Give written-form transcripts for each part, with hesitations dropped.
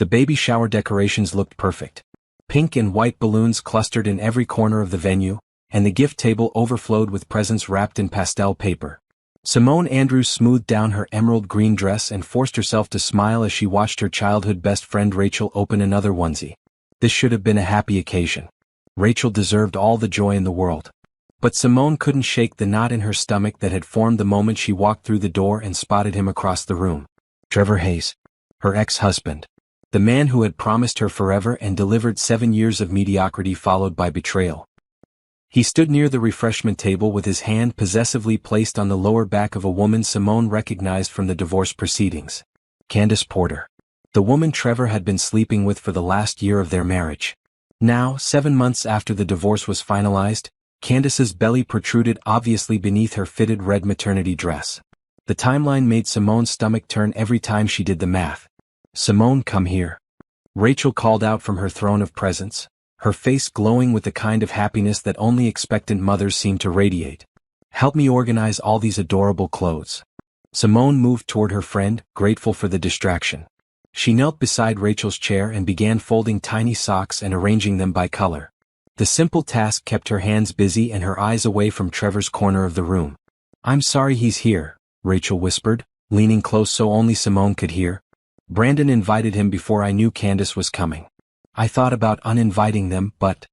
The baby shower decorations looked perfect. Pink and white balloons clustered in every corner of the venue, and the gift table overflowed with presents wrapped in pastel paper. Simone Andrews smoothed down her emerald green dress and forced herself to smile as she watched her childhood best friend Rachel open another onesie. This should have been a happy occasion. Rachel deserved all the joy in the world. But Simone couldn't shake the knot in her stomach that had formed the moment she walked through the door and spotted him across the room. Trevor Hayes. Her ex-husband. The man who had promised her forever and delivered 7 years of mediocrity followed by betrayal. He stood near the refreshment table with his hand possessively placed on the lower back of a woman Simone recognized from the divorce proceedings. Candace Porter. The woman Trevor had been sleeping with for the last year of their marriage. Now, 7 months after the divorce was finalized, Candace's belly protruded obviously beneath her fitted red maternity dress. The timeline made Simone's stomach turn every time she did the math. "Simone, come here." Rachel called out from her throne of presence, her face glowing with the kind of happiness that only expectant mothers seem to radiate. "Help me organize all these adorable clothes." Simone moved toward her friend, grateful for the distraction. She knelt beside Rachel's chair and began folding tiny socks and arranging them by color. The simple task kept her hands busy and her eyes away from Trevor's corner of the room. "I'm sorry he's here," Rachel whispered, leaning close so only Simone could hear. "Brandon invited him before I knew Candace was coming. I thought about uninviting them, but—"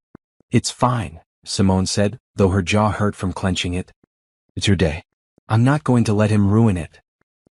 "It's fine," Simone said, though her jaw hurt from clenching it. "It's your day. I'm not going to let him ruin it."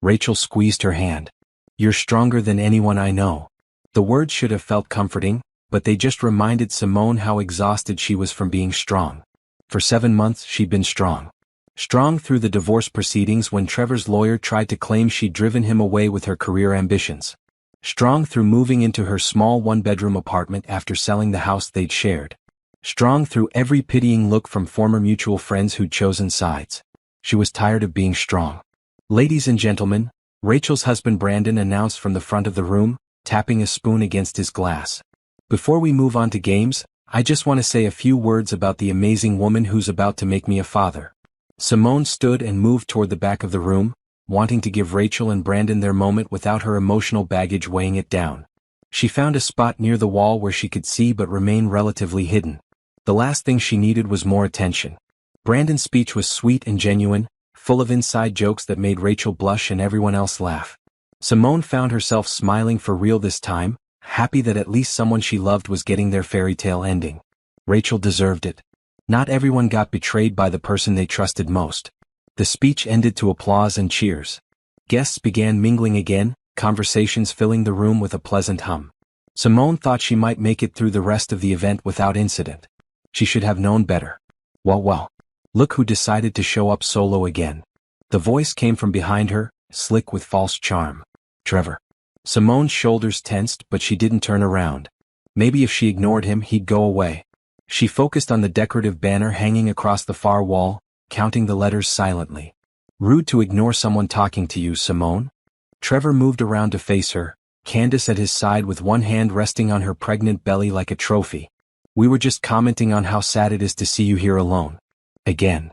Rachel squeezed her hand. "You're stronger than anyone I know." The words should have felt comforting, but they just reminded Simone how exhausted she was from being strong. For 7 months she'd been strong. Strong through the divorce proceedings when Trevor's lawyer tried to claim she'd driven him away with her career ambitions. Strong through moving into her small one-bedroom apartment after selling the house they'd shared. Strong through every pitying look from former mutual friends who'd chosen sides. She was tired of being strong. "Ladies and gentlemen," Rachel's husband Brandon announced from the front of the room, tapping a spoon against his glass. "Before we move on to games, I just want to say a few words about the amazing woman who's about to make me a father." Simone stood and moved toward the back of the room, wanting to give Rachel and Brandon their moment without her emotional baggage weighing it down. She found a spot near the wall where she could see but remain relatively hidden. The last thing she needed was more attention. Brandon's speech was sweet and genuine, full of inside jokes that made Rachel blush and everyone else laugh. Simone found herself smiling for real this time, happy that at least someone she loved was getting their fairy tale ending. Rachel deserved it. Not everyone got betrayed by the person they trusted most. The speech ended to applause and cheers. Guests began mingling again, conversations filling the room with a pleasant hum. Simone thought she might make it through the rest of the event without incident. She should have known better. Well, look who decided to show up solo again." The voice came from behind her, slick with false charm. "Trevor." Simone's shoulders tensed, but she didn't turn around. Maybe if she ignored him, he'd go away. She focused on the decorative banner hanging across the far wall, counting the letters silently. "Rude to ignore someone talking to you, Simone." Trevor moved around to face her, Candace at his side with one hand resting on her pregnant belly like a trophy. "We were just commenting on how sad it is to see you here alone." Again.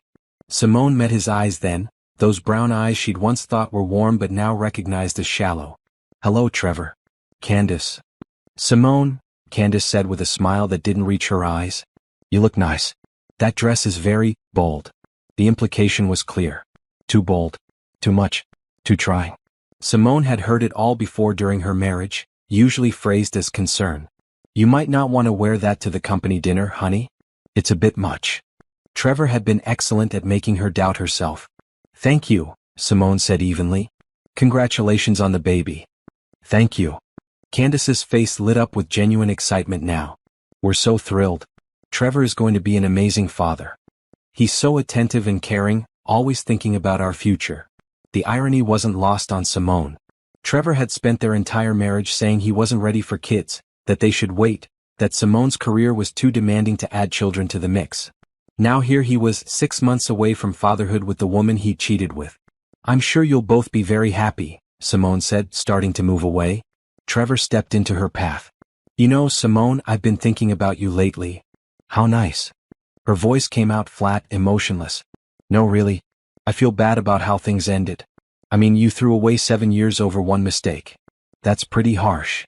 Simone met his eyes then, those brown eyes she'd once thought were warm but now recognized as shallow. "Hello, Trevor." "Candace." "Simone," Candace said with a smile that didn't reach her eyes. "You look nice. That dress is very bold." The implication was clear. Too bold. Too much. Too trying. Simone had heard it all before during her marriage, usually phrased as concern. "You might not want to wear that to the company dinner, honey. It's a bit much." Trevor had been excellent at making her doubt herself. "Thank you," Simone said evenly. "Congratulations on the baby." "Thank you." Candace's face lit up with genuine excitement now. "We're so thrilled. Trevor is going to be an amazing father. He's so attentive and caring, always thinking about our future." The irony wasn't lost on Simone. Trevor had spent their entire marriage saying he wasn't ready for kids, that they should wait, that Simone's career was too demanding to add children to the mix. Now here he was 6 months away from fatherhood with the woman he cheated with. "I'm sure you'll both be very happy," Simone said, starting to move away. Trevor stepped into her path. "You know, Simone, I've been thinking about you lately." "How nice." Her voice came out flat, emotionless. "No, really. I feel bad about how things ended. I mean, you threw away 7 years over one mistake. That's pretty harsh."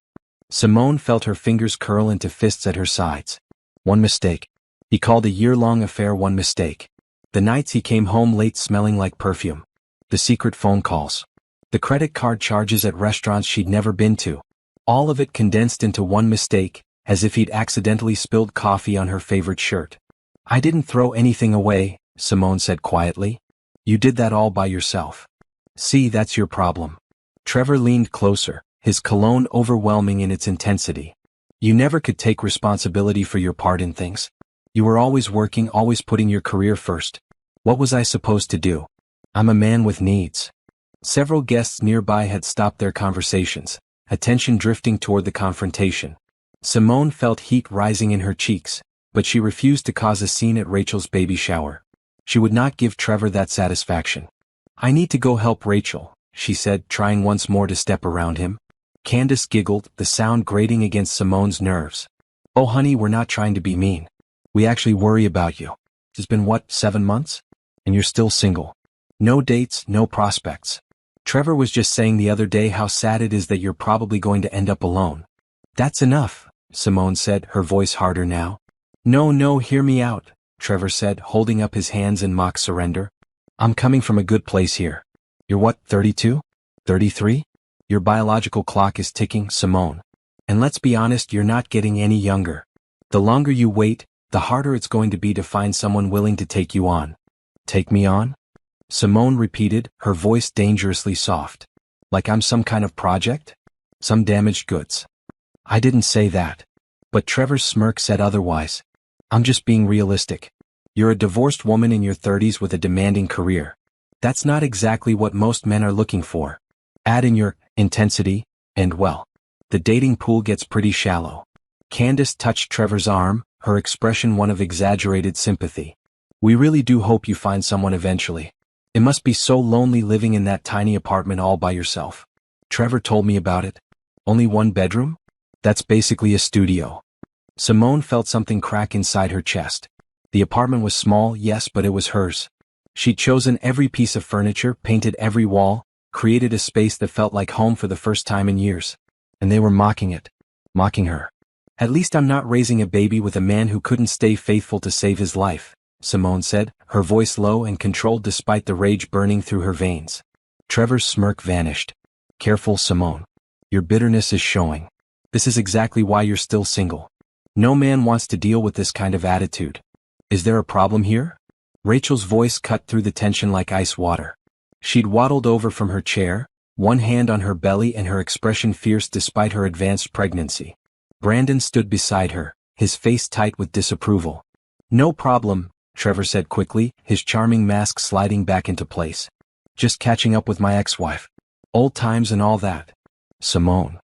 Simone felt her fingers curl into fists at her sides. One mistake. He called a year-long affair one mistake. The nights he came home late smelling like perfume. The secret phone calls. The credit card charges at restaurants she'd never been to. All of it condensed into one mistake, as if he'd accidentally spilled coffee on her favorite shirt. I didn't throw anything away, Simone said quietly. You did that all by yourself. See, that's your problem. Trevor leaned closer, his cologne overwhelming in its intensity. You never could take responsibility for your part in things. You were always working, always putting your career first. What was I supposed to do? I'm a man with needs. Several guests nearby had stopped their conversations, attention drifting toward the confrontation. Simone felt heat rising in her cheeks, but she refused to cause a scene at Rachel's baby shower. She would not give Trevor that satisfaction. I need to go help Rachel, she said, trying once more to step around him. Candace giggled, the sound grating against Simone's nerves. Oh honey, we're not trying to be mean. We actually worry about you. It's been what, 7 months? And you're still single. No dates, no prospects. Trevor was just saying the other day how sad it is that you're probably going to end up alone. That's enough, Simone said, her voice harder now. No, hear me out, Trevor said, holding up his hands in mock surrender. I'm coming from a good place here. You're what, 32? 33? Your biological clock is ticking, Simone. And let's be honest, you're not getting any younger. The longer you wait, the harder it's going to be to find someone willing to take you on. Take me on? Simone repeated, her voice dangerously soft. Like I'm some kind of project? Some damaged goods. I didn't say that. But Trevor's smirk said otherwise. I'm just being realistic. You're a divorced woman in your 30s with a demanding career. That's not exactly what most men are looking for. Add in your intensity, and well, the dating pool gets pretty shallow. Candace touched Trevor's arm, her expression one of exaggerated sympathy. We really do hope you find someone eventually. It must be so lonely living in that tiny apartment all by yourself. Trevor told me about it. Only one bedroom? That's basically a studio. Simone felt something crack inside her chest. The apartment was small, yes, but it was hers. She'd chosen every piece of furniture, painted every wall, created a space that felt like home for the first time in years. And they were mocking it. Mocking her. At least I'm not raising a baby with a man who couldn't stay faithful to save his life, Simone said, her voice low and controlled despite the rage burning through her veins. Trevor's smirk vanished. Careful, Simone. Your bitterness is showing. This is exactly why you're still single. No man wants to deal with this kind of attitude. Is there a problem here? Rachel's voice cut through the tension like ice water. She'd waddled over from her chair, one hand on her belly and her expression fierce despite her advanced pregnancy. Brandon stood beside her, his face tight with disapproval. No problem, Trevor said quickly, his charming mask sliding back into place. Just catching up with my ex-wife. Old times and all that. Simone.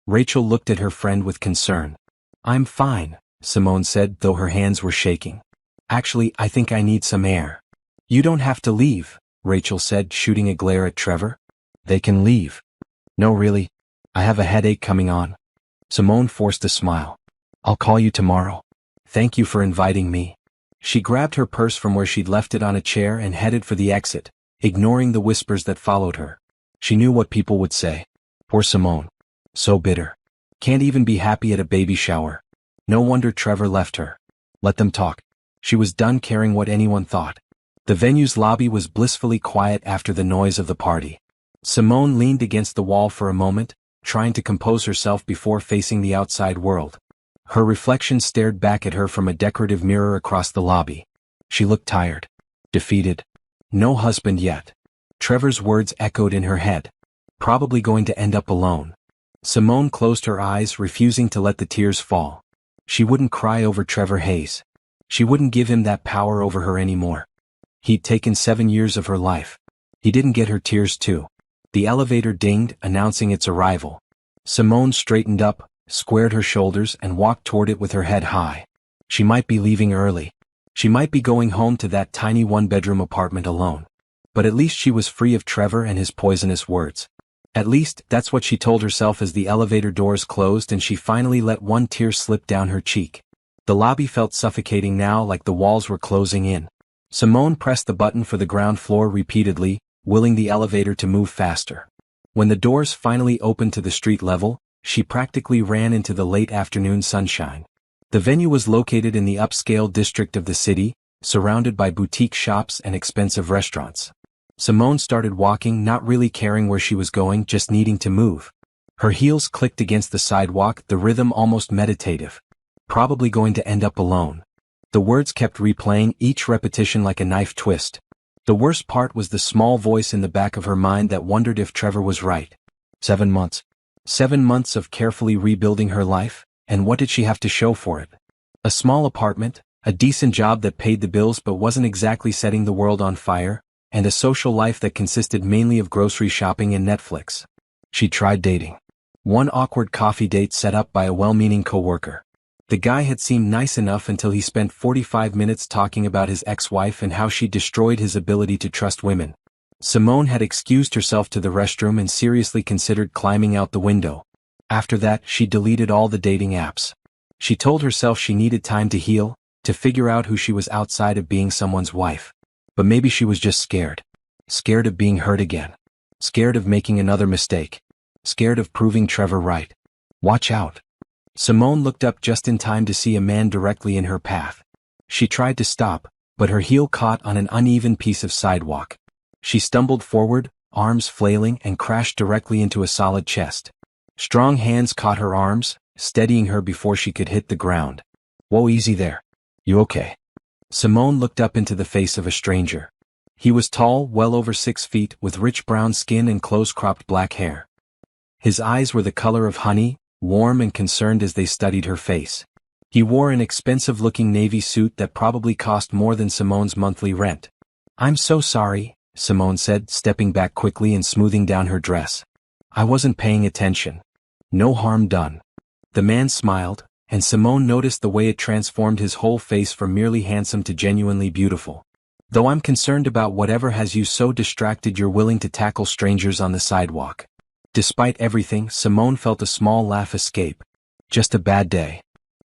Rachel looked at her friend with concern. I'm fine, Simone said, though her hands were shaking. Actually, I think I need some air. You don't have to leave, Rachel said, shooting a glare at Trevor. They can leave. No, really. I have a headache coming on. Simone forced a smile. I'll call you tomorrow. Thank you for inviting me. She grabbed her purse from where she'd left it on a chair and headed for the exit, ignoring the whispers that followed her. She knew what people would say. Poor Simone. So bitter. Can't even be happy at a baby shower. No wonder Trevor left her. Let them talk. She was done caring what anyone thought. The venue's lobby was blissfully quiet after the noise of the party. Simone leaned against the wall for a moment, trying to compose herself before facing the outside world. Her reflection stared back at her from a decorative mirror across the lobby. She looked tired. Defeated. No husband yet. Trevor's words echoed in her head. Probably going to end up alone. Simone closed her eyes, refusing to let the tears fall. She wouldn't cry over Trevor Hayes. She wouldn't give him that power over her anymore. He'd taken 7 years of her life. He didn't get her tears too. The elevator dinged, announcing its arrival. Simone straightened up, squared her shoulders and walked toward it with her head high. She might be leaving early. She might be going home to that tiny one-bedroom apartment alone. But at least she was free of Trevor and his poisonous words. At least, that's what she told herself as the elevator doors closed and she finally let one tear slip down her cheek. The lobby felt suffocating now, like the walls were closing in. Simone pressed the button for the ground floor repeatedly, willing the elevator to move faster. When the doors finally opened to the street level, she practically ran into the late afternoon sunshine. The venue was located in the upscale district of the city, surrounded by boutique shops and expensive restaurants. Simone started walking, not really caring where she was going, just needing to move. Her heels clicked against the sidewalk, the rhythm almost meditative. Probably going to end up alone. The words kept replaying, each repetition like a knife twist. The worst part was the small voice in the back of her mind that wondered if Trevor was right. 7 months. 7 months of carefully rebuilding her life, and what did she have to show for it? A small apartment, a decent job that paid the bills but wasn't exactly setting the world on fire, and a social life that consisted mainly of grocery shopping and Netflix. She tried dating. One awkward coffee date set up by a well-meaning coworker. The guy had seemed nice enough until he spent 45 minutes talking about his ex-wife and how she destroyed his ability to trust women. Simone had excused herself to the restroom and seriously considered climbing out the window. After that, she deleted all the dating apps. She told herself she needed time to heal, to figure out who she was outside of being someone's wife. But maybe she was just scared. Scared of being hurt again. Scared of making another mistake. Scared of proving Trevor right. Watch out. Simone looked up just in time to see a man directly in her path. She tried to stop, but her heel caught on an uneven piece of sidewalk. She stumbled forward, arms flailing, and crashed directly into a solid chest. Strong hands caught her arms, steadying her before she could hit the ground. Whoa, easy there. You okay? Simone looked up into the face of a stranger. He was tall, well over 6 feet, with rich brown skin and close-cropped black hair. His eyes were the color of honey, warm and concerned as they studied her face. He wore an expensive-looking navy suit that probably cost more than Simone's monthly rent. "I'm so sorry," Simone said, stepping back quickly and smoothing down her dress. "I wasn't paying attention." "No harm done." The man smiled, and Simone noticed the way it transformed his whole face from merely handsome to genuinely beautiful. "Though I'm concerned about whatever has you so distracted you're willing to tackle strangers on the sidewalk." Despite everything, Simone felt a small laugh escape. Just a bad day.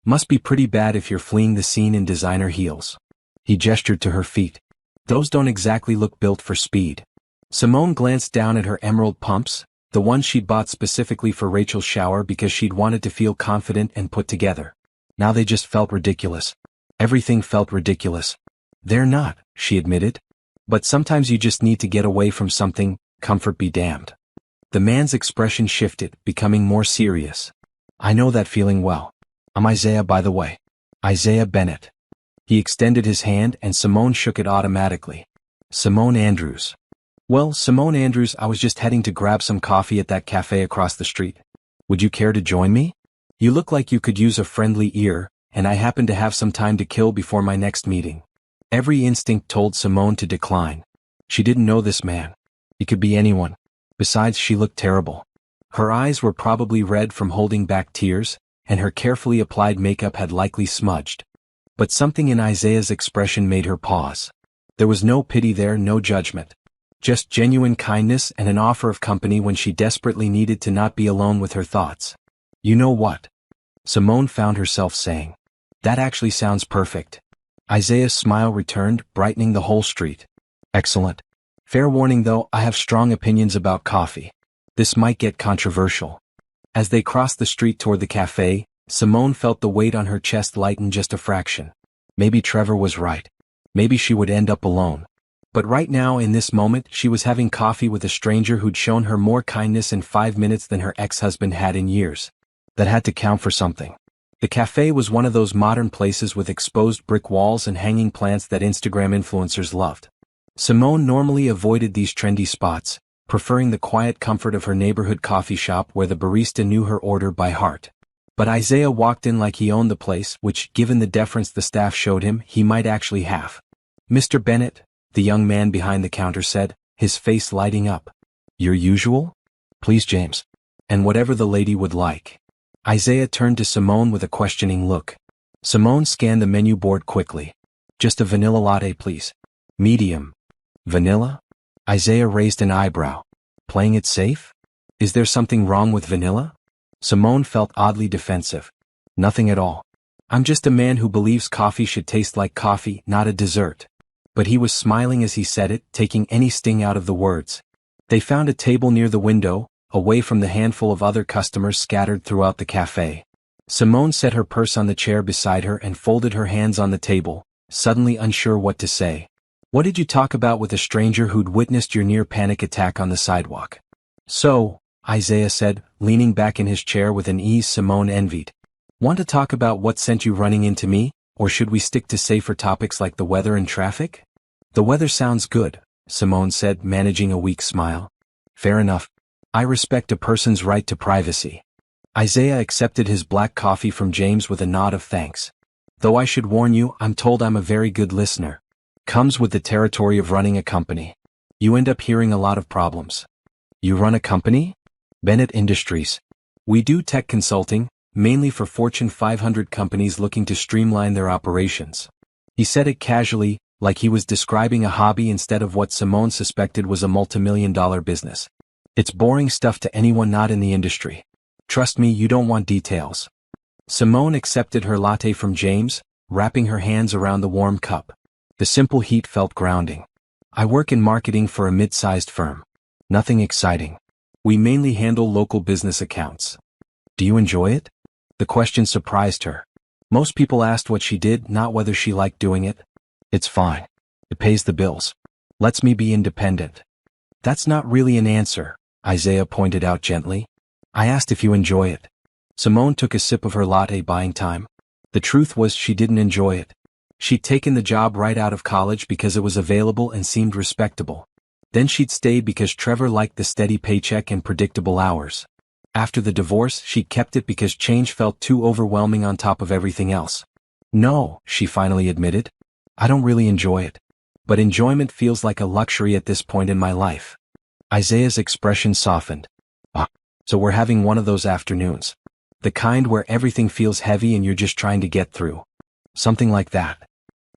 Must be pretty bad if you're fleeing the scene in designer heels. He gestured to her feet. Those don't exactly look built for speed. Simone glanced down at her emerald pumps, the ones she'd bought specifically for Rachel's shower because she'd wanted to feel confident and put together. Now they just felt ridiculous. Everything felt ridiculous. "They're not," she admitted. "But sometimes you just need to get away from something, comfort be damned." The man's expression shifted, becoming more serious. "I know that feeling well. I'm Isaiah, by the way. Isaiah Bennett." He extended his hand and Simone shook it automatically. "Simone Andrews." "Well, Simone Andrews, I was just heading to grab some coffee at that cafe across the street. Would you care to join me? You look like you could use a friendly ear, and I happen to have some time to kill before my next meeting." Every instinct told Simone to decline. She didn't know this man. He could be anyone. Besides, she looked terrible. Her eyes were probably red from holding back tears, and her carefully applied makeup had likely smudged. But something in Isaiah's expression made her pause. There was no pity there, no judgment. Just genuine kindness and an offer of company when she desperately needed to not be alone with her thoughts. "You know what?" Simone found herself saying. "That actually sounds perfect." Isaiah's smile returned, brightening the whole street. "Excellent. Fair warning though, I have strong opinions about coffee. This might get controversial." As they crossed the street toward the cafe, Simone felt the weight on her chest lighten just a fraction. Maybe Trevor was right. Maybe she would end up alone. But right now, in this moment, she was having coffee with a stranger who'd shown her more kindness in 5 minutes than her ex-husband had in years. That had to count for something. The cafe was one of those modern places with exposed brick walls and hanging plants that Instagram influencers loved. Simone normally avoided these trendy spots, preferring the quiet comfort of her neighborhood coffee shop where the barista knew her order by heart. But Isaiah walked in like he owned the place, which, given the deference the staff showed him, he might actually have. "Mr. Bennett," the young man behind the counter said, his face lighting up. "Your usual?" "Please, James." "And whatever the lady would like." Isaiah turned to Simone with a questioning look. Simone scanned the menu board quickly. "Just a vanilla latte, please." "Medium." "Vanilla?" Isaiah raised an eyebrow. "Playing it safe? Is there something wrong with vanilla?" Simone felt oddly defensive. "Nothing at all. I'm just a man who believes coffee should taste like coffee, not a dessert." But he was smiling as he said it, taking any sting out of the words. They found a table near the window, away from the handful of other customers scattered throughout the cafe. Simone set her purse on the chair beside her and folded her hands on the table, suddenly unsure what to say. What did you talk about with a stranger who'd witnessed your near-panic attack on the sidewalk? So, Isaiah said, leaning back in his chair with an ease Simone envied. Want to talk about what sent you running into me, or should we stick to safer topics like the weather and traffic? The weather sounds good, Simone said, managing a weak smile. Fair enough. I respect a person's right to privacy. Isaiah accepted his black coffee from James with a nod of thanks. Though I should warn you, I'm told I'm a very good listener. Comes with the territory of running a company. You end up hearing a lot of problems. You run a company? Bennett Industries. We do tech consulting, mainly for Fortune 500 companies looking to streamline their operations. He said it casually, like he was describing a hobby instead of what Simone suspected was a multimillion-dollar business. It's boring stuff to anyone not in the industry. Trust me, you don't want details. Simone accepted her latte from James, wrapping her hands around the warm cup. The simple heat felt grounding. I work in marketing for a mid-sized firm. Nothing exciting. We mainly handle local business accounts. Do you enjoy it? The question surprised her. Most people asked what she did, not whether she liked doing it. It's fine. It pays the bills. Lets me be independent. That's not really an answer, Isaiah pointed out gently. I asked if you enjoy it. Simone took a sip of her latte, buying time. The truth was she didn't enjoy it. She'd taken the job right out of college because it was available and seemed respectable. Then she'd stayed because Trevor liked the steady paycheck and predictable hours. After the divorce, she kept it because change felt too overwhelming on top of everything else. No, she finally admitted. I don't really enjoy it. But enjoyment feels like a luxury at this point in my life. Isaiah's expression softened. So we're having one of those afternoons. The kind where everything feels heavy and you're just trying to get through. Something like that.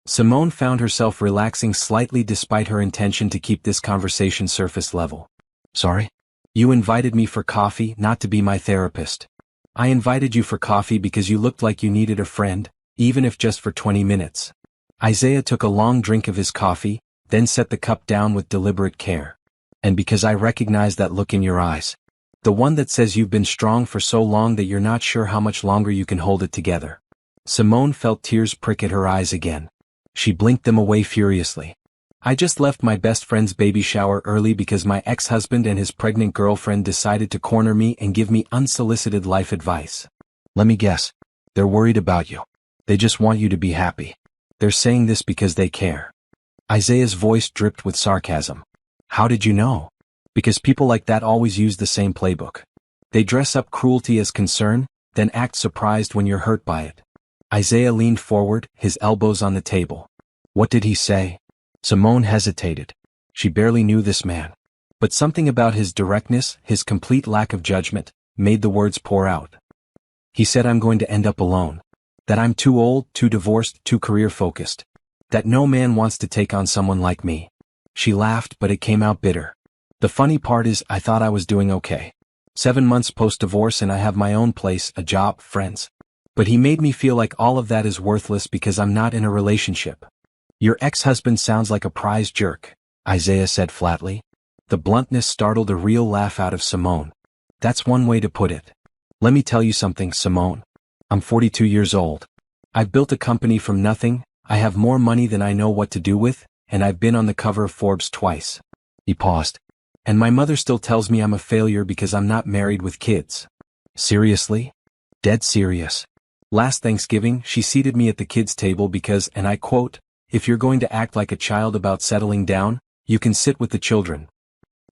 Simone found herself relaxing slightly despite her intention to keep this conversation surface level. Sorry? You invited me for coffee, not to be my therapist. I invited you for coffee because you looked like you needed a friend, even if just for 20 minutes. Isaiah took a long drink of his coffee, then set the cup down with deliberate care. And because I recognize that look in your eyes. The one that says you've been strong for so long that you're not sure how much longer you can hold it together. Simone felt tears prick at her eyes again. She blinked them away furiously. I just left my best friend's baby shower early because my ex-husband and his pregnant girlfriend decided to corner me and give me unsolicited life advice. Let me guess. They're worried about you. They just want you to be happy. They're saying this because they care. Isaiah's voice dripped with sarcasm. How did you know? Because people like that always use the same playbook. They dress up cruelty as concern, then act surprised when you're hurt by it. Isaiah leaned forward, his elbows on the table. What did he say? Simone hesitated. She barely knew this man. But something about his directness, his complete lack of judgment, made the words pour out. He said I'm going to end up alone. That I'm too old, too divorced, too career-focused. That no man wants to take on someone like me. She laughed, but it came out bitter. The funny part is, I thought I was doing okay. 7 months post-divorce and I have my own place, a job, friends. But he made me feel like all of that is worthless because I'm not in a relationship. Your ex-husband sounds like a prize jerk, Isaiah said flatly. The bluntness startled a real laugh out of Simone. That's one way to put it. Let me tell you something, Simone. I'm 42 years old. I've built a company from nothing, I have more money than I know what to do with, and I've been on the cover of Forbes twice. He paused. And my mother still tells me I'm a failure because I'm not married with kids. Seriously? Dead serious. Last Thanksgiving, she seated me at the kids' table because, and I quote, if you're going to act like a child about settling down, you can sit with the children.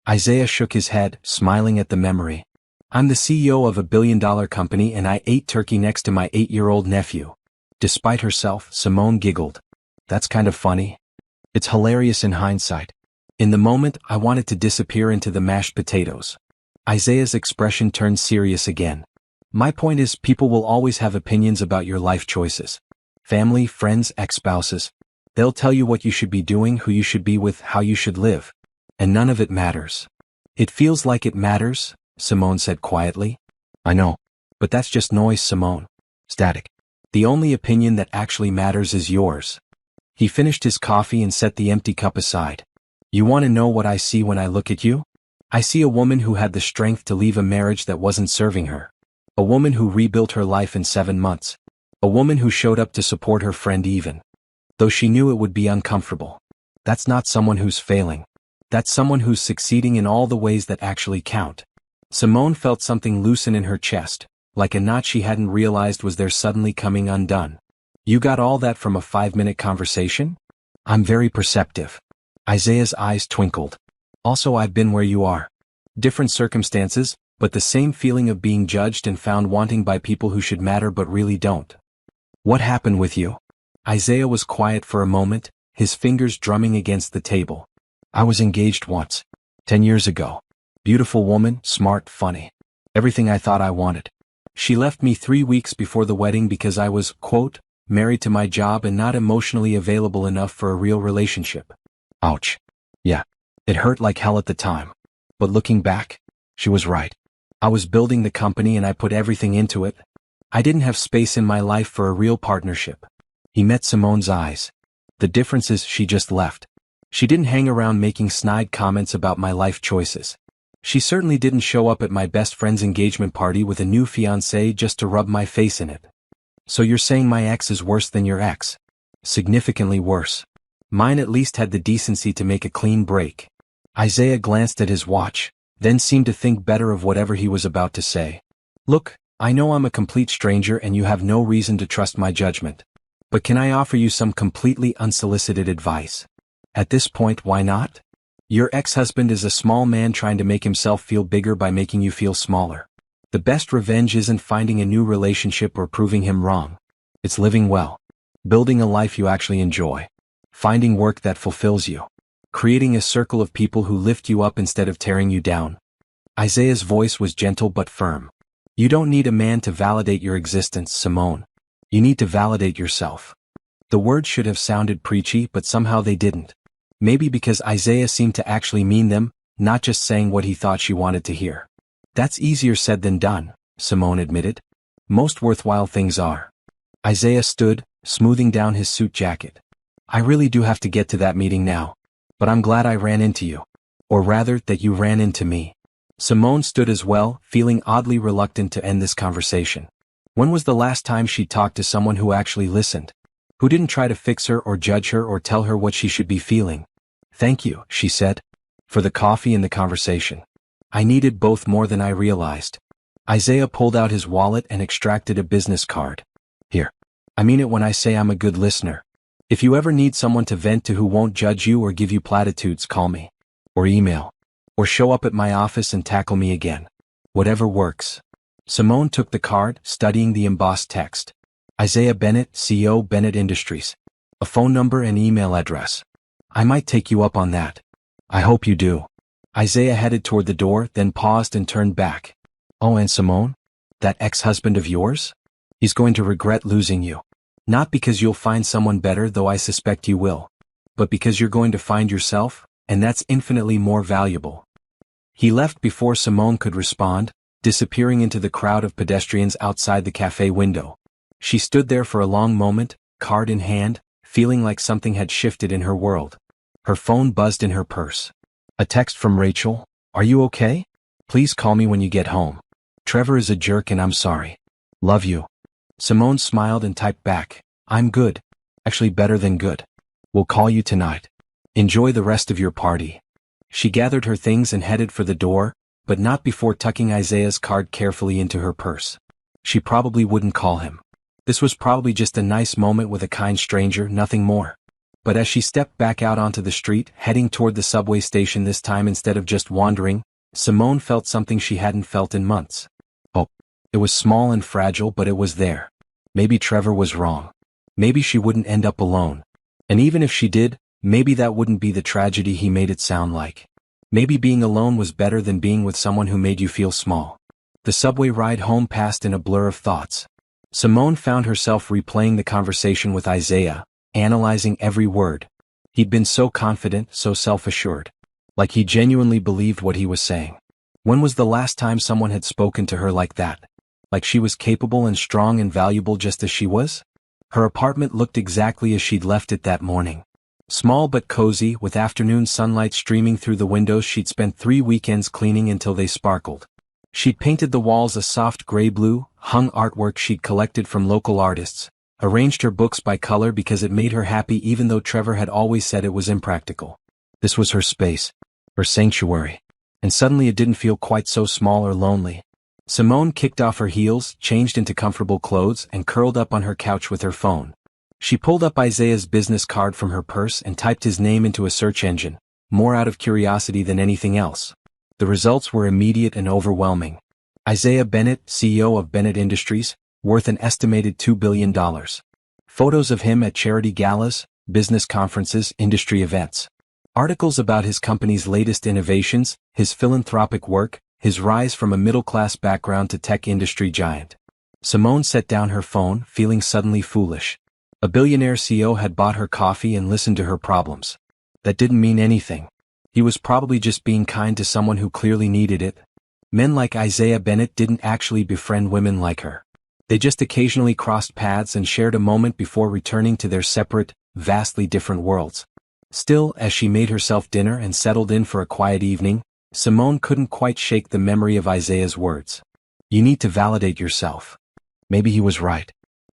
Isaiah shook his head, smiling at the memory. I'm the CEO of a billion-dollar company and I ate turkey next to my 8-year-old nephew. Despite herself, Simone giggled. That's kind of funny. It's hilarious in hindsight. In the moment, I wanted to disappear into the mashed potatoes. Isaiah's expression turned serious again. My point is, people will always have opinions about your life choices. Family, friends, ex-spouses. They'll tell you what you should be doing, who you should be with, how you should live. And none of it matters. It feels like it matters, Simone said quietly. I know. But that's just noise, Simone. Static. The only opinion that actually matters is yours. He finished his coffee and set the empty cup aside. You want to know what I see when I look at you? I see a woman who had the strength to leave a marriage that wasn't serving her. A woman who rebuilt her life in 7 months. A woman who showed up to support her friend even though she knew it would be uncomfortable. That's not someone who's failing. That's someone who's succeeding in all the ways that actually count. Simone felt something loosen in her chest, like a knot she hadn't realized was there suddenly coming undone. You got all that from a 5-minute conversation? I'm very perceptive. Isaiah's eyes twinkled. Also, I've been where you are. Different circumstances, but the same feeling of being judged and found wanting by people who should matter but really don't. What happened with you? Isaiah was quiet for a moment, his fingers drumming against the table. I was engaged once. 10 years ago. Beautiful woman, smart, funny. Everything I thought I wanted. She left me 3 weeks before the wedding because I was, quote, married to my job and not emotionally available enough for a real relationship. Ouch. Yeah. It hurt like hell at the time. But looking back, she was right. I was building the company and I put everything into it. I didn't have space in my life for a real partnership. He met Simone's eyes. The difference is she just left. She didn't hang around making snide comments about my life choices. She certainly didn't show up at my best friend's engagement party with a new fiancé just to rub my face in it. So you're saying my ex is worse than your ex? Significantly worse. Mine at least had the decency to make a clean break. Isaiah glanced at his watch, then seemed to think better of whatever he was about to say. Look, I know I'm a complete stranger and you have no reason to trust my judgment. But can I offer you some completely unsolicited advice? At this point, why not? Your ex-husband is a small man trying to make himself feel bigger by making you feel smaller. The best revenge isn't finding a new relationship or proving him wrong. It's living well. Building a life you actually enjoy. Finding work that fulfills you. Creating a circle of people who lift you up instead of tearing you down. Isaiah's voice was gentle but firm. You don't need a man to validate your existence, Simone. You need to validate yourself. The words should have sounded preachy, but somehow they didn't. Maybe because Isaiah seemed to actually mean them, not just saying what he thought she wanted to hear. That's easier said than done, Simone admitted. Most worthwhile things are. Isaiah stood, smoothing down his suit jacket. I really do have to get to that meeting now. But I'm glad I ran into you. Or rather, that you ran into me. Simone stood as well, feeling oddly reluctant to end this conversation. When was the last time she talked to someone who actually listened? Who didn't try to fix her or judge her or tell her what she should be feeling? Thank you, she said. For the coffee and the conversation. I needed both more than I realized. Isaiah pulled out his wallet and extracted a business card. Here. I mean it when I say I'm a good listener. If you ever need someone to vent to who won't judge you or give you platitudes, call me. Or email. Or show up at my office and tackle me again. Whatever works. Simone took the card, studying the embossed text. Isaiah Bennett, CEO, Bennett Industries. A phone number and email address. I might take you up on that. I hope you do. Isaiah headed toward the door, then paused and turned back. Oh, and Simone? That ex-husband of yours? He's going to regret losing you. Not because you'll find someone better, though I suspect you will. But because you're going to find yourself, and that's infinitely more valuable. He left before Simone could respond, disappearing into the crowd of pedestrians outside the cafe window. She stood there for a long moment, card in hand, feeling like something had shifted in her world. Her phone buzzed in her purse. A text from Rachel. Are you okay? Please call me when you get home. Trevor is a jerk and I'm sorry. Love you. Simone smiled and typed back. I'm good. Actually better than good. We'll call you tonight. Enjoy the rest of your party. She gathered her things and headed for the door, but not before tucking Isaiah's card carefully into her purse. She probably wouldn't call him. This was probably just a nice moment with a kind stranger, nothing more. But as she stepped back out onto the street, heading toward the subway station this time instead of just wandering, Simone felt something she hadn't felt in months. Oh, it was small and fragile, but it was there. Maybe Trevor was wrong. Maybe she wouldn't end up alone. And even if she did, maybe that wouldn't be the tragedy he made it sound like. Maybe being alone was better than being with someone who made you feel small. The subway ride home passed in a blur of thoughts. Simone found herself replaying the conversation with Isaiah, analyzing every word. He'd been so confident, so self-assured. Like he genuinely believed what he was saying. When was the last time someone had spoken to her like that? Like she was capable and strong and valuable just as she was? Her apartment looked exactly as she'd left it that morning. Small but cozy, with afternoon sunlight streaming through the windows. She'd spent 3 weekends cleaning until they sparkled. She'd painted the walls a soft gray-blue, hung artwork she'd collected from local artists, arranged her books by color because it made her happy even though Trevor had always said it was impractical. This was her space, her sanctuary. And suddenly it didn't feel quite so small or lonely. Simone kicked off her heels, changed into comfortable clothes, and curled up on her couch with her phone. She pulled up Isaiah's business card from her purse and typed his name into a search engine, more out of curiosity than anything else. The results were immediate and overwhelming. Isaiah Bennett, CEO of Bennett Industries, worth an estimated $2 billion. Photos of him at charity galas, business conferences, industry events. Articles about his company's latest innovations, his philanthropic work, his rise from a middle-class background to tech industry giant. Simone set down her phone, feeling suddenly foolish. A billionaire CEO had bought her coffee and listened to her problems. That didn't mean anything. He was probably just being kind to someone who clearly needed it. Men like Isaiah Bennett didn't actually befriend women like her. They just occasionally crossed paths and shared a moment before returning to their separate, vastly different worlds. Still, as she made herself dinner and settled in for a quiet evening, Simone couldn't quite shake the memory of Isaiah's words. You need to validate yourself. Maybe he was right.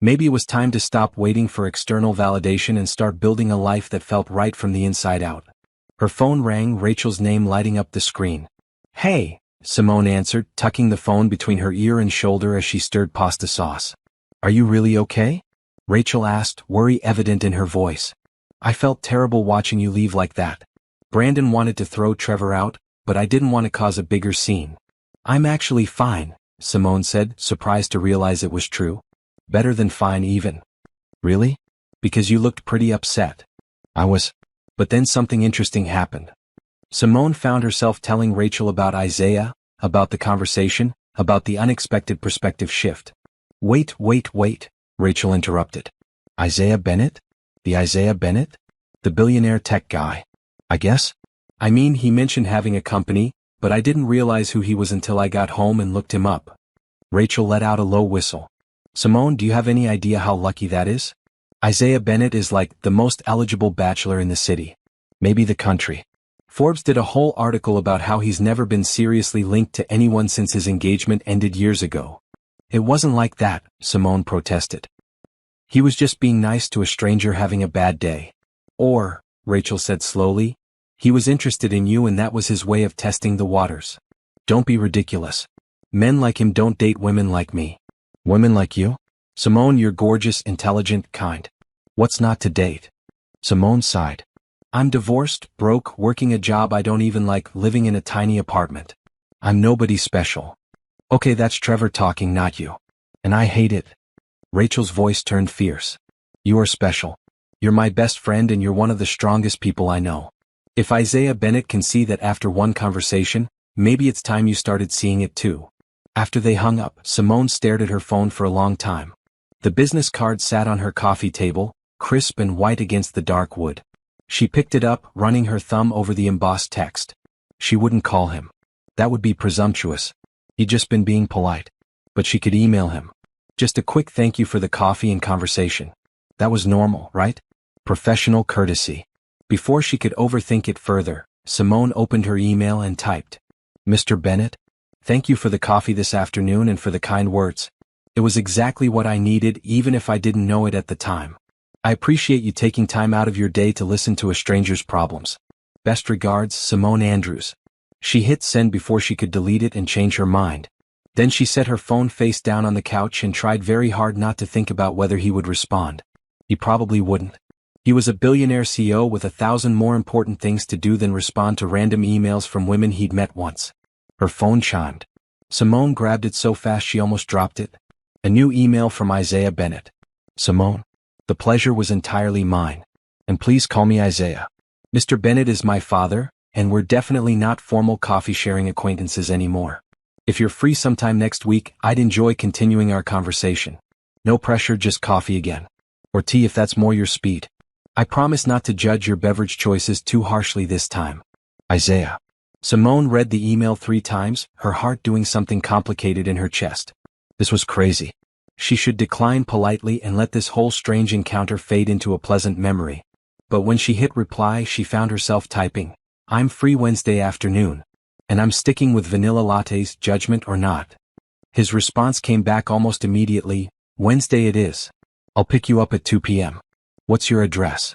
Maybe it was time to stop waiting for external validation and start building a life that felt right from the inside out. Her phone rang, Rachel's name lighting up the screen. Hey, Simone answered, tucking the phone between her ear and shoulder as she stirred pasta sauce. Are you really okay? Rachel asked, worry evident in her voice. I felt terrible watching you leave like that. Brandon wanted to throw Trevor out, but I didn't want to cause a bigger scene. I'm actually fine, Simone said, surprised to realize it was true. Better than fine even. Really? Because you looked pretty upset. I was. But then something interesting happened. Simone found herself telling Rachel about Isaiah, about the conversation, about the unexpected perspective shift. Wait, Rachel interrupted. Isaiah Bennett? The Isaiah Bennett? The billionaire tech guy. I guess? I mean, he mentioned having a company, but I didn't realize who he was until I got home and looked him up. Rachel let out a low whistle. Simone, do you have any idea how lucky that is? Isaiah Bennett is like the most eligible bachelor in the city. Maybe the country. Forbes did a whole article about how he's never been seriously linked to anyone since his engagement ended years ago. It wasn't like that, Simone protested. He was just being nice to a stranger having a bad day. Or, Rachel said slowly, he was interested in you and that was his way of testing the waters. Don't be ridiculous. Men like him don't date women like me. Women like you? Simone, you're gorgeous, intelligent, kind. What's not to date? Simone sighed. I'm divorced, broke, working a job I don't even like, living in a tiny apartment. I'm nobody special. Okay, that's Trevor talking, not you. And I hate it. Rachel's voice turned fierce. You are special. You're my best friend and you're one of the strongest people I know. If Isaiah Bennett can see that after one conversation, maybe it's time you started seeing it too. After they hung up, Simone stared at her phone for a long time. The business card sat on her coffee table, crisp and white against the dark wood. She picked it up, running her thumb over the embossed text. She wouldn't call him. That would be presumptuous. He'd just been being polite. But she could email him. Just a quick thank you for the coffee and conversation. That was normal, right? Professional courtesy. Before she could overthink it further, Simone opened her email and typed, Mr. Bennett, thank you for the coffee this afternoon and for the kind words. It was exactly what I needed even if I didn't know it at the time. I appreciate you taking time out of your day to listen to a stranger's problems. Best regards, Simone Andrews. She hit send before she could delete it and change her mind. Then she set her phone face down on the couch and tried very hard not to think about whether he would respond. He probably wouldn't. He was a billionaire CEO with 1,000 more important things to do than respond to random emails from women he'd met once. Her phone chimed. Simone grabbed it so fast she almost dropped it. A new email from Isaiah Bennett. Simone, the pleasure was entirely mine. And please call me Isaiah. Mr. Bennett is my father, and we're definitely not formal coffee-sharing acquaintances anymore. If you're free sometime next week, I'd enjoy continuing our conversation. No pressure, just coffee again. Or tea if that's more your speed. I promise not to judge your beverage choices too harshly this time. Isaiah. Simone read the email 3 times, her heart doing something complicated in her chest. This was crazy. She should decline politely and let this whole strange encounter fade into a pleasant memory. But when she hit reply, she found herself typing, "I'm free Wednesday afternoon. And I'm sticking with vanilla lattes, judgment or not." His response came back almost immediately, "Wednesday it is. I'll pick you up at 2 p.m. What's your address?"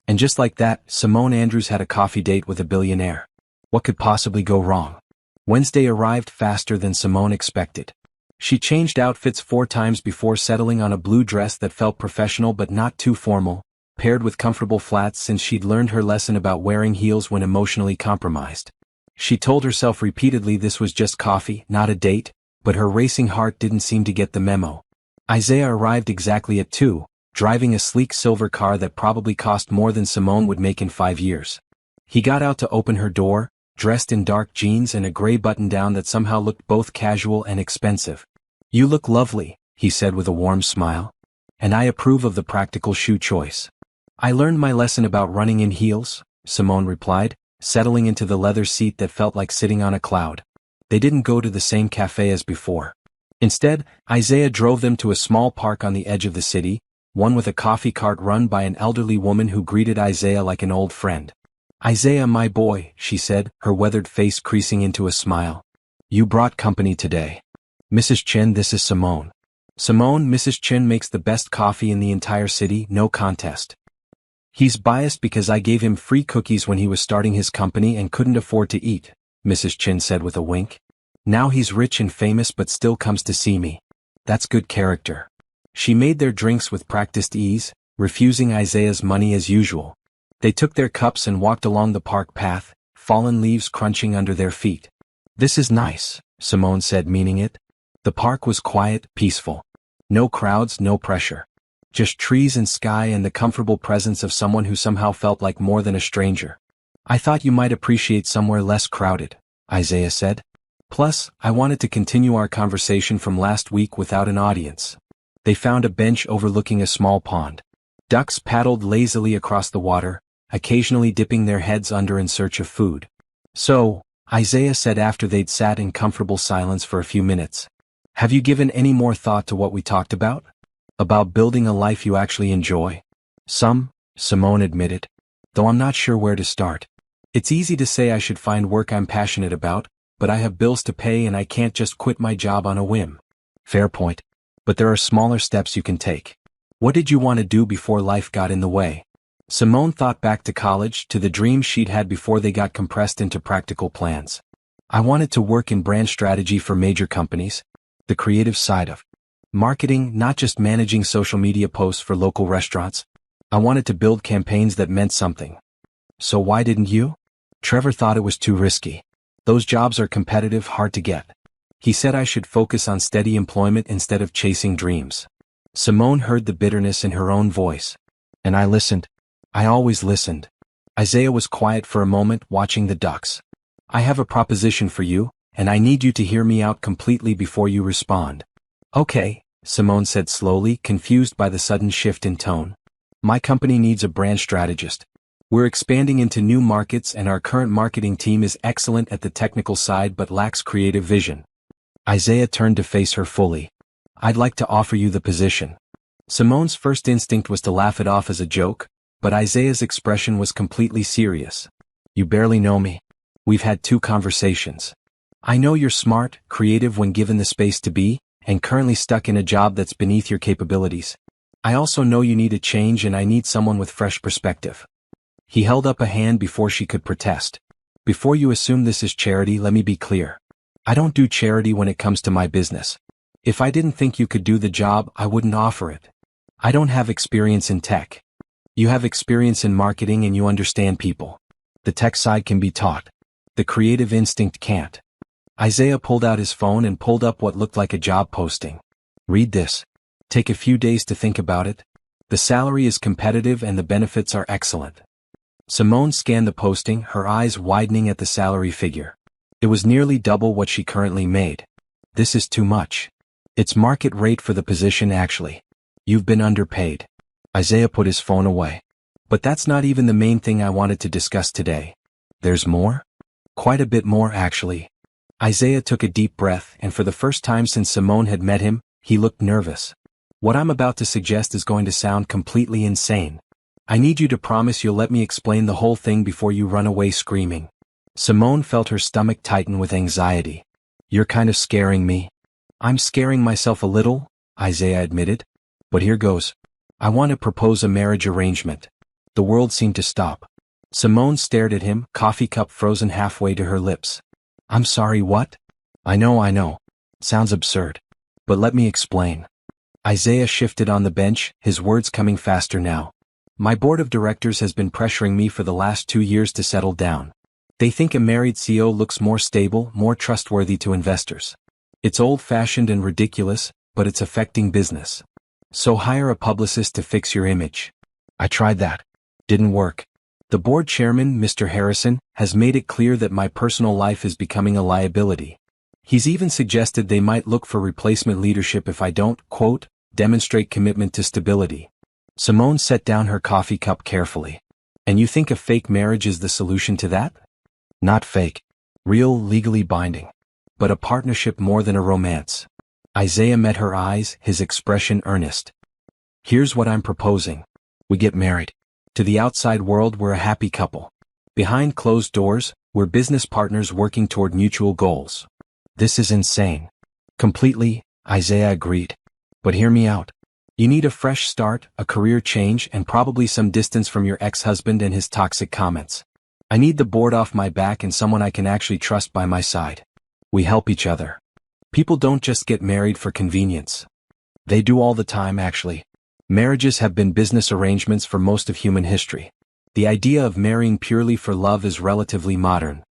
And just like that, Simone Andrews had a coffee date with a billionaire. What could possibly go wrong? Wednesday arrived faster than Simone expected. She changed outfits 4 times before settling on a blue dress that felt professional but not too formal, paired with comfortable flats since she'd learned her lesson about wearing heels when emotionally compromised. She told herself repeatedly this was just coffee, not a date, but her racing heart didn't seem to get the memo. Isaiah arrived exactly at 2, driving a sleek silver car that probably cost more than Simone would make in 5 years. He got out to open her door, dressed in dark jeans and a gray button-down that somehow looked both casual and expensive. "You look lovely," he said with a warm smile. "And I approve of the practical shoe choice." "I learned my lesson about running in heels," Simone replied, settling into the leather seat that felt like sitting on a cloud. They didn't go to the same cafe as before. Instead, Isaiah drove them to a small park on the edge of the city, one with a coffee cart run by an elderly woman who greeted Isaiah like an old friend. "Isaiah, my boy," she said, her weathered face creasing into a smile. "You brought company today. Mrs. Chen, this is Simone." "Simone, Mrs. Chen makes the best coffee in the entire city, no contest." "He's biased because I gave him free cookies when he was starting his company and couldn't afford to eat," Mrs. Chen said with a wink. "Now he's rich and famous but still comes to see me. That's good character." She made their drinks with practiced ease, refusing Isaiah's money as usual. They took their cups and walked along the park path, fallen leaves crunching under their feet. "This is nice," Simone said, meaning it. The park was quiet, peaceful. No crowds, no pressure. Just trees and sky and the comfortable presence of someone who somehow felt like more than a stranger. "I thought you might appreciate somewhere less crowded," Isaiah said. "Plus, I wanted to continue our conversation from last week without an audience." They found a bench overlooking a small pond. Ducks paddled lazily across the water, occasionally dipping their heads under in search of food. "So," Isaiah said after they'd sat in comfortable silence for a few minutes, "have you given any more thought to what we talked about? About building a life you actually enjoy?" "Some," Simone admitted. "Though I'm not sure where to start. It's easy to say I should find work I'm passionate about, but I have bills to pay and I can't just quit my job on a whim." "Fair point. But there are smaller steps you can take. What did you want to do before life got in the way?" Simone thought back to college, to the dreams she'd had before they got compressed into practical plans. "I wanted to work in brand strategy for major companies, the creative side of marketing, not just managing social media posts for local restaurants. I wanted to build campaigns that meant something." "So why didn't you?" "Trevor thought it was too risky. Those jobs are competitive, hard to get. He said I should focus on steady employment instead of chasing dreams." Simone heard the bitterness in her own voice. "And I listened. I always listened." Isaiah was quiet for a moment, watching the ducks. "I have a proposition for you, and I need you to hear me out completely before you respond." "Okay," Simone said slowly, confused by the sudden shift in tone. "My company needs a brand strategist. We're expanding into new markets and our current marketing team is excellent at the technical side but lacks creative vision." Isaiah turned to face her fully. "I'd like to offer you the position." Simone's first instinct was to laugh it off as a joke, but Isaiah's expression was completely serious. "You barely know me. We've had 2 conversations. I know you're smart, creative when given the space to be, and currently stuck in a job that's beneath your capabilities. I also know you need a change and I need someone with fresh perspective." He held up a hand before she could protest. "Before you assume this is charity, let me be clear. I don't do charity when it comes to my business. If I didn't think you could do the job, I wouldn't offer it. I don't have experience in tech. You have experience in marketing and you understand people. The tech side can be taught. The creative instinct can't." Isaiah pulled out his phone and pulled up what looked like a job posting. "Read this. Take a few days to think about it. The salary is competitive and the benefits are excellent." Simone scanned the posting, her eyes widening at the salary figure. It was nearly double what she currently made. "This is too much. It's market rate for the position actually. You've been underpaid." Isaiah put his phone away. "But that's not even the main thing I wanted to discuss today. There's more? Quite a bit more actually." Isaiah took a deep breath and for the first time since Simone had met him, he looked nervous. "What I'm about to suggest is going to sound completely insane. I need you to promise you'll let me explain the whole thing before you run away screaming. Simone felt her stomach tighten with anxiety. You're kind of scaring me. I'm scaring myself a little, Isaiah admitted. But here goes. I want to propose a marriage arrangement. The world seemed to stop. Simone stared at him, coffee cup frozen halfway to her lips. I'm sorry, what? I know. Sounds absurd. But let me explain. Isaiah shifted on the bench, his words coming faster now. My board of directors has been pressuring me for the last 2 years to settle down. They think a married CEO looks more stable, more trustworthy to investors. It's old-fashioned and ridiculous, but it's affecting business. So hire a publicist to fix your image. I tried that. Didn't work. The board chairman, Mr. Harrison, has made it clear that my personal life is becoming a liability. He's even suggested they might look for replacement leadership if I don't, quote, demonstrate commitment to stability. Simone set down her coffee cup carefully. And you think a fake marriage is the solution to that? Not fake. Real, legally binding. But a partnership more than a romance. Isaiah met her eyes, his expression earnest. Here's what I'm proposing. We get married. To the outside world, we're a happy couple. Behind closed doors, we're business partners working toward mutual goals. This is insane. Completely, Isaiah agreed. But hear me out. You need a fresh start, a career change, and probably some distance from your ex-husband and his toxic comments. I need the board off my back and someone I can actually trust by my side. We help each other. People don't just get married for convenience. They do all the time, actually. Marriages have been business arrangements for most of human history. The idea of marrying purely for love is relatively modern.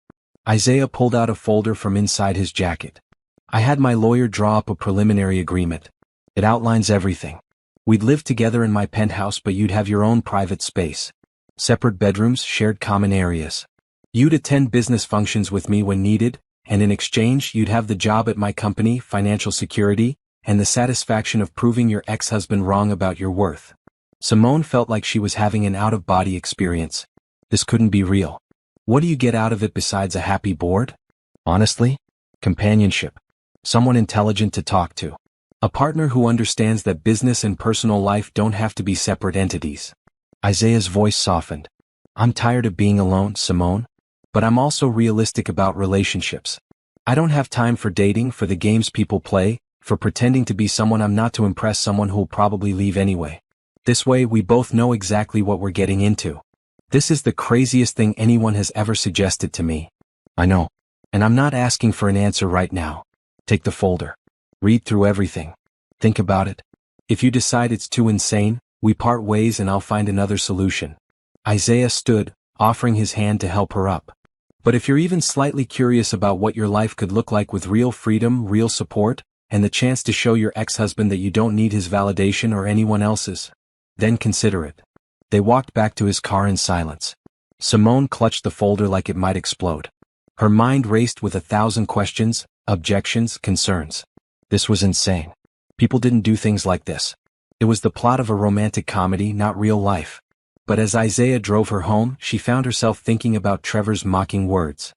Isaiah pulled out a folder from inside his jacket. I had my lawyer draw up a preliminary agreement. It outlines everything. We'd live together in my penthouse, but you'd have your own private space. Separate bedrooms, shared common areas. You'd attend business functions with me when needed, and in exchange you'd have the job at my company, financial security, and the satisfaction of proving your ex-husband wrong about your worth. Simone felt like she was having an out-of-body experience. This couldn't be real. What do you get out of it besides a happy board? Honestly? Companionship. Someone intelligent to talk to. A partner who understands that business and personal life don't have to be separate entities. Isaiah's voice softened. I'm tired of being alone, Simone. But I'm also realistic about relationships. I don't have time for dating, for the games people play, for pretending to be someone I'm not to impress someone who'll probably leave anyway. This way we both know exactly what we're getting into. This is the craziest thing anyone has ever suggested to me. I know. And I'm not asking for an answer right now. Take the folder. Read through everything. Think about it. If you decide it's too insane, we part ways and I'll find another solution. Isaiah stood, offering his hand to help her up. But if you're even slightly curious about what your life could look like with real freedom, real support, and the chance to show your ex-husband that you don't need his validation or anyone else's, then consider it. They walked back to his car in silence. Simone clutched the folder like it might explode. Her mind raced with 1,000 questions, objections, concerns. This was insane. People didn't do things like this. It was the plot of a romantic comedy, not real life. But as Isaiah drove her home, she found herself thinking about Trevor's mocking words.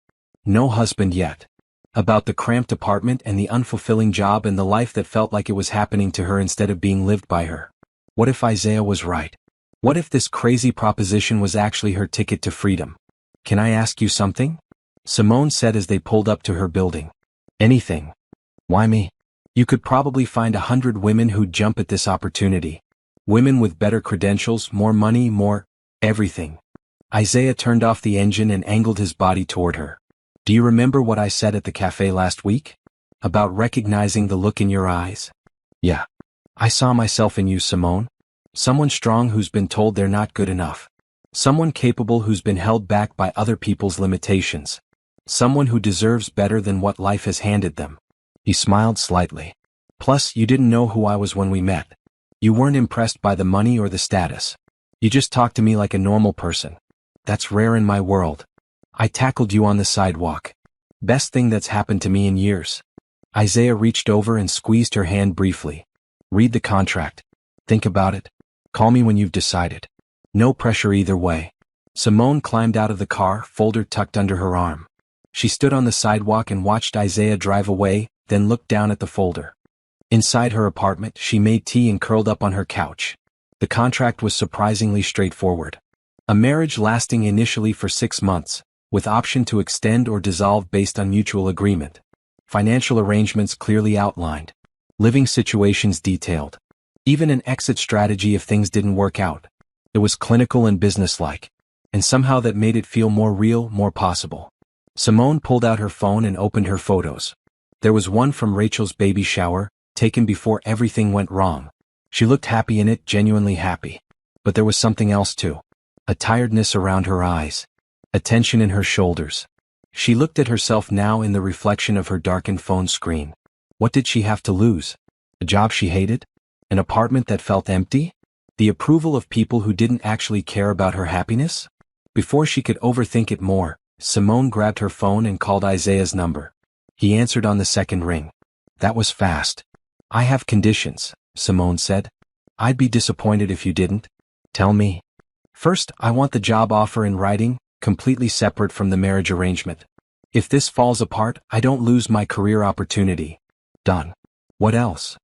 No husband yet. About the cramped apartment and the unfulfilling job and the life that felt like it was happening to her instead of being lived by her. What if Isaiah was right? What if this crazy proposition was actually her ticket to freedom? Can I ask you something? Simone said as they pulled up to her building. Anything. Why me? You could probably find 100 women who'd jump at this opportunity. Women with better credentials, more money, more everything. Isaiah turned off the engine and angled his body toward her. Do you remember what I said at the cafe last week? About recognizing the look in your eyes? Yeah. I saw myself in you, Simone. Someone strong who's been told they're not good enough. Someone capable who's been held back by other people's limitations. Someone who deserves better than what life has handed them. He smiled slightly. Plus, you didn't know who I was when we met. You weren't impressed by the money or the status. You just talked to me like a normal person. That's rare in my world. I tackled you on the sidewalk. Best thing that's happened to me in years. Isaiah reached over and squeezed her hand briefly. Read the contract. Think about it. Call me when you've decided. No pressure either way. Simone climbed out of the car, folder tucked under her arm. She stood on the sidewalk and watched Isaiah drive away, then looked down at the folder. Inside her apartment, she made tea and curled up on her couch. The contract was surprisingly straightforward. A marriage lasting initially for 6 months, with option to extend or dissolve based on mutual agreement. Financial arrangements clearly outlined. Living situations detailed. Even an exit strategy if things didn't work out. It was clinical and businesslike. And somehow that made it feel more real, more possible. Simone pulled out her phone and opened her photos. There was one from Rachel's baby shower, taken before everything went wrong. She looked happy in it, genuinely happy. But there was something else too. A tiredness around her eyes. A tension in her shoulders. She looked at herself now in the reflection of her darkened phone screen. What did she have to lose? A job she hated? An apartment that felt empty? The approval of people who didn't actually care about her happiness? Before she could overthink it more, Simone grabbed her phone and called Isaiah's number. He answered on the second ring. That was fast. I have conditions, Simone said. I'd be disappointed if you didn't. Tell me. First, I want the job offer in writing, completely separate from the marriage arrangement. If this falls apart, I don't lose my career opportunity. Done. What else?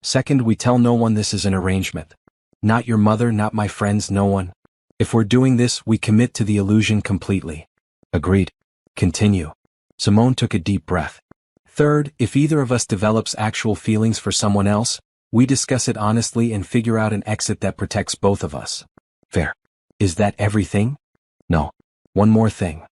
Second, we tell no one this is an arrangement. Not your mother, not my friends, no one. If we're doing this, we commit to the illusion completely. Agreed. Continue. Simone took a deep breath. Third, if either of us develops actual feelings for someone else, we discuss it honestly and figure out an exit that protects both of us. Fair. Is that everything? No. One more thing.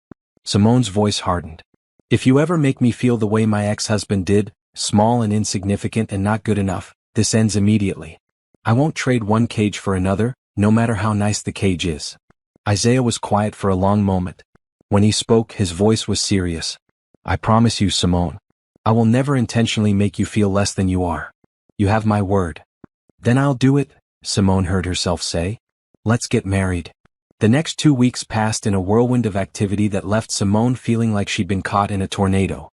Simone's voice hardened. If you ever make me feel the way my ex-husband did, small and insignificant and not good enough, this ends immediately. I won't trade one cage for another, no matter how nice the cage is. Isaiah was quiet for a long moment. When he spoke, his voice was serious. I promise you, Simone. I will never intentionally make you feel less than you are. You have my word. Then I'll do it, Simone heard herself say. Let's get married. The next 2 weeks passed in a whirlwind of activity that left Simone feeling like she'd been caught in a tornado.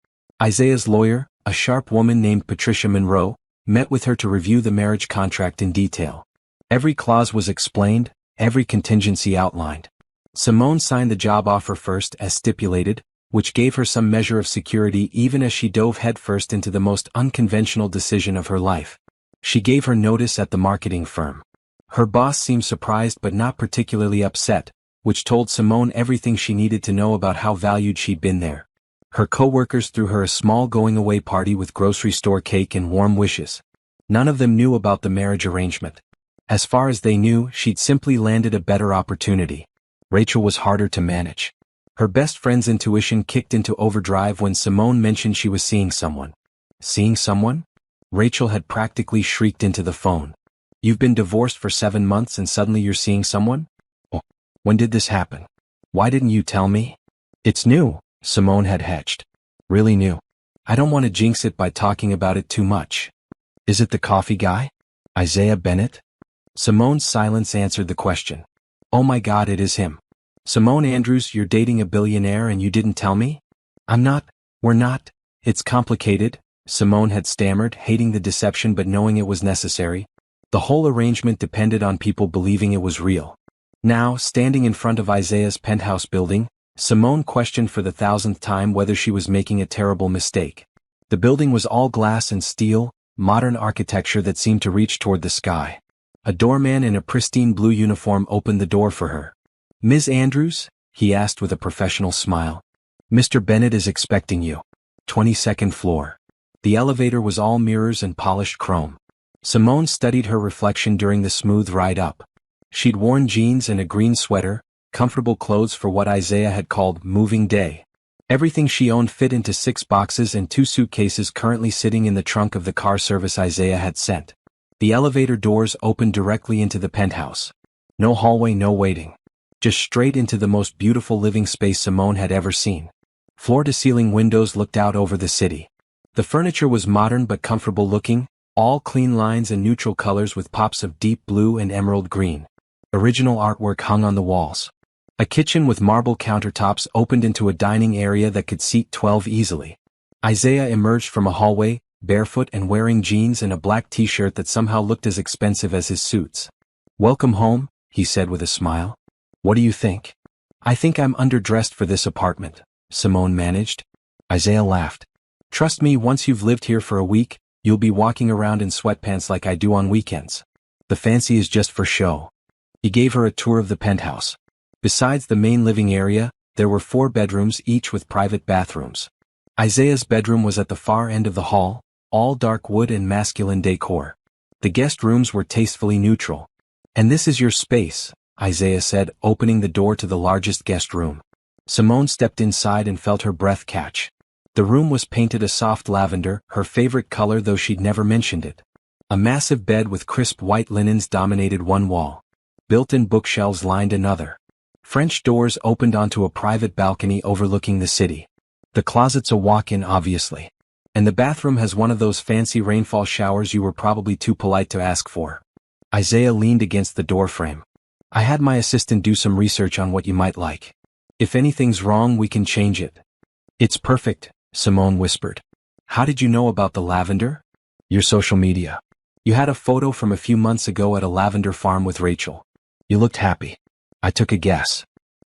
Isaiah's lawyer, a sharp woman named Patricia Monroe, met with her to review the marriage contract in detail. Every clause was explained, every contingency outlined. Simone signed the job offer first as stipulated, which gave her some measure of security even as she dove headfirst into the most unconventional decision of her life. She gave her notice at the marketing firm. Her boss seemed surprised but not particularly upset, which told Simone everything she needed to know about how valued she'd been there. Her co-workers threw her a small going-away party with grocery store cake and warm wishes. None of them knew about the marriage arrangement. As far as they knew, she'd simply landed a better opportunity. Rachel was harder to manage. Her best friend's intuition kicked into overdrive when Simone mentioned she was seeing someone. Seeing someone? Rachel had practically shrieked into the phone. You've been divorced for 7 months and suddenly you're seeing someone? Oh, when did this happen? Why didn't you tell me? It's new, Simone had hedged. Really new. I don't want to jinx it by talking about it too much. Is it the coffee guy? Isaiah Bennett? Simone's silence answered the question. Oh my God, it is him. Simone Andrews, you're dating a billionaire and you didn't tell me? We're not. It's complicated, Simone had stammered, hating the deception but knowing it was necessary. The whole arrangement depended on people believing it was real. Now, standing in front of Isaiah's penthouse building, Simone questioned for the 1,000th time whether she was making a terrible mistake. The building was all glass and steel, modern architecture that seemed to reach toward the sky. A doorman in a pristine blue uniform opened the door for her. Ms. Andrews? He asked with a professional smile. Mr. Bennett is expecting you. 22nd floor. The elevator was all mirrors and polished chrome. Simone studied her reflection during the smooth ride up. She'd worn jeans and a green sweater, comfortable clothes for what Isaiah had called moving day. Everything she owned fit into 6 boxes and 2 suitcases currently sitting in the trunk of the car service Isaiah had sent. The elevator doors opened directly into the penthouse. No hallway, no waiting. Just straight into the most beautiful living space Simone had ever seen. Floor-to-ceiling windows looked out over the city. The furniture was modern but comfortable looking, all clean lines and neutral colors with pops of deep blue and emerald green. Original artwork hung on the walls. A kitchen with marble countertops opened into a dining area that could seat 12 easily. Isaiah emerged from a hallway, barefoot and wearing jeans and a black t-shirt that somehow looked as expensive as his suits. Welcome home, he said with a smile. What do you think? I think I'm underdressed for this apartment, Simone managed. Isaiah laughed. Trust me, once you've lived here for a week, you'll be walking around in sweatpants like I do on weekends. The fancy is just for show. He gave her a tour of the penthouse. Besides the main living area, there were 4 bedrooms each with private bathrooms. Isaiah's bedroom was at the far end of the hall, all dark wood and masculine decor. The guest rooms were tastefully neutral. "And this is your space," Isaiah said, opening the door to the largest guest room. Simone stepped inside and felt her breath catch. The room was painted a soft lavender, her favorite color though she'd never mentioned it. A massive bed with crisp white linens dominated one wall. Built-in bookshelves lined another. French doors opened onto a private balcony overlooking the city. The closet's a walk-in, obviously. And the bathroom has one of those fancy rainfall showers you were probably too polite to ask for. Isaiah leaned against the doorframe. "I had my assistant do some research on what you might like. If anything's wrong, we can change it." "It's perfect," Simone whispered. "How did you know about the lavender?" "Your social media. You had a photo from a few months ago at a lavender farm with Rachel. You looked happy. I took a guess."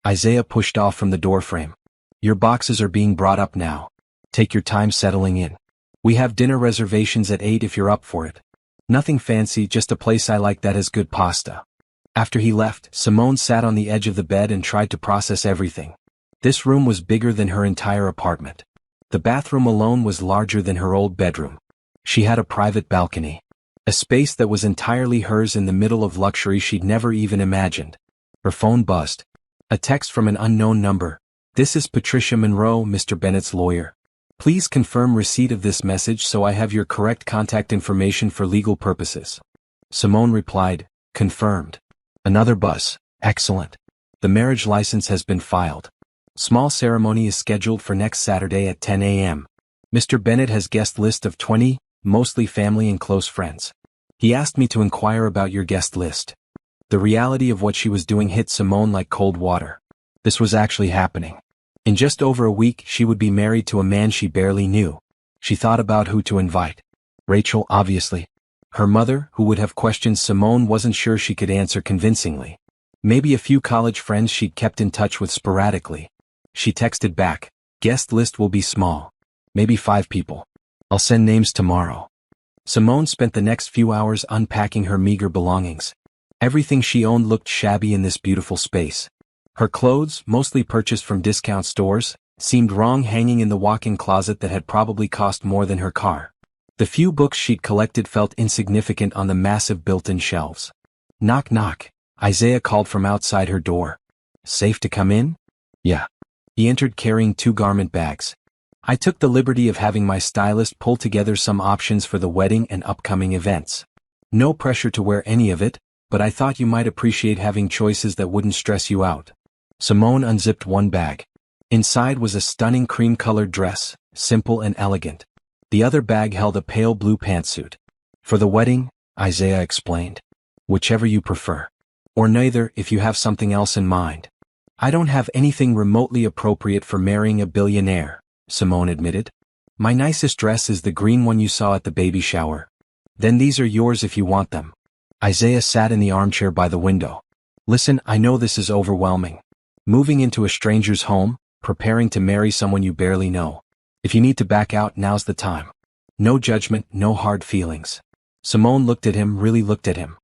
Isaiah pushed off from the doorframe. "Your boxes are being brought up now. Take your time settling in. We have dinner reservations at 8 if you're up for it. Nothing fancy, just a place I like that has good pasta." After he left, Simone sat on the edge of the bed and tried to process everything. This room was bigger than her entire apartment. The bathroom alone was larger than her old bedroom. She had a private balcony. A space that was entirely hers in the middle of luxury she'd never even imagined. Her phone buzzed. A text from an unknown number. "This is Patricia Monroe, Mr. Bennett's lawyer. Please confirm receipt of this message so I have your correct contact information for legal purposes." Simone replied, "Confirmed." Another buzz. "Excellent. The marriage license has been filed. Small ceremony is scheduled for next Saturday at 10 a.m. Mr. Bennett has guest list of 20, mostly family and close friends. He asked me to inquire about your guest list." The reality of what she was doing hit Simone like cold water. This was actually happening. In just over a week, she would be married to a man she barely knew. She thought about who to invite. Rachel, obviously. Her mother, who would have questions Simone wasn't sure she could answer convincingly. Maybe a few college friends she'd kept in touch with sporadically. She texted back, "Guest list will be small. Maybe 5 people. I'll send names tomorrow." Simone spent the next few hours unpacking her meager belongings. Everything she owned looked shabby in this beautiful space. Her clothes, mostly purchased from discount stores, seemed wrong hanging in the walk-in closet that had probably cost more than her car. The few books she'd collected felt insignificant on the massive built-in shelves. Knock knock, Isaiah called from outside her door. "Safe to come in?" "Yeah." He entered carrying 2 garment bags. "I took the liberty of having my stylist pull together some options for the wedding and upcoming events. No pressure to wear any of it, but I thought you might appreciate having choices that wouldn't stress you out." Simone unzipped one bag. Inside was a stunning cream-colored dress, simple and elegant. The other bag held a pale blue pantsuit. "For the wedding," Isaiah explained. "Whichever you prefer. Or neither if you have something else in mind." "I don't have anything remotely appropriate for marrying a billionaire," Simone admitted. "My nicest dress is the green one you saw at the baby shower. Then these are yours if you want them." Isaiah sat in the armchair by the window. "Listen, I know this is overwhelming. Moving into a stranger's home, preparing to marry someone you barely know. If you need to back out, now's the time. No judgment, no hard feelings." Simone looked at him, really looked at him.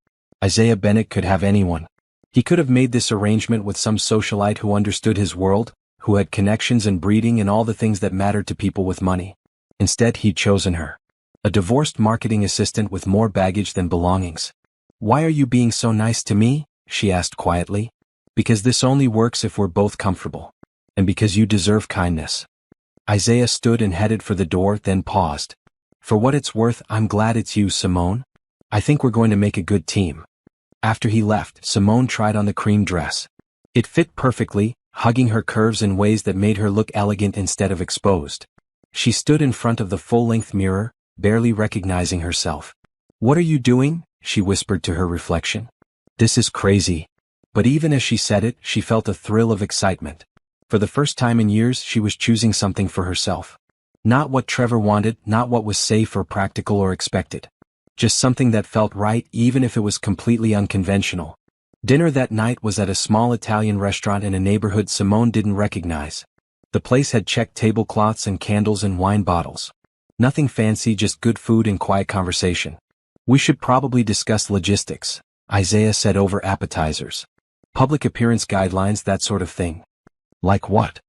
Isaiah Bennett could have anyone. He could have made this arrangement with some socialite who understood his world, who had connections and breeding and all the things that mattered to people with money. Instead, he'd chosen her. A divorced marketing assistant with more baggage than belongings. "Why are you being so nice to me?" she asked quietly. "Because this only works if we're both comfortable. And because you deserve kindness." Isaiah stood and headed for the door, then paused. "For what it's worth, I'm glad it's you, Simone. I think we're going to make a good team." After he left, Simone tried on the cream dress. It fit perfectly, hugging her curves in ways that made her look elegant instead of exposed. She stood in front of the full-length mirror, barely recognizing herself. "What are you doing?" she whispered to her reflection. "This is crazy." But even as she said it, she felt a thrill of excitement. For the first time in years, she was choosing something for herself. Not what Trevor wanted, not what was safe or practical or expected. Just something that felt right even if it was completely unconventional. Dinner that night was at a small Italian restaurant in a neighborhood Simone didn't recognize. The place had checked tablecloths and candles and wine bottles. Nothing fancy, just good food and quiet conversation. We should probably discuss logistics, Isaiah said over appetizers. Public appearance guidelines, that sort of thing. Like what?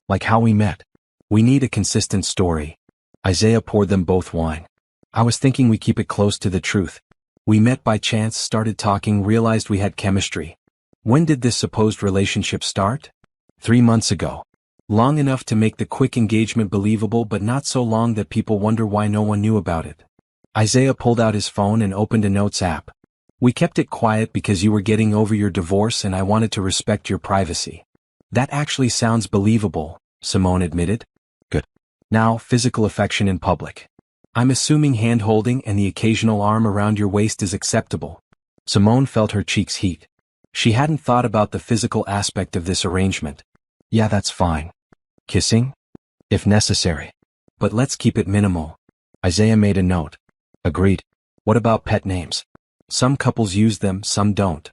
Like how we met. We need a consistent story. Isaiah poured them both wine. I was thinking we keep it close to the truth. We met by chance, started talking, realized we had chemistry. When did this supposed relationship start? 3 months ago. Long enough to make the quick engagement believable, but not so long that people wonder why no one knew about it. Isaiah pulled out his phone and opened a notes app. We kept it quiet because you were getting over your divorce and I wanted to respect your privacy. That actually sounds believable, Simone admitted. Good. Now, physical affection in public. I'm assuming hand-holding and the occasional arm around your waist is acceptable. Simone felt her cheeks heat. She hadn't thought about the physical aspect of this arrangement. Yeah, that's fine. Kissing? If necessary. But let's keep it minimal. Isaiah made a note. Agreed. What about pet names? Some couples use them, some don't.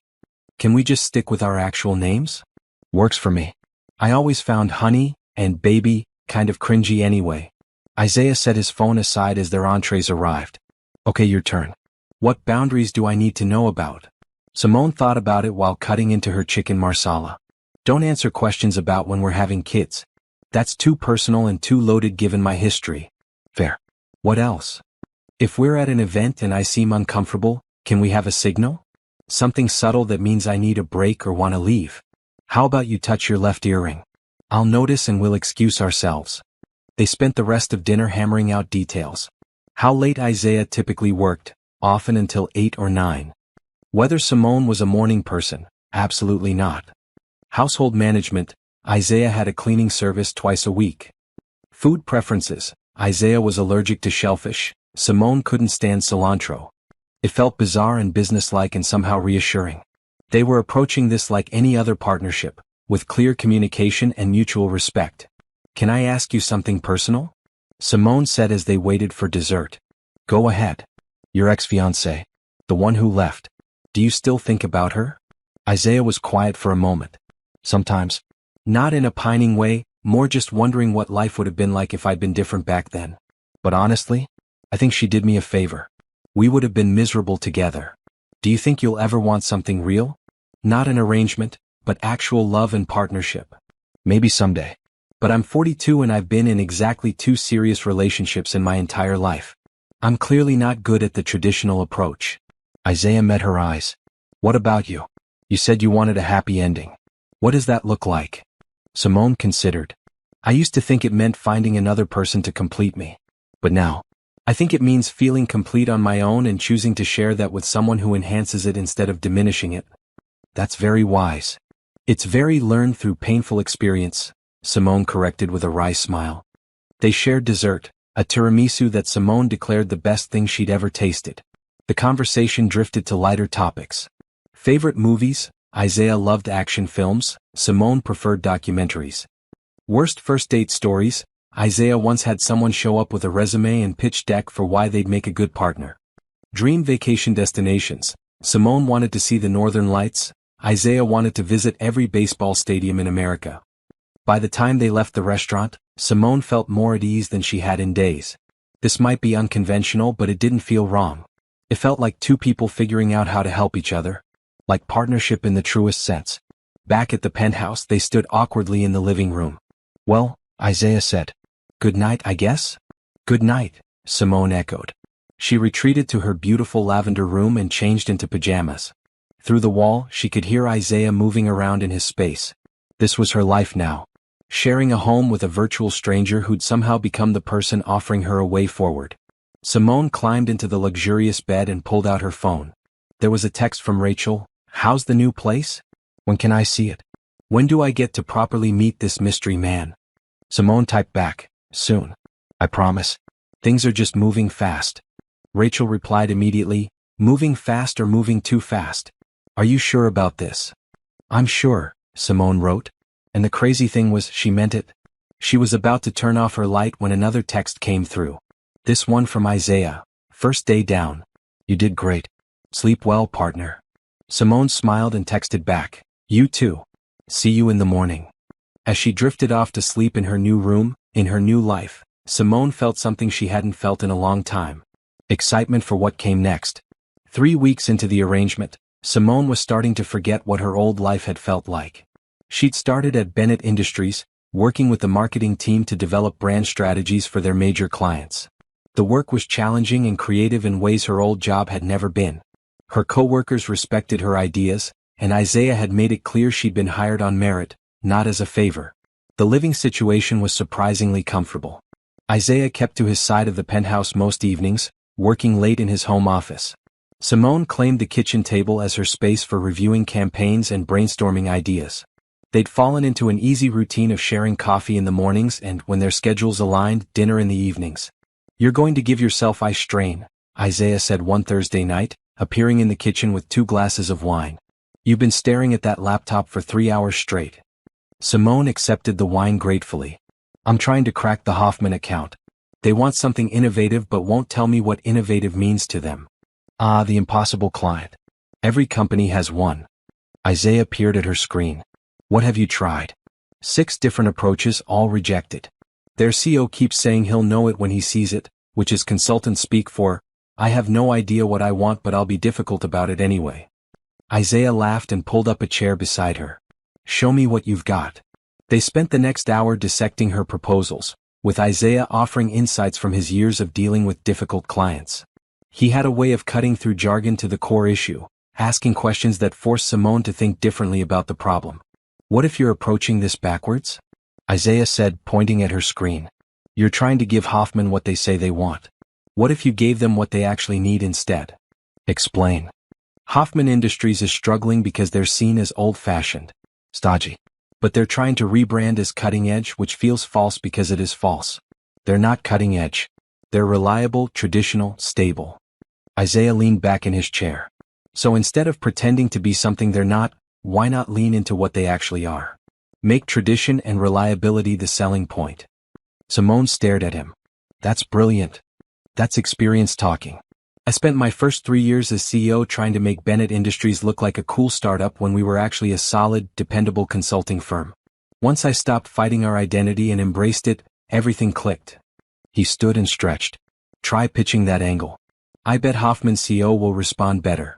Can we just stick with our actual names? Works for me. I always found honey and baby kind of cringy anyway. Isaiah set his phone aside as their entrees arrived. Okay, your turn. What boundaries do I need to know about? Simone thought about it while cutting into her chicken marsala. Don't answer questions about when we're having kids. That's too personal and too loaded given my history. Fair. What else? If we're at an event and I seem uncomfortable, can we have a signal? Something subtle that means I need a break or want to leave. How about you touch your left earring? I'll notice and we'll excuse ourselves. They spent the rest of dinner hammering out details. How late Isaiah typically worked, often until 8 or 9. Whether Simone was a morning person, absolutely not. Household management, Isaiah had a cleaning service twice a week. Food preferences, Isaiah was allergic to shellfish, Simone couldn't stand cilantro. It felt bizarre and businesslike and somehow reassuring. They were approaching this like any other partnership, with clear communication and mutual respect. Can I ask you something personal? Simone said as they waited for dessert. Go ahead. Your ex-fiancée. The one who left. Do you still think about her? Isaiah was quiet for a moment. Sometimes. Not in a pining way, more just wondering what life would have been like if I'd been different back then. But honestly, I think she did me a favor. We would have been miserable together. Do you think you'll ever want something real? Not an arrangement, but actual love and partnership. Maybe someday. But I'm 42 and I've been in exactly 2 serious relationships in my entire life. I'm clearly not good at the traditional approach. Isaiah met her eyes. What about you? You said you wanted a happy ending. What does that look like? Simone considered. I used to think it meant finding another person to complete me. But now, I think it means feeling complete on my own and choosing to share that with someone who enhances it instead of diminishing it. That's very wise. It's very learned through painful experience, Simone corrected with a wry smile. They shared dessert, a tiramisu that Simone declared the best thing she'd ever tasted. The conversation drifted to lighter topics. Favorite movies? Isaiah loved action films, Simone preferred documentaries. Worst first date stories? Isaiah once had someone show up with a resume and pitch deck for why they'd make a good partner. Dream vacation destinations? Simone wanted to see the Northern Lights, Isaiah wanted to visit every baseball stadium in America. By the time they left the restaurant, Simone felt more at ease than she had in days. This might be unconventional, but it didn't feel wrong. It felt like 2 people figuring out how to help each other. Like partnership in the truest sense. Back at the penthouse, they stood awkwardly in the living room. Well, Isaiah said. Good night, I guess? Good night, Simone echoed. She retreated to her beautiful lavender room and changed into pajamas. Through the wall, she could hear Isaiah moving around in his space. This was her life now. Sharing a home with a virtual stranger who'd somehow become the person offering her a way forward. Simone climbed into the luxurious bed and pulled out her phone. There was a text from Rachel. How's the new place? When can I see it? When do I get to properly meet this mystery man? Simone typed back. Soon. I promise. Things are just moving fast. Rachel replied immediately. Moving fast or moving too fast? Are you sure about this? I'm sure, Simone wrote. And the crazy thing was, she meant it. She was about to turn off her light when another text came through. This one from Isaiah. First day down. You did great. Sleep well, partner. Simone smiled and texted back. You too. See you in the morning. As she drifted off to sleep in her new room, in her new life, Simone felt something she hadn't felt in a long time. Excitement for what came next. 3 weeks into the arrangement, Simone was starting to forget what her old life had felt like. She'd started at Bennett Industries, working with the marketing team to develop brand strategies for their major clients. The work was challenging and creative in ways her old job had never been. Her co-workers respected her ideas, and Isaiah had made it clear she'd been hired on merit, not as a favor. The living situation was surprisingly comfortable. Isaiah kept to his side of the penthouse most evenings, working late in his home office. Simone claimed the kitchen table as her space for reviewing campaigns and brainstorming ideas. They'd fallen into an easy routine of sharing coffee in the mornings and, when their schedules aligned, dinner in the evenings. "You're going to give yourself eye strain," Isaiah said one Thursday night, appearing in the kitchen with 2 glasses of wine. "You've been staring at that laptop for 3 hours straight." Simone accepted the wine gratefully. "I'm trying to crack the Hoffman account. They want something innovative but won't tell me what innovative means to them." Ah, the impossible client. Every company has one. Isaiah peered at her screen. "What have you tried?" 6 different approaches, all rejected. Their CEO keeps saying he'll know it when he sees it, which is consultant speak for, "I have no idea what I want but I'll be difficult about it anyway." Isaiah laughed and pulled up a chair beside her. "Show me what you've got." They spent the next hour dissecting her proposals, with Isaiah offering insights from his years of dealing with difficult clients. He had a way of cutting through jargon to the core issue, asking questions that forced Simone to think differently about the problem. "What if you're approaching this backwards?" Isaiah said, pointing at her screen. "You're trying to give Hoffman what they say they want. What if you gave them what they actually need instead?" "Explain." "Hoffman Industries is struggling because they're seen as old-fashioned, stodgy. But they're trying to rebrand as cutting-edge, which feels false because it is false. They're not cutting-edge. They're reliable, traditional, stable." Isaiah leaned back in his chair. "So instead of pretending to be something they're not, why not lean into what they actually are? Make tradition and reliability the selling point." Simone stared at him. "That's brilliant. That's experience talking. I spent my first 3 years as CEO trying to make Bennett Industries look like a cool startup when we were actually a solid, dependable consulting firm. Once I stopped fighting our identity and embraced it, everything clicked." He stood and stretched. "Try pitching that angle. I bet Hoffman's CEO will respond better."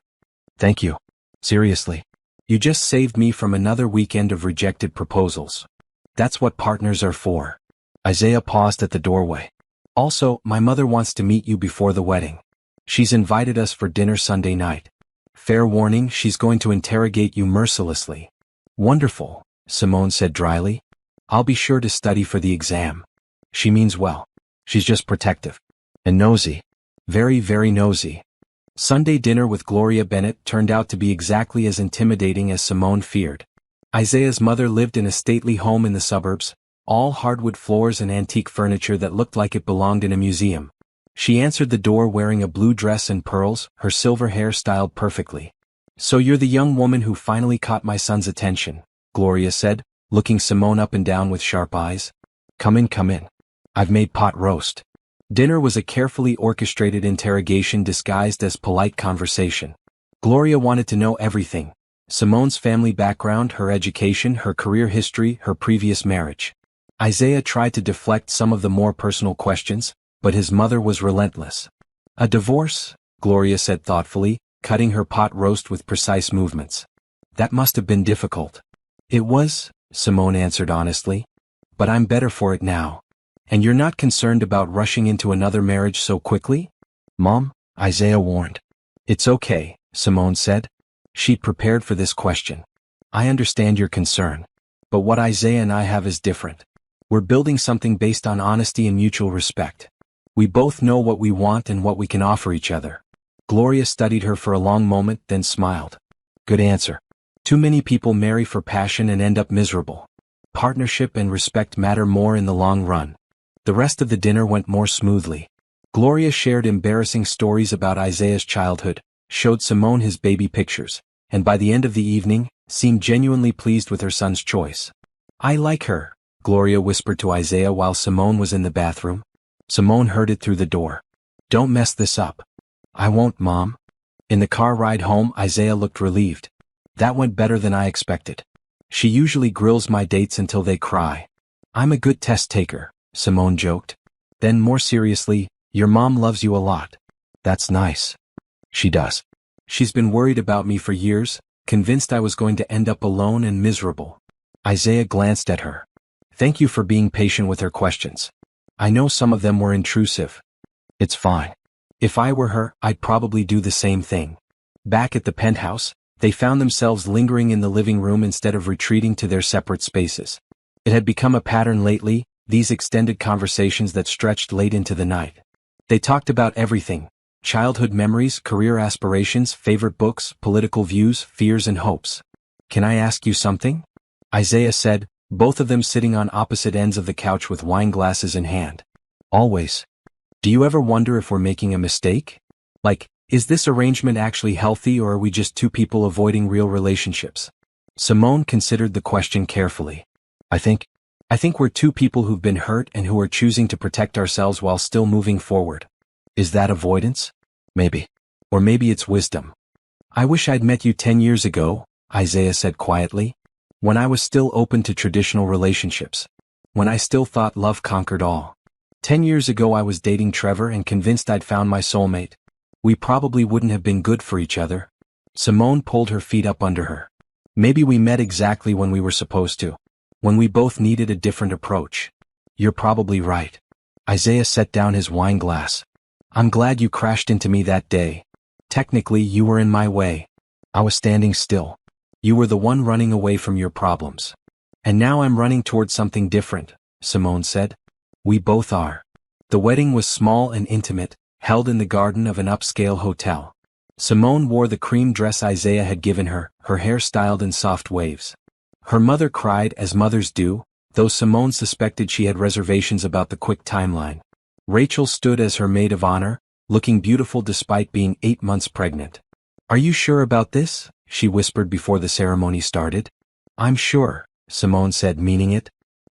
"Thank you. Seriously. You just saved me from another weekend of rejected proposals. That's what partners are for." Isaiah paused at the doorway. "Also, my mother wants to meet you before the wedding. She's invited us for dinner Sunday night. Fair warning, she's going to interrogate you mercilessly." "Wonderful," Simone said dryly. "I'll be sure to study for the exam." "She means well. She's just protective. And nosy. Very, very nosy." Sunday dinner with Gloria Bennett turned out to be exactly as intimidating as Simone feared. Isaiah's mother lived in a stately home in the suburbs, all hardwood floors and antique furniture that looked like it belonged in a museum. She answered the door wearing a blue dress and pearls, her silver hair styled perfectly. "So you're the young woman who finally caught my son's attention," Gloria said, looking Simone up and down with sharp eyes. Come in, come in. I've made pot roast." Dinner was a carefully orchestrated interrogation disguised as polite conversation. Gloria wanted to know everything: Simone's family background, her education, her career history, her previous marriage. Isaiah tried to deflect some of the more personal questions, but his mother was relentless. "A divorce?" Gloria said thoughtfully, cutting her pot roast with precise movements. "That must have been difficult." "It was," Simone answered honestly. "But I'm better for it now." "And you're not concerned about rushing into another marriage so quickly?" "Mom," Isaiah warned. "It's okay," Simone said. She'd prepared for this question. "I understand your concern. But what Isaiah and I have is different. We're building something based on honesty and mutual respect. We both know what we want and what we can offer each other." Gloria studied her for a long moment, then smiled. "Good answer. Too many people marry for passion and end up miserable. Partnership and respect matter more in the long run." The rest of the dinner went more smoothly. Gloria shared embarrassing stories about Isaiah's childhood, showed Simone his baby pictures, and by the end of the evening, seemed genuinely pleased with her son's choice. "I like her," Gloria whispered to Isaiah while Simone was in the bathroom. Simone heard it through the door. "Don't mess this up." "I won't, Mom." In the car ride home, Isaiah looked relieved. "That went better than I expected. She usually grills my dates until they cry." "I'm a good test taker," Simone joked. Then more seriously, "Your mom loves you a lot." "That's nice." "She does." She's been worried about me for years, convinced I was going to end up alone and miserable. Isaiah glanced at her. Thank you for being patient with her questions. I know some of them were intrusive. It's fine. If I were her, I'd probably do the same thing. Back at the penthouse, they found themselves lingering in the living room instead of retreating to their separate spaces. It had become a pattern lately, these extended conversations that stretched late into the night. They talked about everything: childhood memories, career aspirations, favorite books, political views, fears and hopes. Can I ask you something? Isaiah said, both of them sitting on opposite ends of the couch with wine glasses in hand. Always. Do you ever wonder if we're making a mistake? Like, is this arrangement actually healthy, or are we just two people avoiding real relationships? Simone considered the question carefully. I think we're two people who've been hurt and who are choosing to protect ourselves while still moving forward. Is that avoidance? Maybe. Or maybe it's wisdom. I wish I'd met you 10 years ago, Isaiah said quietly. When I was still open to traditional relationships. When I still thought love conquered all. 10 years ago I was dating Trevor and convinced I'd found my soulmate. We probably wouldn't have been good for each other. Simone pulled her feet up under her. Maybe we met exactly when we were supposed to. When we both needed a different approach. You're probably right. Isaiah set down his wine glass. I'm glad you crashed into me that day. Technically, you were in my way. I was standing still. You were the one running away from your problems. And now I'm running towards something different, Simone said. We both are. The wedding was small and intimate, held in the garden of an upscale hotel. Simone wore the cream dress Isaiah had given her, her hair styled in soft waves. Her mother cried, as mothers do, though Simone suspected she had reservations about the quick timeline. Rachel stood as her maid of honor, looking beautiful despite being 8 months pregnant. Are you sure about this? She whispered before the ceremony started. I'm sure, Simone said, meaning it.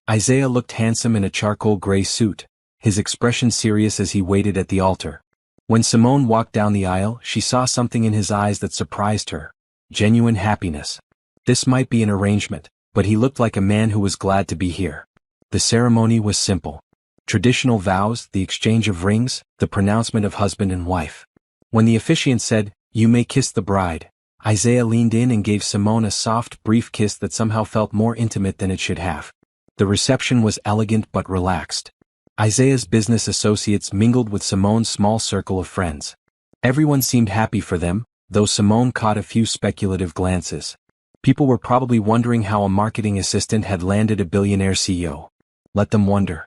Isaiah looked handsome in a charcoal gray suit, his expression serious as he waited at the altar. When Simone walked down the aisle, she saw something in his eyes that surprised her. Genuine happiness. This might be an arrangement, but he looked like a man who was glad to be here. The ceremony was simple. Traditional vows, the exchange of rings, the pronouncement of husband and wife. When the officiant said, "You may kiss the bride," Isaiah leaned in and gave Simone a soft, brief kiss that somehow felt more intimate than it should have. The reception was elegant but relaxed. Isaiah's business associates mingled with Simone's small circle of friends. Everyone seemed happy for them, though Simone caught a few speculative glances. People were probably wondering how a marketing assistant had landed a billionaire CEO. Let them wonder.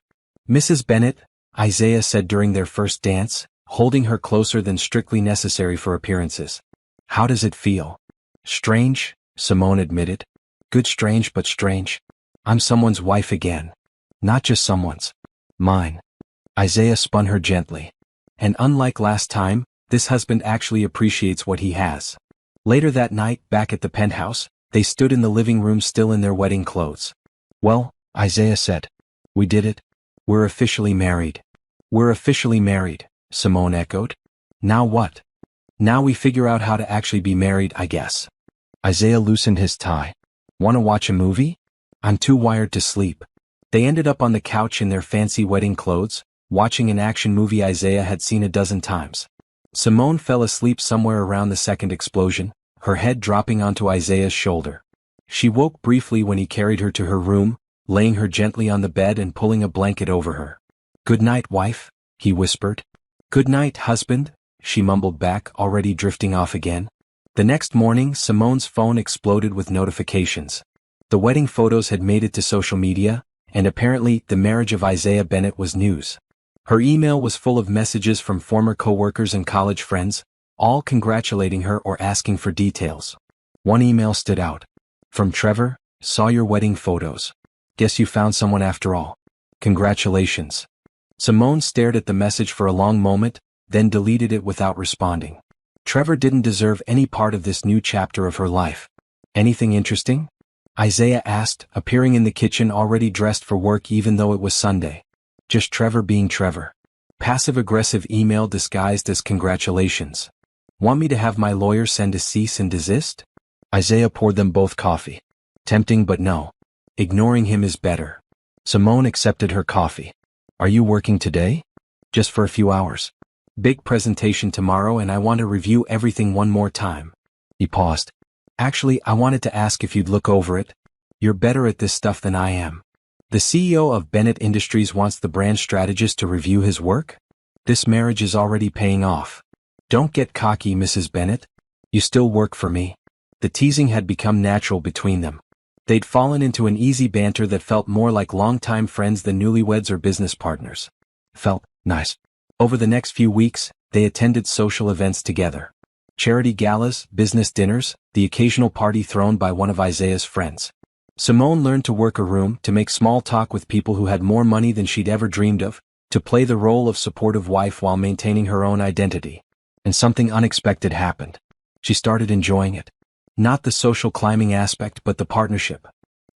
Mrs. Bennett, Isaiah said during their first dance, holding her closer than strictly necessary for appearances. How does it feel? Strange, Simone admitted. Good strange but strange. I'm someone's wife again. Not just someone's. Mine. Isaiah spun her gently. And unlike last time, this husband actually appreciates what he has. Later that night, back at the penthouse, they stood in the living room still in their wedding clothes. Well, Isaiah said. We did it. We're officially married. We're officially married, Simone echoed. Now what? Now we figure out how to actually be married, I guess. Isaiah loosened his tie. Want to watch a movie? I'm too wired to sleep. They ended up on the couch in their fancy wedding clothes, watching an action movie Isaiah had seen a dozen times. Simone fell asleep somewhere around the second explosion, her head dropping onto Isaiah's shoulder. She woke briefly when he carried her to her room, laying her gently on the bed and pulling a blanket over her. Good night, wife, he whispered. Good night, husband, she mumbled back, already drifting off again. The next morning, Simone's phone exploded with notifications. The wedding photos had made it to social media, and apparently the marriage of Isaiah Bennett was news. Her email was full of messages from former coworkers and college friends, all congratulating her or asking for details. One email stood out. From Trevor, saw your wedding photos. Guess you found someone after all. Congratulations. Simone stared at the message for a long moment, then deleted it without responding. Trevor didn't deserve any part of this new chapter of her life. Anything interesting? Isaiah asked, appearing in the kitchen already dressed for work even though it was Sunday. Just Trevor being Trevor. Passive-aggressive email disguised as congratulations. Want me to have my lawyer send a cease and desist? Isaiah poured them both coffee. Tempting but no. Ignoring him is better. Simone accepted her coffee. Are you working today? Just for a few hours. Big presentation tomorrow and I want to review everything one more time. He paused. Actually, I wanted to ask if you'd look over it. You're better at this stuff than I am. The CEO of Bennett Industries wants the brand strategist to review his work? This marriage is already paying off. Don't get cocky, Mrs. Bennett. You still work for me. The teasing had become natural between them. They'd fallen into an easy banter that felt more like longtime friends than newlyweds or business partners. Felt nice. Over the next few weeks, they attended social events together. Charity galas, business dinners, the occasional party thrown by one of Isaiah's friends. Simone learned to work a room, to make small talk with people who had more money than she'd ever dreamed of, to play the role of supportive wife while maintaining her own identity. And something unexpected happened. She started enjoying it. Not the social climbing aspect but the partnership.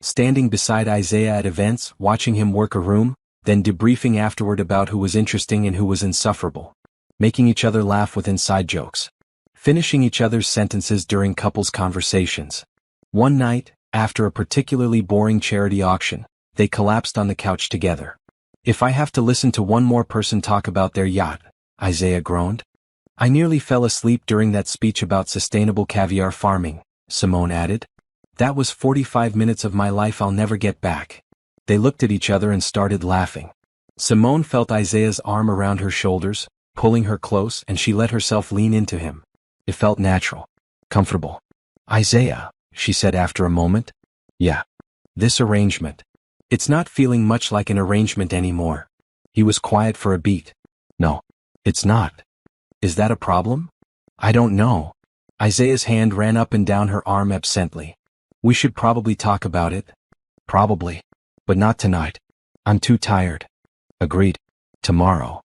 Standing beside Isaiah at events, watching him work a room, then debriefing afterward about who was interesting and who was insufferable. Making each other laugh with inside jokes. Finishing each other's sentences during couples conversations. One night, after a particularly boring charity auction, they collapsed on the couch together. If I have to listen to one more person talk about their yacht, Isaiah groaned. I nearly fell asleep during that speech about sustainable caviar farming, Simone added. That was 45 minutes of my life I'll never get back. They looked at each other and started laughing. Simone felt Isaiah's arm around her shoulders, pulling her close, and she let herself lean into him. It felt natural, comfortable. Isaiah, she said after a moment. Yeah. This arrangement. It's not feeling much like an arrangement anymore. He was quiet for a beat. No, it's not. Is that a problem? I don't know. Isaiah's hand ran up and down her arm absently. We should probably talk about it. Probably. But not tonight. I'm too tired. Agreed. Tomorrow.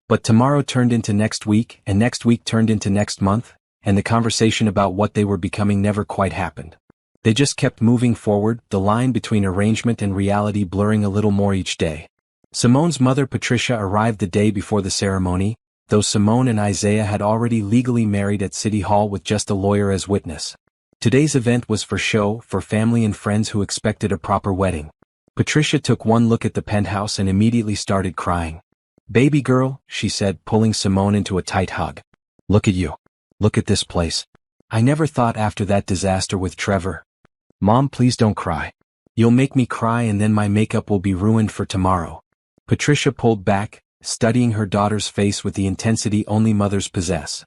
But tomorrow turned into next week, and next week turned into next month, and the conversation about what they were becoming never quite happened. They just kept moving forward, the line between arrangement and reality blurring a little more each day. Simone's mother Patricia arrived the day before the ceremony, though Simone and Isaiah had already legally married at City Hall with just a lawyer as witness. Today's event was for show, for family and friends who expected a proper wedding. Patricia took one look at the penthouse and immediately started crying. Baby girl, she said, pulling Simone into a tight hug. Look at you. Look at this place. I never thought after that disaster with Trevor. Mom, please don't cry. You'll make me cry and then my makeup will be ruined for tomorrow. Patricia pulled back, studying her daughter's face with the intensity only mothers possess.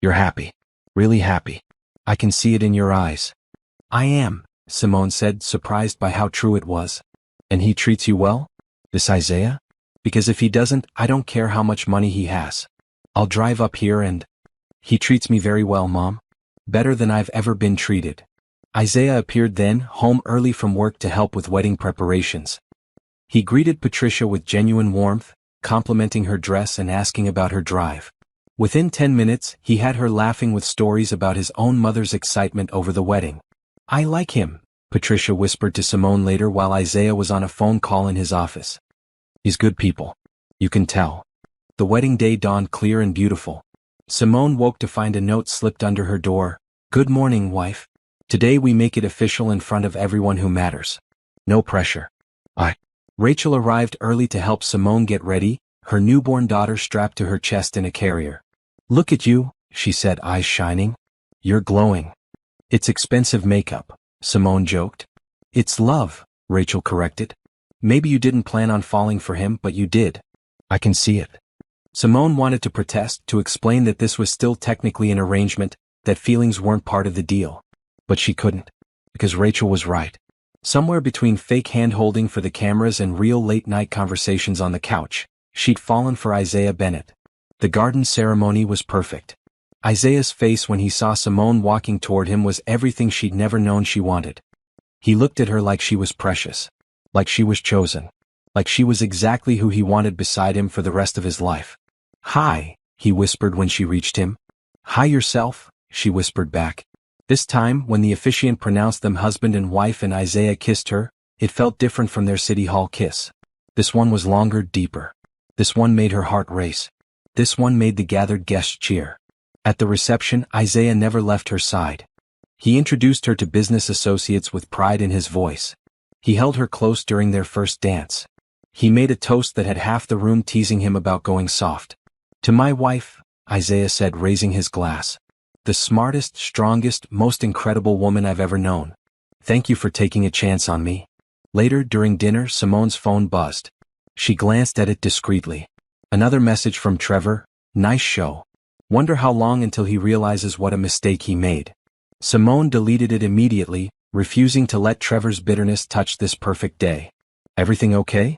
You're happy. Really happy. I can see it in your eyes. I am, Simone said, surprised by how true it was. And he treats you well? This Isaiah? Because if he doesn't, I don't care how much money he has. I'll drive up here and... He treats me very well, Mom. Better than I've ever been treated. Isaiah appeared then, home early from work to help with wedding preparations. He greeted Patricia with genuine warmth, complimenting her dress and asking about her drive. Within 10 minutes, he had her laughing with stories about his own mother's excitement over the wedding. I like him, Patricia whispered to Simone later while Isaiah was on a phone call in his office. He's good people. You can tell. The wedding day dawned clear and beautiful. Simone woke to find a note slipped under her door. Good morning, wife. Today we make it official in front of everyone who matters. No pressure. Rachel arrived early to help Simone get ready, her newborn daughter strapped to her chest in a carrier. Look at you, she said, eyes shining. You're glowing. It's expensive makeup, Simone joked. It's love, Rachel corrected. Maybe you didn't plan on falling for him, but you did. I can see it. Simone wanted to protest, to explain that this was still technically an arrangement, that feelings weren't part of the deal. But she couldn't. Because Rachel was right. Somewhere between fake hand-holding for the cameras and real late-night conversations on the couch, she'd fallen for Isaiah Bennett. The garden ceremony was perfect. Isaiah's face when he saw Simone walking toward him was everything she'd never known she wanted. He looked at her like she was precious. Like she was chosen. Like she was exactly who he wanted beside him for the rest of his life. Hi, he whispered when she reached him. Hi yourself, she whispered back. This time, when the officiant pronounced them husband and wife and Isaiah kissed her, it felt different from their City Hall kiss. This one was longer, deeper. This one made her heart race. This one made the gathered guests cheer. At the reception, Isaiah never left her side. He introduced her to business associates with pride in his voice. He held her close during their first dance. He made a toast that had half the room teasing him about going soft. To my wife, Isaiah said, raising his glass. The smartest, strongest, most incredible woman I've ever known. Thank you for taking a chance on me. Later, during dinner, Simone's phone buzzed. She glanced at it discreetly. Another message from Trevor. Nice show. Wonder how long until he realizes what a mistake he made. Simone deleted it immediately, refusing to let Trevor's bitterness touch this perfect day. Everything okay?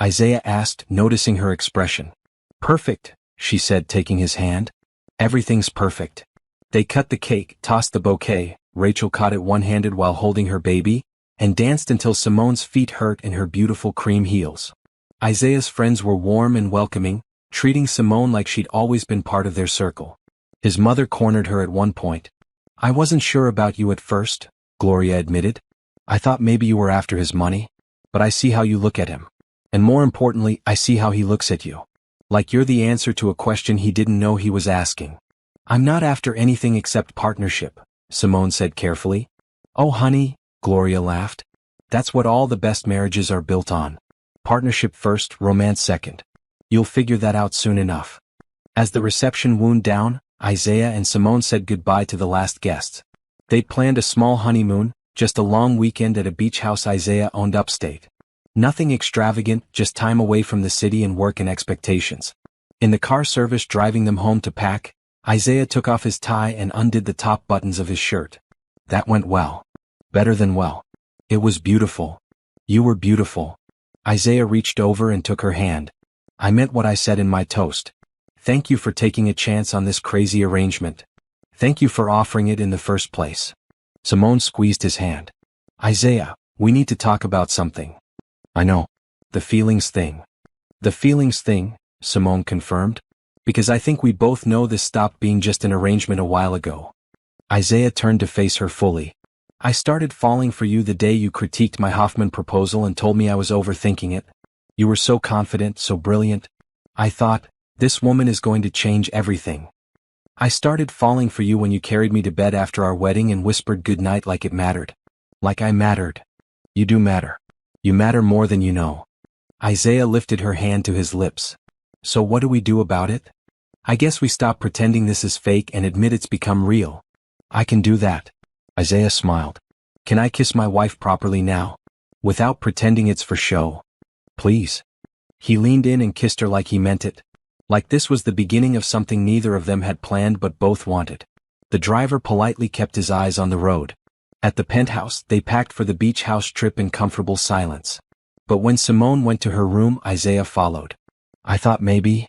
Isaiah asked, noticing her expression. Perfect, she said, taking his hand. Everything's perfect. They cut the cake, tossed the bouquet, Rachel caught it one-handed while holding her baby, and danced until Simone's feet hurt in her beautiful cream heels. Isaiah's friends were warm and welcoming, treating Simone like she'd always been part of their circle. His mother cornered her at one point. I wasn't sure about you at first, Gloria admitted. I thought maybe you were after his money. But I see how you look at him. And more importantly, I see how he looks at you. Like you're the answer to a question he didn't know he was asking. I'm not after anything except partnership, Simone said carefully. Oh honey, Gloria laughed. That's what all the best marriages are built on. Partnership first, romance second. You'll figure that out soon enough. As the reception wound down, Isaiah and Simone said goodbye to the last guests. They'd planned a small honeymoon, just a long weekend at a beach house Isaiah owned upstate. Nothing extravagant, just time away from the city and work and expectations. In the car service driving them home to pack, Isaiah took off his tie and undid the top buttons of his shirt. That went well. Better than well. It was beautiful. You were beautiful. Isaiah reached over and took her hand. I meant what I said in my toast. Thank you for taking a chance on this crazy arrangement. Thank you for offering it in the first place. Simone squeezed his hand. Isaiah, we need to talk about something. I know. The feelings thing. The feelings thing, Simone confirmed. Because I think we both know this stopped being just an arrangement a while ago. Isaiah turned to face her fully. I started falling for you the day you critiqued my Hoffman proposal and told me I was overthinking it. You were so confident, so brilliant. I thought, this woman is going to change everything. I started falling for you when you carried me to bed after our wedding and whispered goodnight like it mattered. Like I mattered. You do matter. You matter more than you know. Isaiah lifted her hand to his lips. So what do we do about it? I guess we stop pretending this is fake and admit it's become real. I can do that. Isaiah smiled. Can I kiss my wife properly now? Without pretending it's for show. Please. He leaned in and kissed her like he meant it. Like this was the beginning of something neither of them had planned but both wanted. The driver politely kept his eyes on the road. At the penthouse, they packed for the beach house trip in comfortable silence. But when Simone went to her room, Isaiah followed. I thought maybe...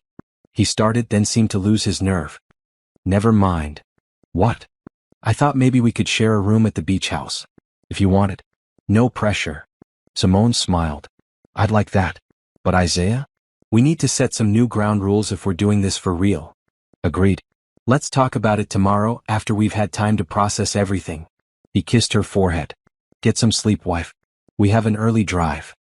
He started, then seemed to lose his nerve. Never mind. What? I thought maybe we could share a room at the beach house. If you wanted. No pressure. Simone smiled. I'd like that. But Isaiah? We need to set some new ground rules if we're doing this for real. Agreed. Let's talk about it tomorrow after we've had time to process everything. He kissed her forehead. Get some sleep, wife. We have an early drive.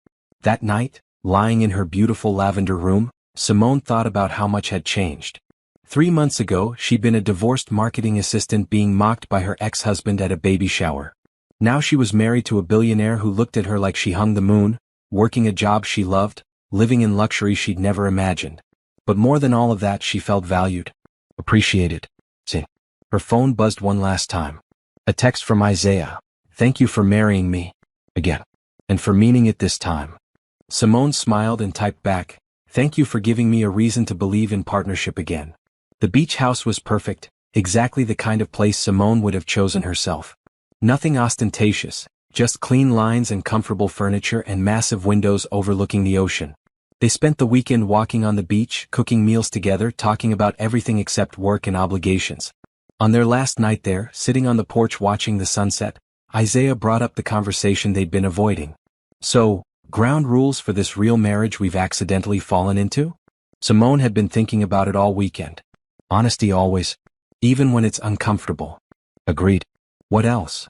That night, lying in her beautiful lavender room, Simone thought about how much had changed. 3 months ago, she'd been a divorced marketing assistant being mocked by her ex-husband at a baby shower. Now she was married to a billionaire who looked at her like she hung the moon, working a job she loved, living in luxury she'd never imagined. But more than all of that, she felt valued. Appreciated. See. Her phone buzzed one last time. A text from Isaiah. Thank you for marrying me. Again. And for meaning it this time. Simone smiled and typed back. Thank you for giving me a reason to believe in partnership again. The beach house was perfect, exactly the kind of place Simone would have chosen herself. Nothing ostentatious, just clean lines and comfortable furniture and massive windows overlooking the ocean. They spent the weekend walking on the beach, cooking meals together, talking about everything except work and obligations. On their last night there, sitting on the porch watching the sunset, Isaiah brought up the conversation they'd been avoiding. So, ground rules for this real marriage we've accidentally fallen into? Simone had been thinking about it all weekend. Honesty always. Even when it's uncomfortable. Agreed. What else?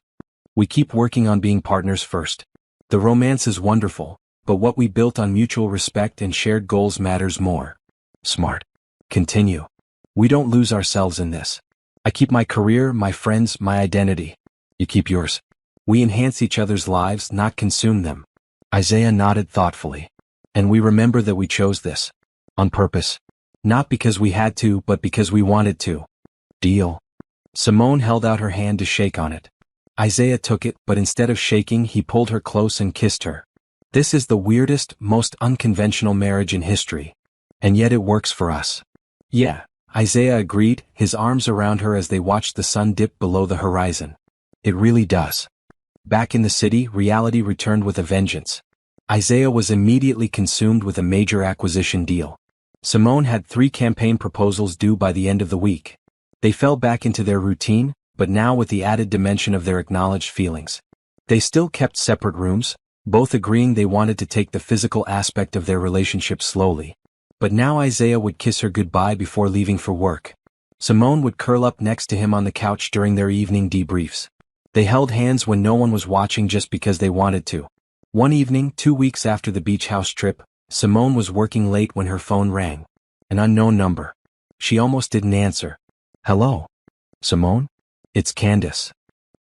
We keep working on being partners first. The romance is wonderful, but what we built on mutual respect and shared goals matters more. Smart. Continue. We don't lose ourselves in this. I keep my career, my friends, my identity. You keep yours. We enhance each other's lives, not consume them. Isaiah nodded thoughtfully. And we remember that we chose this. On purpose. Not because we had to, but because we wanted to. Deal. Simone held out her hand to shake on it. Isaiah took it, but instead of shaking, he pulled her close and kissed her. This is the weirdest, most unconventional marriage in history. And yet it works for us. Yeah, Isaiah agreed, his arms around her as they watched the sun dip below the horizon. It really does. Back in the city, reality returned with a vengeance. Isaiah was immediately consumed with a major acquisition deal. Simone had 3 campaign proposals due by the end of the week. They fell back into their routine, but now with the added dimension of their acknowledged feelings. They still kept separate rooms, both agreeing they wanted to take the physical aspect of their relationship slowly. But now Isaiah would kiss her goodbye before leaving for work. Simone would curl up next to him on the couch during their evening debriefs. They held hands when no one was watching just because they wanted to. One evening, 2 weeks after the beach house trip, Simone was working late when her phone rang. An unknown number. She almost didn't answer. Hello? Simone? It's Candace.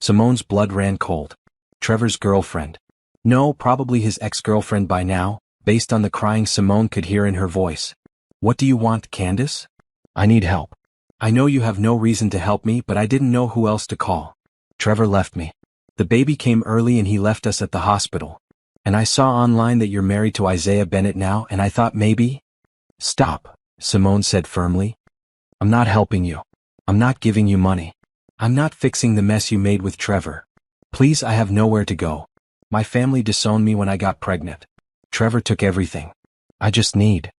Simone's blood ran cold. Trevor's girlfriend. No, probably his ex-girlfriend by now, based on the crying Simone could hear in her voice. What do you want, Candace? I need help. I know you have no reason to help me, but I didn't know who else to call. Trevor left me. The baby came early and he left us at the hospital. And I saw online that you're married to Isaiah Bennett now, and I thought maybe... Stop, Simone said firmly. I'm not helping you. I'm not giving you money. I'm not fixing the mess you made with Trevor. Please, I have nowhere to go. My family disowned me when I got pregnant. Trevor took everything. I just need...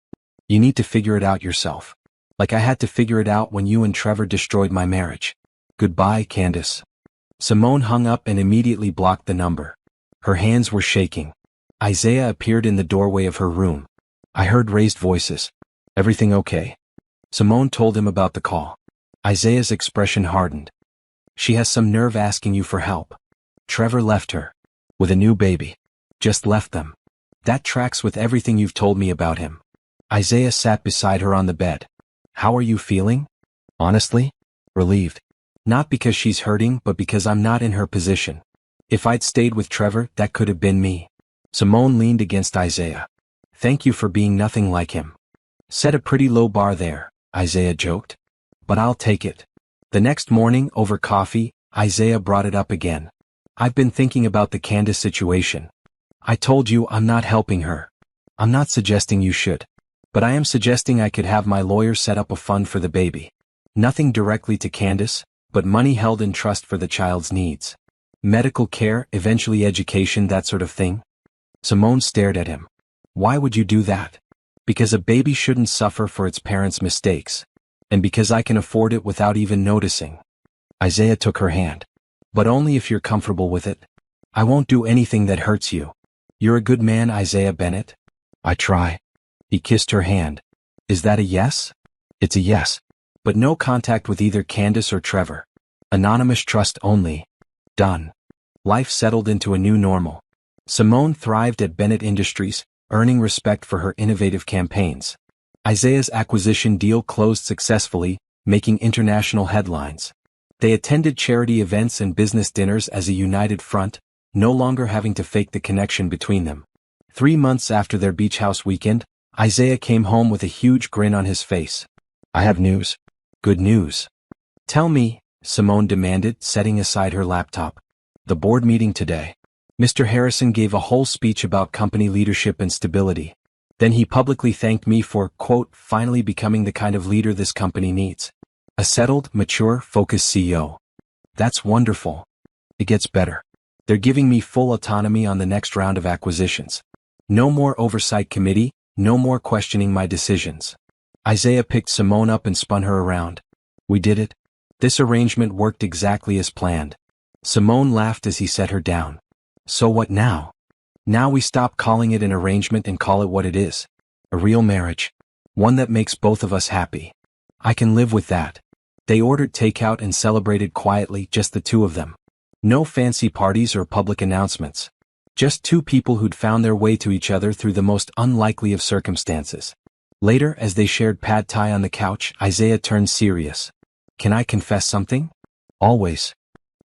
You need to figure it out yourself. Like I had to figure it out when you and Trevor destroyed my marriage. Goodbye, Candace. Simone hung up and immediately blocked the number. Her hands were shaking. Isaiah appeared in the doorway of her room. I heard raised voices. Everything okay? Simone told him about the call. Isaiah's expression hardened. She has some nerve asking you for help. Trevor left her. With a new baby. Just left them. That tracks with everything you've told me about him. Isaiah sat beside her on the bed. How are you feeling? Honestly? Relieved. Not because she's hurting, but because I'm not in her position. If I'd stayed with Trevor, that could have been me. Simone leaned against Isaiah. Thank you for being nothing like him. Set a pretty low bar there, Isaiah joked. But I'll take it. The next morning, over coffee, Isaiah brought it up again. I've been thinking about the Candace situation. I told you I'm not helping her. I'm not suggesting you should. But I am suggesting I could have my lawyer set up a fund for the baby. Nothing directly to Candace, but money held in trust for the child's needs. Medical care, eventually education, that sort of thing. Simone stared at him. Why would you do that? Because a baby shouldn't suffer for its parents' mistakes. And because I can afford it without even noticing. Isaiah took her hand. But only if you're comfortable with it. I won't do anything that hurts you. You're a good man, Isaiah Bennett. I try. He kissed her hand. Is that a yes? It's a yes. But no contact with either Candace or Trevor. Anonymous trust only. Done. Life settled into a new normal. Simone thrived at Bennett Industries, earning respect for her innovative campaigns. Isaiah's acquisition deal closed successfully, making international headlines. They attended charity events and business dinners as a united front, no longer having to fake the connection between them. 3 months after their beach house weekend, Isaiah came home with a huge grin on his face. I have news. Good news. Tell me, Simone demanded, setting aside her laptop. The board meeting today. Mr. Harrison gave a whole speech about company leadership and stability. Then he publicly thanked me for, quote, finally becoming the kind of leader this company needs. A settled, mature, focused CEO. That's wonderful. It gets better. They're giving me full autonomy on the next round of acquisitions. No more oversight committee, no more questioning my decisions. Isaiah picked Simone up and spun her around. We did it. This arrangement worked exactly as planned. Simone laughed as he set her down. So what now? Now we stop calling it an arrangement and call it what it is. A real marriage. One that makes both of us happy. I can live with that. They ordered takeout and celebrated quietly, just the two of them. No fancy parties or public announcements. Just two people who'd found their way to each other through the most unlikely of circumstances. Later, as they shared pad thai on the couch, Isaiah turned serious. Can I confess something? Always.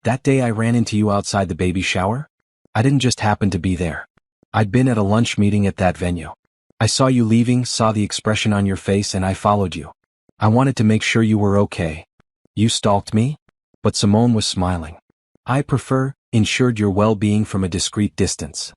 That day I ran into you outside the baby shower? I didn't just happen to be there. I'd been at a lunch meeting at that venue. I saw you leaving, saw the expression on your face, and I followed you. I wanted to make sure you were okay. You stalked me? But Simone was smiling. I ensured your well-being from a discreet distance.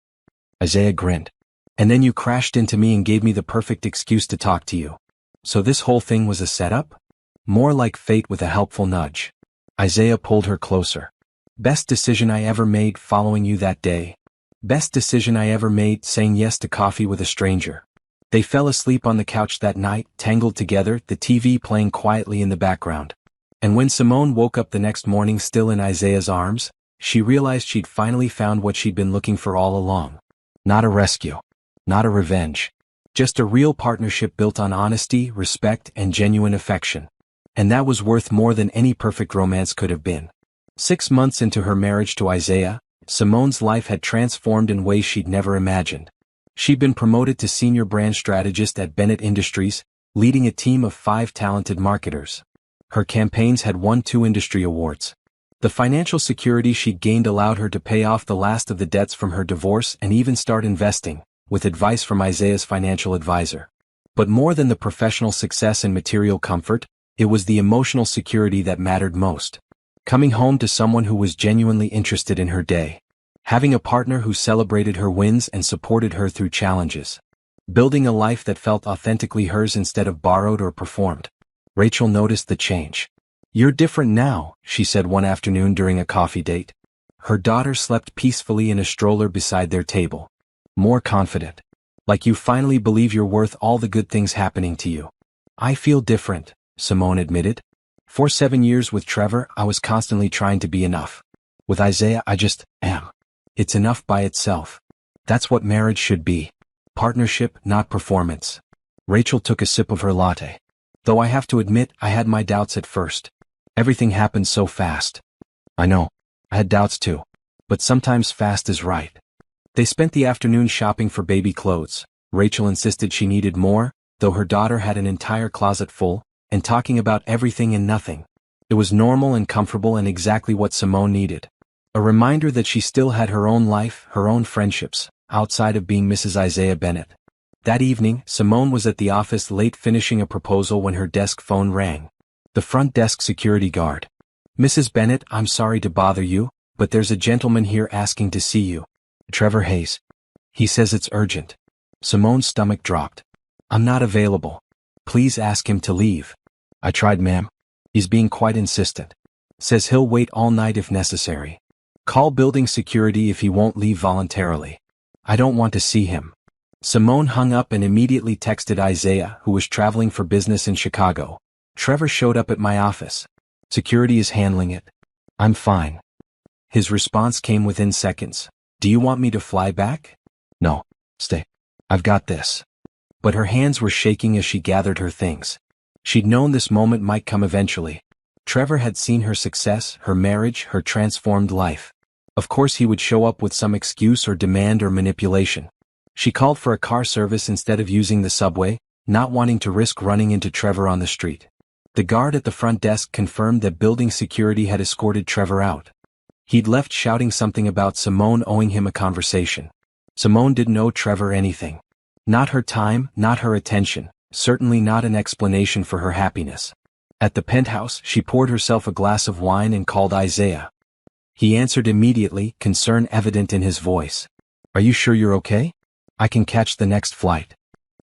Isaiah grinned. And then you crashed into me and gave me the perfect excuse to talk to you. So this whole thing was a setup? More like fate with a helpful nudge. Isaiah pulled her closer. Best decision I ever made following you that day. Best decision I ever made saying yes to coffee with a stranger. They fell asleep on the couch that night, tangled together, the TV playing quietly in the background. And when Simone woke up the next morning still in Isaiah's arms, she realized she'd finally found what she'd been looking for all along. Not a rescue. Not a revenge. Just a real partnership built on honesty, respect, and genuine affection. And that was worth more than any perfect romance could have been. 6 months into her marriage to Isaiah, Simone's life had transformed in ways she'd never imagined. She'd been promoted to senior brand strategist at Bennett Industries, leading a team of 5 talented marketers. Her campaigns had won 2 industry awards. The financial security she'd gained allowed her to pay off the last of the debts from her divorce and even start investing, with advice from Isaiah's financial advisor. But more than the professional success and material comfort, it was the emotional security that mattered most. Coming home to someone who was genuinely interested in her day. Having a partner who celebrated her wins and supported her through challenges. Building a life that felt authentically hers instead of borrowed or performed. Rachel noticed the change. You're different now, she said one afternoon during a coffee date. Her daughter slept peacefully in a stroller beside their table. More confident. Like you finally believe you're worth all the good things happening to you. I feel different, Simone admitted. For 7 years with Trevor, I was constantly trying to be enough. With Isaiah, I just am. It's enough by itself. That's what marriage should be. Partnership, not performance. Rachel took a sip of her latte. Though I have to admit, I had my doubts at first. Everything happened so fast. I know. I had doubts too. But sometimes fast is right. They spent the afternoon shopping for baby clothes. Rachel insisted she needed more, though her daughter had an entire closet full, and talking about everything and nothing. It was normal and comfortable and exactly what Simone needed. A reminder that she still had her own life, her own friendships, outside of being Mrs. Isaiah Bennett. That evening, Simone was at the office late finishing a proposal when her desk phone rang. The front desk security guard. Mrs. Bennett, I'm sorry to bother you, but there's a gentleman here asking to see you. Trevor Hayes. He says it's urgent. Simone's stomach dropped. I'm not available. Please ask him to leave. I tried, ma'am. He's being quite insistent. Says he'll wait all night if necessary. Call building security if he won't leave voluntarily. I don't want to see him. Simone hung up and immediately texted Isaiah, who was traveling for business in Chicago. Trevor showed up at my office. Security is handling it. I'm fine. His response came within seconds. Do you want me to fly back? No. Stay. I've got this. But her hands were shaking as she gathered her things. She'd known this moment might come eventually. Trevor had seen her success, her marriage, her transformed life. Of course he would show up with some excuse or demand or manipulation. She called for a car service instead of using the subway, not wanting to risk running into Trevor on the street. The guard at the front desk confirmed that building security had escorted Trevor out. He'd left shouting something about Simone owing him a conversation. Simone didn't owe Trevor anything. Not her time, not her attention, certainly not an explanation for her happiness. At the penthouse, she poured herself a glass of wine and called Isaiah. He answered immediately, concern evident in his voice. Are you sure you're okay? I can catch the next flight.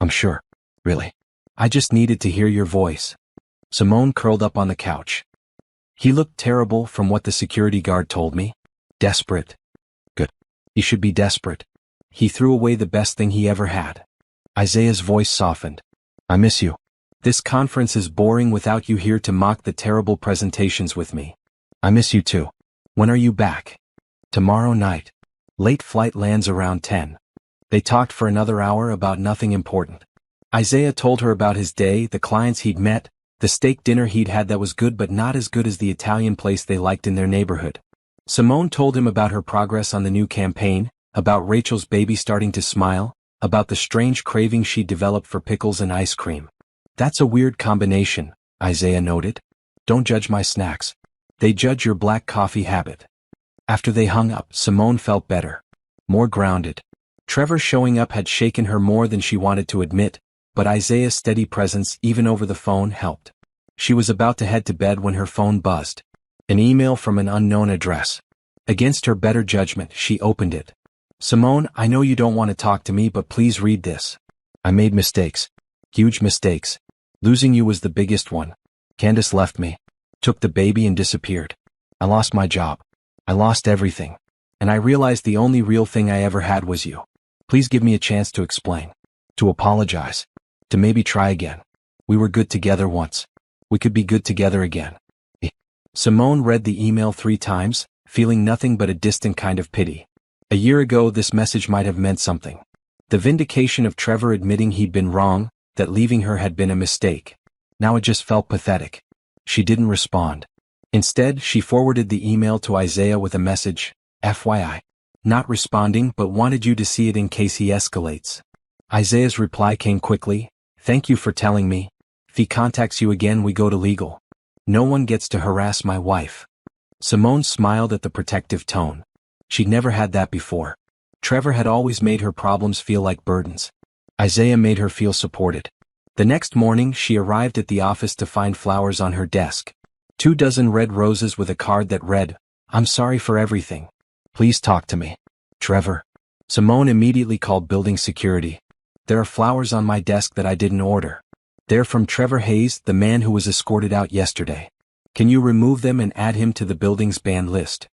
I'm sure. Really. I just needed to hear your voice. Simone curled up on the couch. He looked terrible from what the security guard told me. Desperate. Good. He should be desperate. He threw away the best thing he ever had. Isaiah's voice softened. I miss you. This conference is boring without you here to mock the terrible presentations with me. I miss you too. When are you back? Tomorrow night. Late flight lands around 10. They talked for another hour about nothing important. Isaiah told her about his day, the clients he'd met, the steak dinner he'd had that was good but not as good as the Italian place they liked in their neighborhood. Simone told him about her progress on the new campaign, about Rachel's baby starting to smile, about the strange craving she'd developed for pickles and ice cream. That's a weird combination, Isaiah noted. Don't judge my snacks. They judge your black coffee habit. After they hung up, Simone felt better. More grounded. Trevor showing up had shaken her more than she wanted to admit, but Isaiah's steady presence even over the phone helped. She was about to head to bed when her phone buzzed. An email from an unknown address. Against her better judgment, she opened it. Simone, I know you don't want to talk to me, but please read this. I made mistakes. Huge mistakes. Losing you was the biggest one. Candace left me. Took the baby and disappeared. I lost my job. I lost everything. And I realized the only real thing I ever had was you. Please give me a chance to explain. To apologize. To maybe try again. We were good together once. We could be good together again. Simone read the email 3 times, feeling nothing but a distant kind of pity. A year ago this message might have meant something. The vindication of Trevor admitting he'd been wrong, that leaving her had been a mistake. Now it just felt pathetic. She didn't respond. Instead, she forwarded the email to Isaiah with a message, FYI. Not responding but wanted you to see it in case he escalates. Isaiah's reply came quickly, thank you for telling me. If he contacts you again we go to legal. No one gets to harass my wife. Simone smiled at the protective tone. She'd never had that before. Trevor had always made her problems feel like burdens. Isaiah made her feel supported. The next morning she arrived at the office to find flowers on her desk. 24 red roses with a card that read, I'm sorry for everything. Please talk to me. Trevor. Simone immediately called building security. There are flowers on my desk that I didn't order. They're from Trevor Hayes, the man who was escorted out yesterday. Can you remove them and add him to the building's banned list?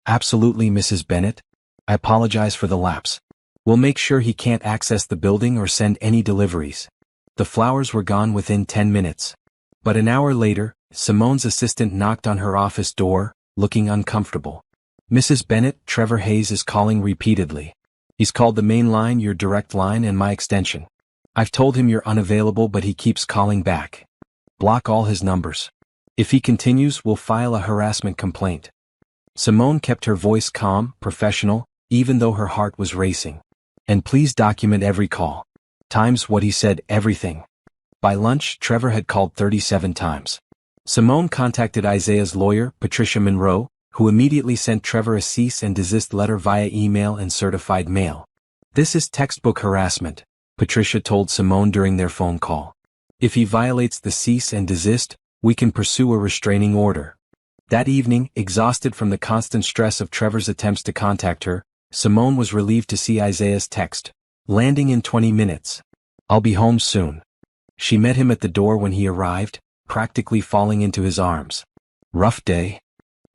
Absolutely, Mrs. Bennett. I apologize for the lapse. We'll make sure he can't access the building or send any deliveries. The flowers were gone within 10 minutes. But an hour later, Simone's assistant knocked on her office door, looking uncomfortable. Mrs. Bennett, Trevor Hayes is calling repeatedly. He's called the main line, your direct line, and my extension. I've told him you're unavailable but he keeps calling back. Block all his numbers. If he continues, we'll file a harassment complaint. Simone kept her voice calm, professional, even though her heart was racing. And please document every call. Times what he said, everything. By lunch, Trevor had called 37 times. Simone contacted Isaiah's lawyer, Patricia Monroe, who immediately sent Trevor a cease and desist letter via email and certified mail. This is textbook harassment, Patricia told Simone during their phone call. If he violates the cease and desist, we can pursue a restraining order. That evening, exhausted from the constant stress of Trevor's attempts to contact her, Simone was relieved to see Isaiah's text. Landing in 20 minutes. I'll be home soon. She met him at the door when he arrived, practically falling into his arms. Rough day?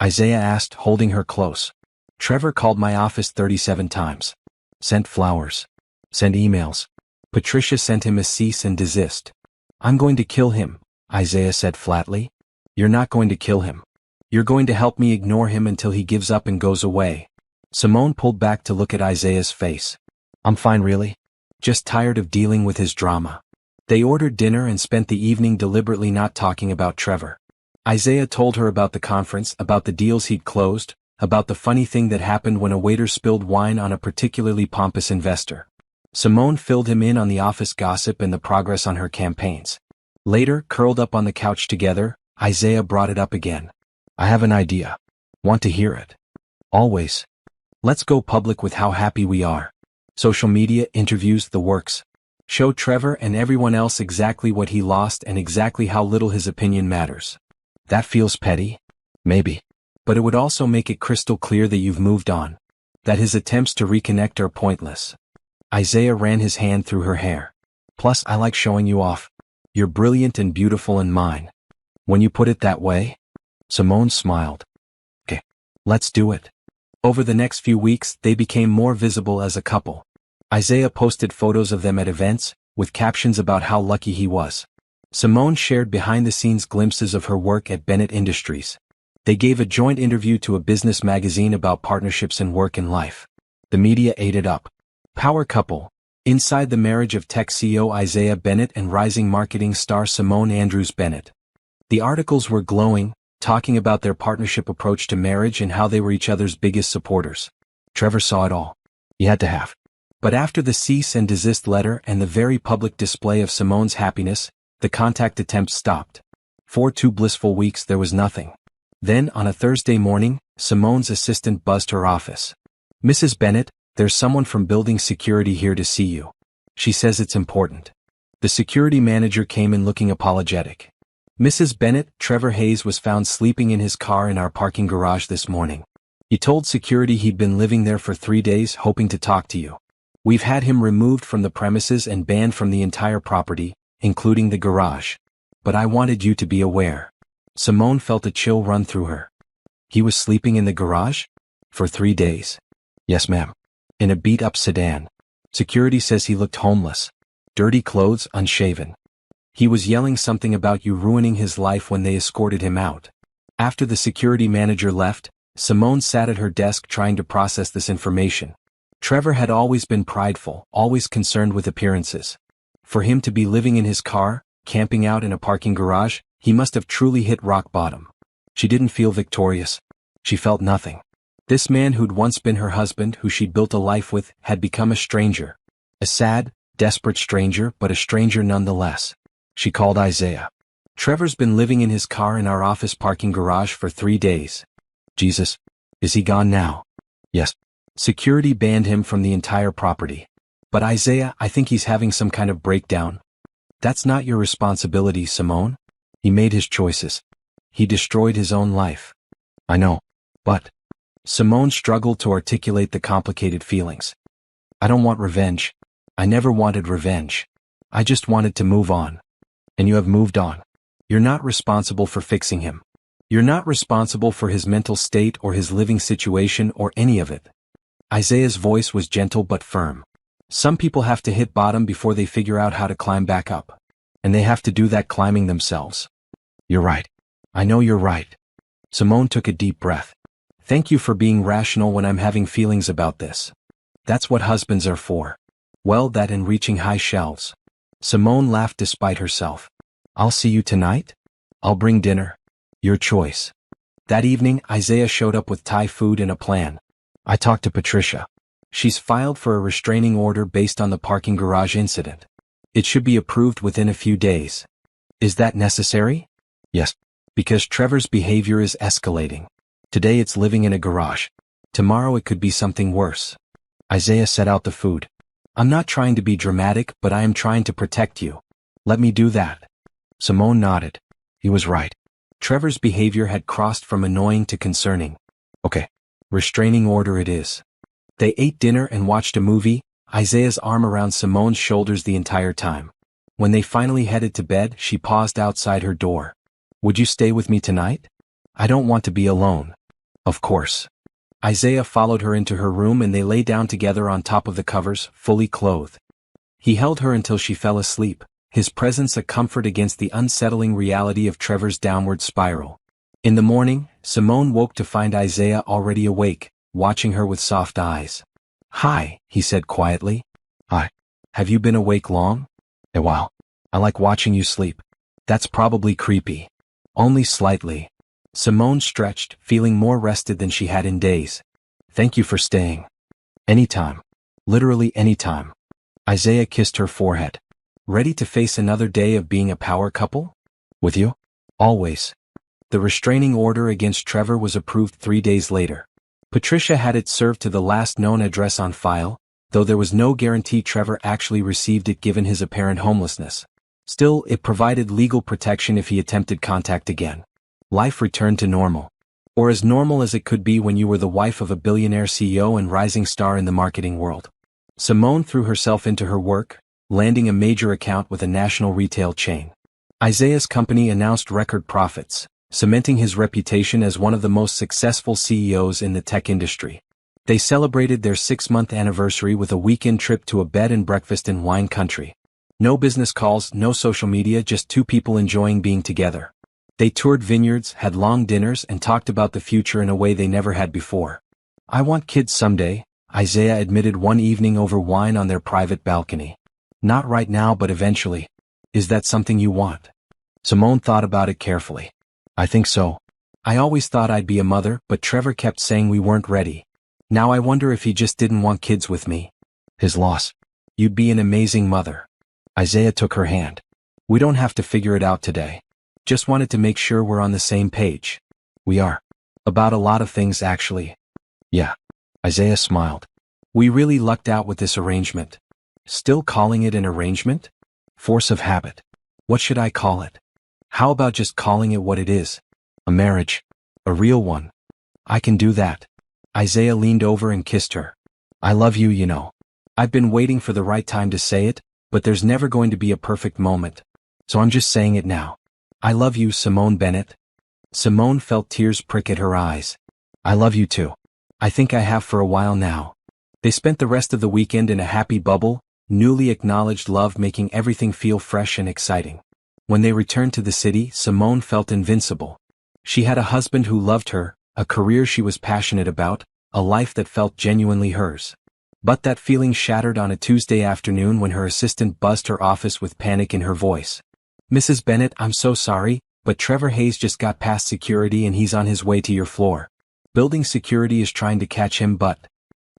Isaiah asked, holding her close. Trevor called my office 37 times. Sent flowers. Sent emails. Patricia sent him a cease and desist. I'm going to kill him, Isaiah said flatly. You're not going to kill him. You're going to help me ignore him until he gives up and goes away. Simone pulled back to look at Isaiah's face. I'm fine really. Just tired of dealing with his drama. They ordered dinner and spent the evening deliberately not talking about Trevor. Isaiah told her about the conference, about the deals he'd closed, about the funny thing that happened when a waiter spilled wine on a particularly pompous investor. Simone filled him in on the office gossip and the progress on her campaigns. Later, curled up on the couch together, Isaiah brought it up again. I have an idea. Want to hear it? Always. Let's go public with how happy we are. Social media, interviews, the works. Show Trevor and everyone else exactly what he lost and exactly how little his opinion matters. That feels petty? Maybe. But it would also make it crystal clear that you've moved on. That his attempts to reconnect are pointless. Isaiah ran his hand through her hair. Plus, I like showing you off. You're brilliant and beautiful and mine. When you put it that way? Simone smiled. Okay. Let's do it. Over the next few weeks, they became more visible as a couple. Isaiah posted photos of them at events, with captions about how lucky he was. Simone shared behind-the-scenes glimpses of her work at Bennett Industries. They gave a joint interview to a business magazine about partnerships in work and life. The media ate it up. Power couple. Inside the marriage of tech CEO Isaiah Bennett and rising marketing star Simone Andrews Bennett. The articles were glowing, talking about their partnership approach to marriage and how they were each other's biggest supporters. Trevor saw it all. He had to have. But after the cease and desist letter and the very public display of Simone's happiness, the contact attempts stopped. For 2 blissful weeks there was nothing. Then, on a Thursday morning, Simone's assistant buzzed her office. Mrs. Bennett, There's someone from building security here to see you. She says it's important. The security manager came in looking apologetic. Mrs. Bennett, Trevor Hayes was found sleeping in his car in our parking garage this morning. He told security he'd been living there for 3 days hoping to talk to you. We've had him removed from the premises and banned from the entire property, including the garage. But I wanted you to be aware. Simone felt a chill run through her. He was sleeping in the garage? For 3 days. Yes, ma'am. In a beat-up sedan. Security says he looked homeless. Dirty clothes, unshaven. He was yelling something about you ruining his life when they escorted him out. After the security manager left, Simone sat at her desk trying to process this information. Trevor had always been prideful, always concerned with appearances. For him to be living in his car, camping out in a parking garage, he must have truly hit rock bottom. She didn't feel victorious. She felt nothing. This man who'd once been her husband, who she'd built a life with, had become a stranger. A sad, desperate stranger, but a stranger nonetheless. She called Isaiah. Trevor's been living in his car in our office parking garage for 3 days. Jesus. Is he gone now? Yes. Security banned him from the entire property. But Isaiah, I think he's having some kind of breakdown. That's not your responsibility, Simone. He made his choices. He destroyed his own life. I know. But Simone struggled to articulate the complicated feelings. I don't want revenge. I never wanted revenge. I just wanted to move on. And you have moved on. You're not responsible for fixing him. You're not responsible for his mental state or his living situation or any of it. Isaiah's voice was gentle but firm. Some people have to hit bottom before they figure out how to climb back up. And they have to do that climbing themselves. You're right. I know you're right. Simone took a deep breath. Thank you for being rational when I'm having feelings about this. That's what husbands are for. Well, that and reaching high shelves. Simone laughed despite herself. I'll see you tonight? I'll bring dinner. Your choice. That evening, Isaiah showed up with Thai food and a plan. I talked to Patricia. She's filed for a restraining order based on the parking garage incident. It should be approved within a few days. Is that necessary? Yes. Because Trevor's behavior is escalating. Today it's living in a garage. Tomorrow it could be something worse. Isaiah set out the food. I'm not trying to be dramatic, but I am trying to protect you. Let me do that. Simone nodded. He was right. Trevor's behavior had crossed from annoying to concerning. Okay. Restraining order it is. They ate dinner and watched a movie, Isaiah's arm around Simone's shoulders the entire time. When they finally headed to bed, she paused outside her door. Would you stay with me tonight? I don't want to be alone. Of course. Isaiah followed her into her room and they lay down together on top of the covers, fully clothed. He held her until she fell asleep, his presence a comfort against the unsettling reality of Trevor's downward spiral. In the morning, Simone woke to find Isaiah already awake, watching her with soft eyes. Hi, he said quietly. Hi. Have you been awake long? A while. I like watching you sleep. That's probably creepy. Only slightly. Simone stretched, feeling more rested than she had in days. Thank you for staying. Anytime. Literally anytime. Isaiah kissed her forehead. Ready to face another day of being a power couple? With you? Always. The restraining order against Trevor was approved 3 days later. Patricia had it served to the last known address on file, though there was no guarantee Trevor actually received it given his apparent homelessness. Still, it provided legal protection if he attempted contact again. Life returned to normal. Or as normal as it could be when you were the wife of a billionaire CEO and rising star in the marketing world. Simone threw herself into her work, landing a major account with a national retail chain. Isaiah's company announced record profits, cementing his reputation as one of the most successful CEOs in the tech industry. They celebrated their 6-month anniversary with a weekend trip to a bed and breakfast in wine country. No business calls, no social media, just two people enjoying being together. They toured vineyards, had long dinners, and talked about the future in a way they never had before. I want kids someday, Isaiah admitted one evening over wine on their private balcony. Not right now, but eventually. Is that something you want? Simone thought about it carefully. I think so. I always thought I'd be a mother, but Trevor kept saying we weren't ready. Now I wonder if he just didn't want kids with me. His loss. You'd be an amazing mother. Isaiah took her hand. We don't have to figure it out today. Just wanted to make sure we're on the same page. We are. About a lot of things, actually. Yeah. Isaiah smiled. We really lucked out with this arrangement. Still calling it an arrangement? Force of habit. What should I call it? How about just calling it what it is? A marriage. A real one. I can do that. Isaiah leaned over and kissed her. I love you, you know. I've been waiting for the right time to say it, but there's never going to be a perfect moment. So I'm just saying it now. I love you, Simone Bennett. Simone felt tears prick at her eyes. I love you too. I think I have for a while now. They spent the rest of the weekend in a happy bubble, newly acknowledged love making everything feel fresh and exciting. When they returned to the city, Simone felt invincible. She had a husband who loved her, a career she was passionate about, a life that felt genuinely hers. But that feeling shattered on a Tuesday afternoon when her assistant buzzed her office with panic in her voice. Mrs. Bennett, I'm so sorry, but Trevor Hayes just got past security and he's on his way to your floor. Building security is trying to catch him but...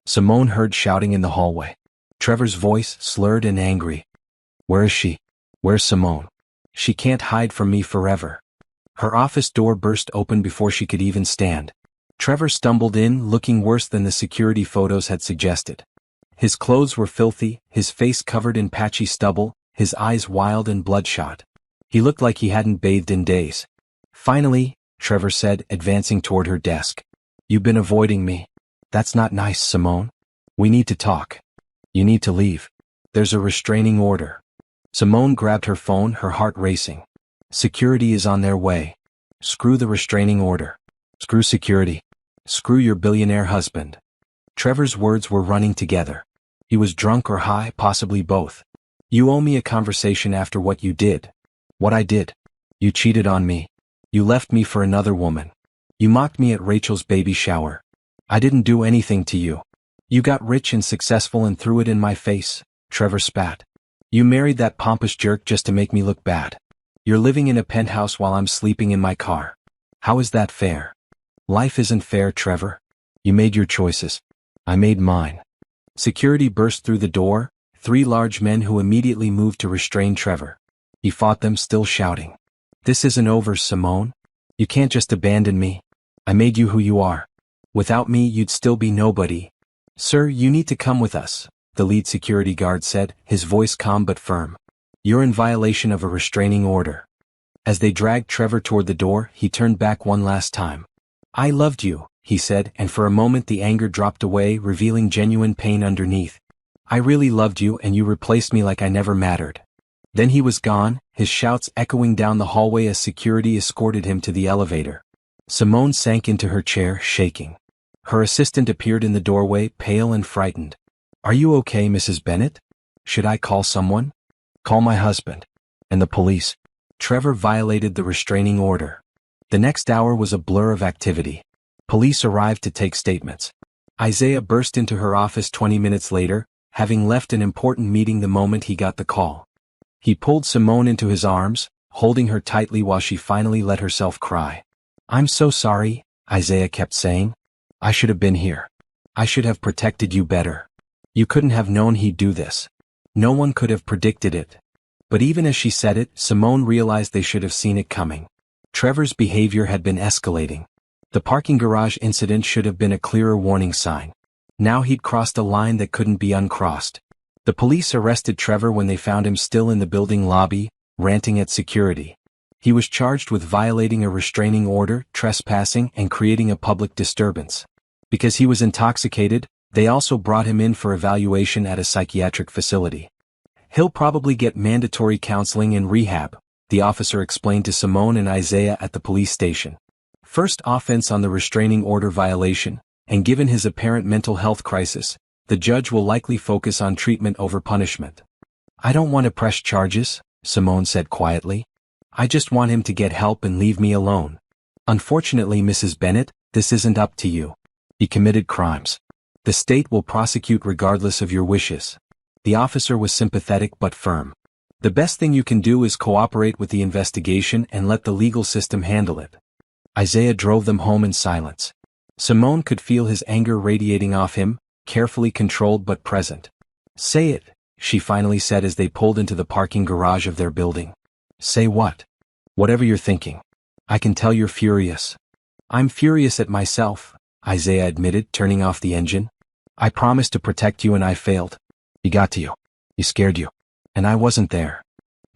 Simone heard shouting in the hallway. Trevor's voice, slurred and angry. Where is she? Where's Simone? She can't hide from me forever. Her office door burst open before she could even stand. Trevor stumbled in, looking worse than the security photos had suggested. His clothes were filthy, his face covered in patchy stubble, his eyes wild and bloodshot. He looked like he hadn't bathed in days. Finally, Trevor said, advancing toward her desk. You've been avoiding me. That's not nice, Simone. We need to talk. You need to leave. There's a restraining order. Simone grabbed her phone, her heart racing. Security is on their way. Screw the restraining order. Screw security. Screw your billionaire husband. Trevor's words were running together. He was drunk or high, possibly both. You owe me a conversation after what you did. What I did. You cheated on me. You left me for another woman. You mocked me at Rachel's baby shower. I didn't do anything to you. You got rich and successful and threw it in my face, Trevor spat. You married that pompous jerk just to make me look bad. You're living in a penthouse while I'm sleeping in my car. How is that fair? Life isn't fair, Trevor. You made your choices. I made mine. Security burst through the door, 3 large men who immediately moved to restrain Trevor. He fought them, still shouting. This isn't over, Simone. You can't just abandon me. I made you who you are. Without me, you'd still be nobody. Sir, you need to come with us, the lead security guard said, his voice calm but firm. You're in violation of a restraining order. As they dragged Trevor toward the door, he turned back one last time. I loved you, he said, and for a moment the anger dropped away, revealing genuine pain underneath. I really loved you and you replaced me like I never mattered. Then he was gone, his shouts echoing down the hallway as security escorted him to the elevator. Simone sank into her chair, shaking. Her assistant appeared in the doorway, pale and frightened. Are you okay, Mrs. Bennett? Should I call someone? Call my husband. And the police. Trevor violated the restraining order. The next hour was a blur of activity. Police arrived to take statements. Isaiah burst into her office 20 minutes later, having left an important meeting the moment he got the call. He pulled Simone into his arms, holding her tightly while she finally let herself cry. I'm so sorry, Isaiah kept saying. I should have been here. I should have protected you better. You couldn't have known he'd do this. No one could have predicted it. But even as she said it, Simone realized they should have seen it coming. Trevor's behavior had been escalating. The parking garage incident should have been a clearer warning sign. Now he'd crossed a line that couldn't be uncrossed. The police arrested Trevor when they found him still in the building lobby, ranting at security. He was charged with violating a restraining order, trespassing, and creating a public disturbance. Because he was intoxicated, they also brought him in for evaluation at a psychiatric facility. He'll probably get mandatory counseling and rehab, the officer explained to Simone and Isaiah at the police station. First offense on the restraining order violation, and given his apparent mental health crisis, the judge will likely focus on treatment over punishment. I don't want to press charges, Simone said quietly. I just want him to get help and leave me alone. Unfortunately, Mrs. Bennett, this isn't up to you. He committed crimes. The state will prosecute regardless of your wishes. The officer was sympathetic but firm. The best thing you can do is cooperate with the investigation and let the legal system handle it. Isaiah drove them home in silence. Simone could feel his anger radiating off him, carefully controlled but present. Say it, she finally said as they pulled into the parking garage of their building. Say what? Whatever you're thinking. I can tell you're furious. I'm furious at myself, Isaiah admitted, turning off the engine. I promised to protect you and I failed. He got to you. He scared you. And I wasn't there.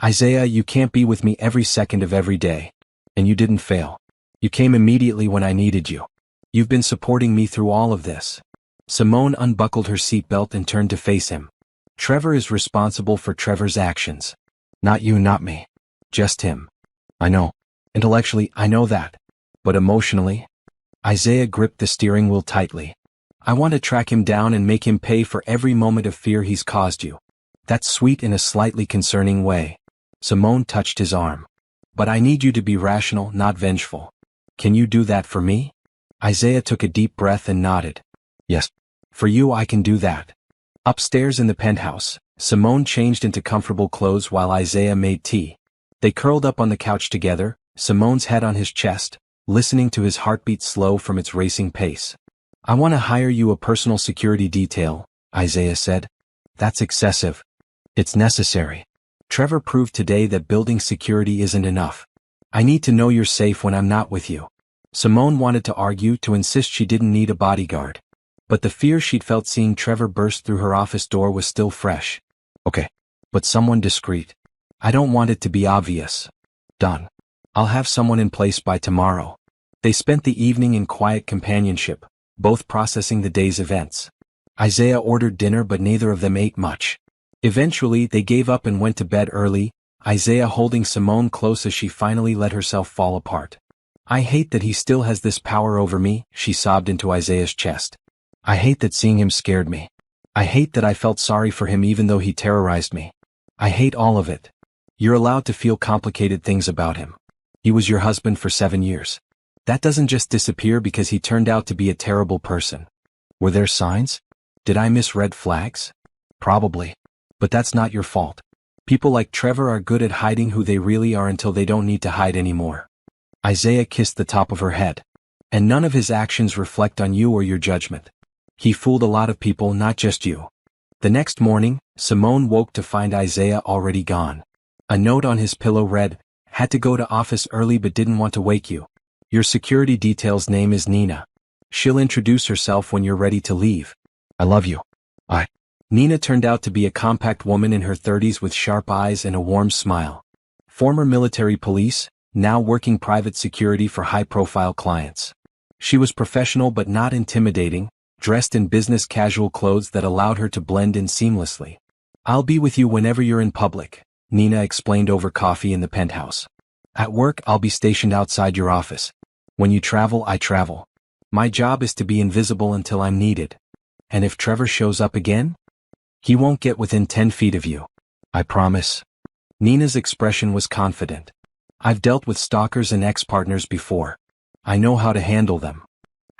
Isaiah, you can't be with me every second of every day. And you didn't fail. You came immediately when I needed you. You've been supporting me through all of this. Simone unbuckled her seatbelt and turned to face him. Trevor is responsible for Trevor's actions. Not you, not me. Just him. I know. Intellectually, I know that. But emotionally? Isaiah gripped the steering wheel tightly. I want to track him down and make him pay for every moment of fear he's caused you. That's sweet in a slightly concerning way. Simone touched his arm. But I need you to be rational, not vengeful. Can you do that for me? Isaiah took a deep breath and nodded. Yes. For you I can do that. Upstairs in the penthouse, Simone changed into comfortable clothes while Isaiah made tea. They curled up on the couch together, Simone's head on his chest, listening to his heartbeat slow from its racing pace. I want to hire you a personal security detail, Isaiah said. That's excessive. It's necessary. Trevor proved today that building security isn't enough. I need to know you're safe when I'm not with you. Simone wanted to argue, to insist she didn't need a bodyguard. But the fear she'd felt seeing Trevor burst through her office door was still fresh. Okay. But someone discreet. I don't want it to be obvious. Done. I'll have someone in place by tomorrow. They spent the evening in quiet companionship, both processing the day's events. Isaiah ordered dinner but neither of them ate much. Eventually they gave up and went to bed early, Isaiah holding Simone close as she finally let herself fall apart. I hate that he still has this power over me, she sobbed into Isaiah's chest. I hate that seeing him scared me. I hate that I felt sorry for him even though he terrorized me. I hate all of it. You're allowed to feel complicated things about him. He was your husband for 7 years. That doesn't just disappear because he turned out to be a terrible person. Were there signs? Did I miss red flags? Probably. But that's not your fault. People like Trevor are good at hiding who they really are until they don't need to hide anymore. Isaiah kissed the top of her head. And none of his actions reflect on you or your judgment. He fooled a lot of people, not just you. The next morning, Simone woke to find Isaiah already gone. A note on his pillow read, "Had to go to office early but didn't want to wake you. Your security detail's name is Nina. She'll introduce herself when you're ready to leave. I love you. I." Nina turned out to be a compact woman in her 30s with sharp eyes and a warm smile. Former military police, now working private security for high-profile clients. She was professional but not intimidating, dressed in business casual clothes that allowed her to blend in seamlessly. "I'll be with you whenever you're in public," Nina explained over coffee in the penthouse. "At work I'll be stationed outside your office. When you travel, I travel. My job is to be invisible until I'm needed. And if Trevor shows up again? He won't get within 10 feet of you. I promise." Nina's expression was confident. "I've dealt with stalkers and ex-partners before. I know how to handle them."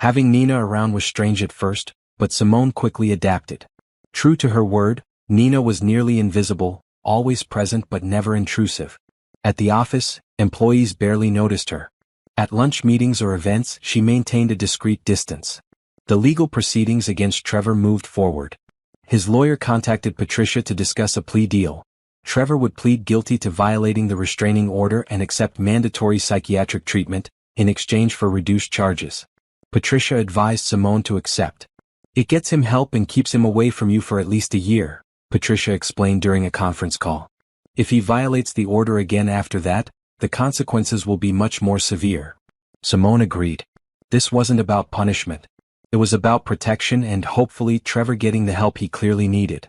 Having Nina around was strange at first, but Simone quickly adapted. True to her word, Nina was nearly invisible, always present but never intrusive. At the office, employees barely noticed her. At lunch meetings or events, she maintained a discreet distance. The legal proceedings against Trevor moved forward. His lawyer contacted Patricia to discuss a plea deal. Trevor would plead guilty to violating the restraining order and accept mandatory psychiatric treatment, in exchange for reduced charges. Patricia advised Simone to accept. "It gets him help and keeps him away from you for at least a year," Patricia explained during a conference call. "If he violates the order again after that, the consequences will be much more severe." Simone agreed. This wasn't about punishment. It was about protection and hopefully Trevor getting the help he clearly needed.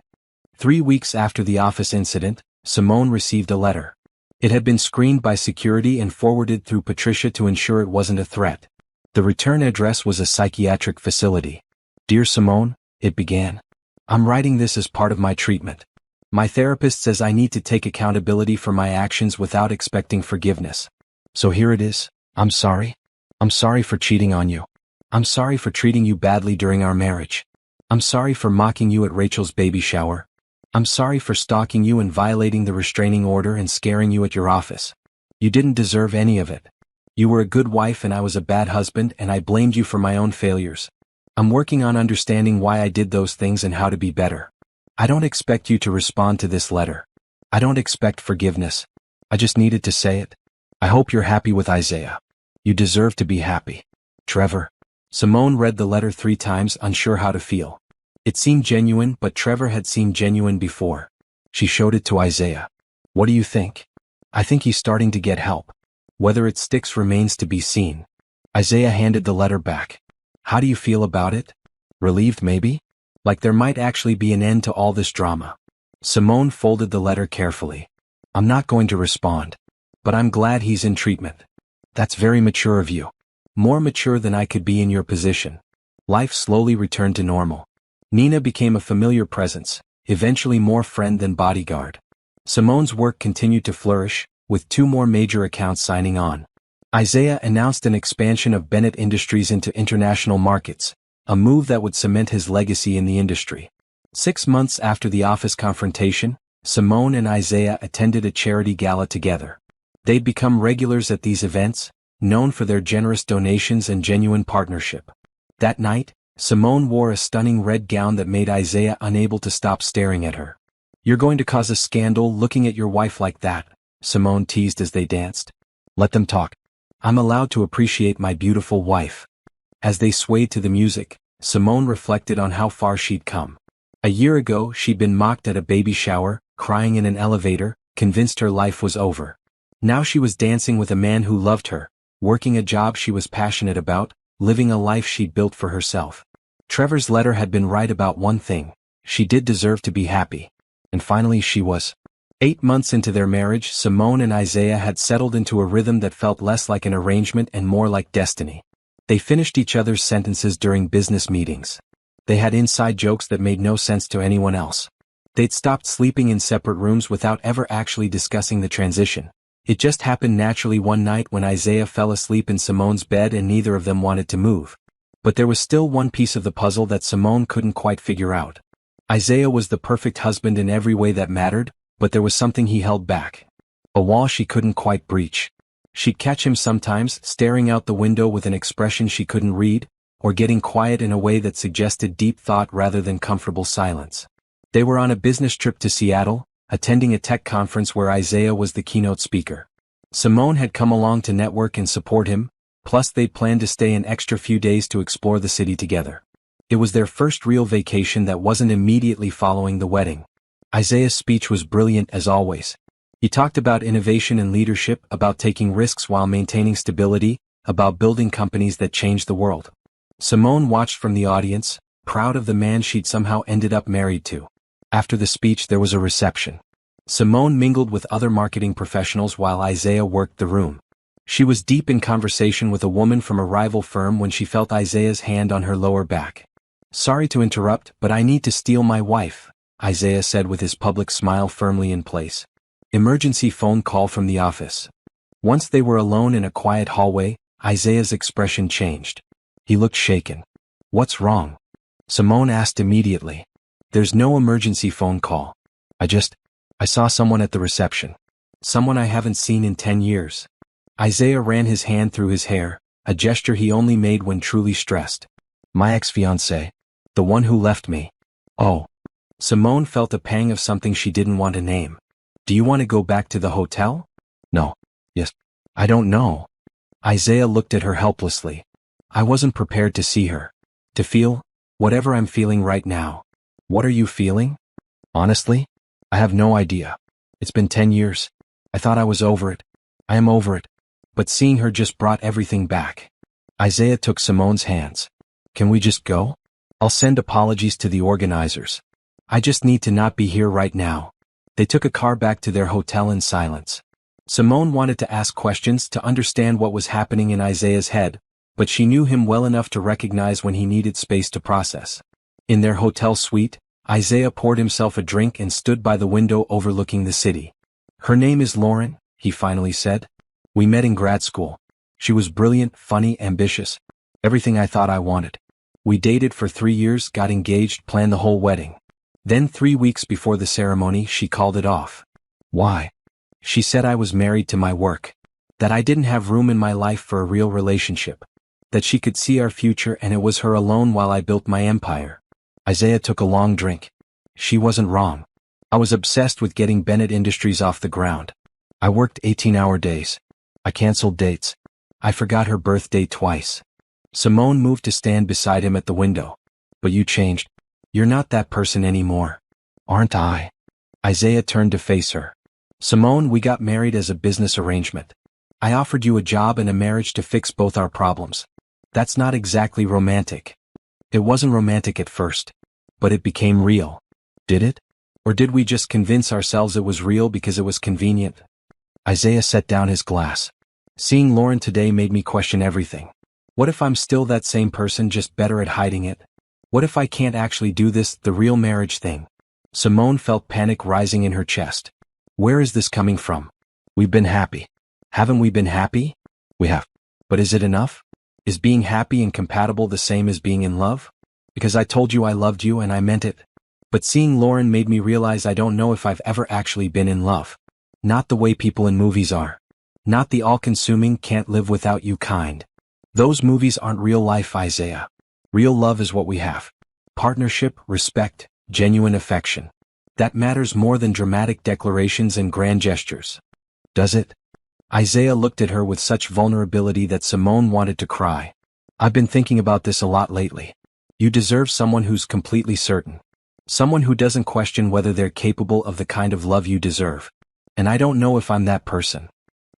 3 weeks after the office incident, Simone received a letter. It had been screened by security and forwarded through Patricia to ensure it wasn't a threat. The return address was a psychiatric facility. "Dear Simone," it began. "I'm writing this as part of my treatment. My therapist says I need to take accountability for my actions without expecting forgiveness. So here it is. I'm sorry. I'm sorry for cheating on you. I'm sorry for treating you badly during our marriage. I'm sorry for mocking you at Rachel's baby shower. I'm sorry for stalking you and violating the restraining order and scaring you at your office. You didn't deserve any of it. You were a good wife and I was a bad husband and I blamed you for my own failures. I'm working on understanding why I did those things and how to be better. I don't expect you to respond to this letter. I don't expect forgiveness. I just needed to say it. I hope you're happy with Isaiah. You deserve to be happy. Trevor." Simone read the letter 3 times, unsure how to feel. It seemed genuine, but Trevor had seen genuine before. She showed it to Isaiah. What do you think? I think he's starting to get help. Whether it sticks remains to be seen. Isaiah handed the letter back. How do you feel about it? Relieved maybe? Like there might actually be an end to all this drama. Simone folded the letter carefully. I'm not going to respond. But I'm glad he's in treatment. That's very mature of you. More mature than I could be in your position. Life slowly returned to normal. Nina became a familiar presence, eventually more friend than bodyguard. Simone's work continued to flourish, with 2 more major accounts signing on. Isaiah announced an expansion of Bennett Industries into international markets, a move that would cement his legacy in the industry. 6 months after the office confrontation, Simone and Isaiah attended a charity gala together. They'd become regulars at these events, known for their generous donations and genuine partnership. That night, Simone wore a stunning red gown that made Isaiah unable to stop staring at her. You're going to cause a scandal looking at your wife like that, Simone teased as they danced. Let them talk. I'm allowed to appreciate my beautiful wife. As they swayed to the music, Simone reflected on how far she'd come. A year ago, she'd been mocked at a baby shower, crying in an elevator, convinced her life was over. Now she was dancing with a man who loved her, working a job she was passionate about, living a life she'd built for herself. Trevor's letter had been right about one thing: she did deserve to be happy. And finally she was. 8 months into their marriage, Simone and Isaiah had settled into a rhythm that felt less like an arrangement and more like destiny. They finished each other's sentences during business meetings. They had inside jokes that made no sense to anyone else. They'd stopped sleeping in separate rooms without ever actually discussing the transition. It just happened naturally one night when Isaiah fell asleep in Simone's bed and neither of them wanted to move. But there was still one piece of the puzzle that Simone couldn't quite figure out. Isaiah was the perfect husband in every way that mattered, but there was something he held back. A wall she couldn't quite breach. She'd catch him sometimes, staring out the window with an expression she couldn't read, or getting quiet in a way that suggested deep thought rather than comfortable silence. They were on a business trip to Seattle, attending a tech conference where Isaiah was the keynote speaker. Simone had come along to network and support him, plus they'd planned to stay an extra few days to explore the city together. It was their first real vacation that wasn't immediately following the wedding. Isaiah's speech was brilliant as always. He talked about innovation and leadership, about taking risks while maintaining stability, about building companies that change the world. Simone watched from the audience, proud of the man she'd somehow ended up married to. After the speech there was a reception. Simone mingled with other marketing professionals while Isaiah worked the room. She was deep in conversation with a woman from a rival firm when she felt Isaiah's hand on her lower back. Sorry to interrupt, but I need to steal my wife, Isaiah said with his public smile firmly in place. Emergency phone call from the office. Once they were alone in a quiet hallway, Isaiah's expression changed. He looked shaken. What's wrong? Simone asked immediately. There's no emergency phone call. I saw someone at the reception. Someone I haven't seen in 10 years. Isaiah ran his hand through his hair, a gesture he only made when truly stressed. My ex-fiancée. The one who left me. Oh. Simone felt a pang of something she didn't want to name. Do you want to go back to the hotel? No. Yes. I don't know. Isaiah looked at her helplessly. I wasn't prepared to see her. To feel whatever I'm feeling right now. What are you feeling? Honestly? I have no idea. It's been 10 years. I thought I was over it. I am over it. But seeing her just brought everything back. Isaiah took Simone's hands. Can we just go? I'll send apologies to the organizers. I just need to not be here right now. They took a car back to their hotel in silence. Simone wanted to ask questions to understand what was happening in Isaiah's head, but she knew him well enough to recognize when he needed space to process. In their hotel suite, Isaiah poured himself a drink and stood by the window overlooking the city. Her name is Lauren, he finally said. We met in grad school. She was brilliant, funny, ambitious. Everything I thought I wanted. We dated for 3 years, got engaged, planned the whole wedding. Then 3 weeks before the ceremony, she called it off. Why? She said I was married to my work. That I didn't have room in my life for a real relationship. That she could see our future and it was her alone while I built my empire. Isaiah took a long drink. She wasn't wrong. I was obsessed with getting Bennett Industries off the ground. I worked 18-hour days. I canceled dates. I forgot her birthday twice. Simone moved to stand beside him at the window. But you changed. You're not that person anymore. Aren't I? Isaiah turned to face her. Simone, we got married as a business arrangement. I offered you a job and a marriage to fix both our problems. That's not exactly romantic. It wasn't romantic at first. But it became real. Did it? Or did we just convince ourselves it was real because it was convenient? Isaiah set down his glass. Seeing Lauren today made me question everything. What if I'm still that same person, just better at hiding it? What if I can't actually do this, the real marriage thing? Simone felt panic rising in her chest. Where is this coming from? We've been happy. Haven't we been happy? We have. But is it enough? Is being happy and compatible the same as being in love? Because I told you I loved you and I meant it. But seeing Lauren made me realize I don't know if I've ever actually been in love. Not the way people in movies are. Not the all-consuming, can't live without you kind. Those movies aren't real life, Isaiah. Real love is what we have. Partnership, respect, genuine affection. That matters more than dramatic declarations and grand gestures. Does it? Isaiah looked at her with such vulnerability that Simone wanted to cry. I've been thinking about this a lot lately. You deserve someone who's completely certain. Someone who doesn't question whether they're capable of the kind of love you deserve. And I don't know if I'm that person.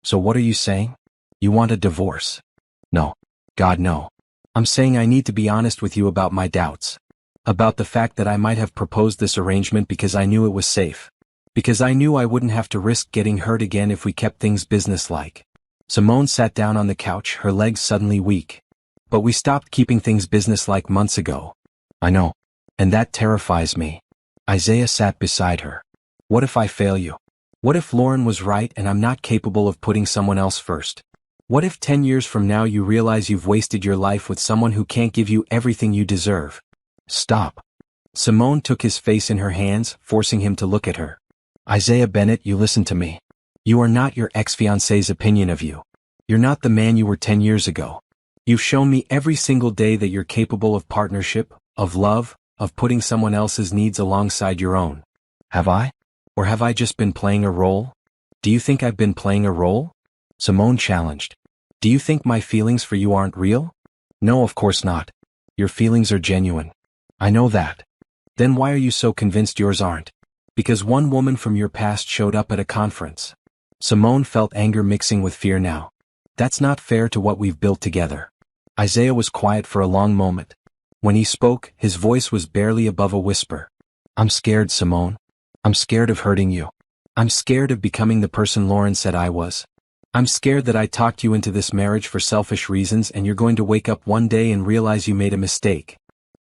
So what are you saying? You want a divorce? No. God, no. I'm saying I need to be honest with you about my doubts. About the fact that I might have proposed this arrangement because I knew it was safe. Because I knew I wouldn't have to risk getting hurt again if we kept things businesslike. Simone sat down on the couch, her legs suddenly weak. But we stopped keeping things businesslike months ago. I know. And that terrifies me. Isaiah sat beside her. What if I fail you? What if Lauren was right and I'm not capable of putting someone else first? What if 10 years from now you realize you've wasted your life with someone who can't give you everything you deserve? Stop. Simone took his face in her hands, forcing him to look at her. Isaiah Bennett, you listen to me. You are not your ex-fiancé's opinion of you. You're not the man you were 10 years ago. You've shown me every single day that you're capable of partnership, of love, of putting someone else's needs alongside your own. Have I? Or have I just been playing a role? Do you think I've been playing a role? Simone challenged. Do you think my feelings for you aren't real? No, of course not. Your feelings are genuine. I know that. Then why are you so convinced yours aren't? Because one woman from your past showed up at a conference. Simone felt anger mixing with fear now. That's not fair to what we've built together. Isaiah was quiet for a long moment. When he spoke, his voice was barely above a whisper. I'm scared, Simone. I'm scared of hurting you. I'm scared of becoming the person Lauren said I was. I'm scared that I talked you into this marriage for selfish reasons and you're going to wake up one day and realize you made a mistake.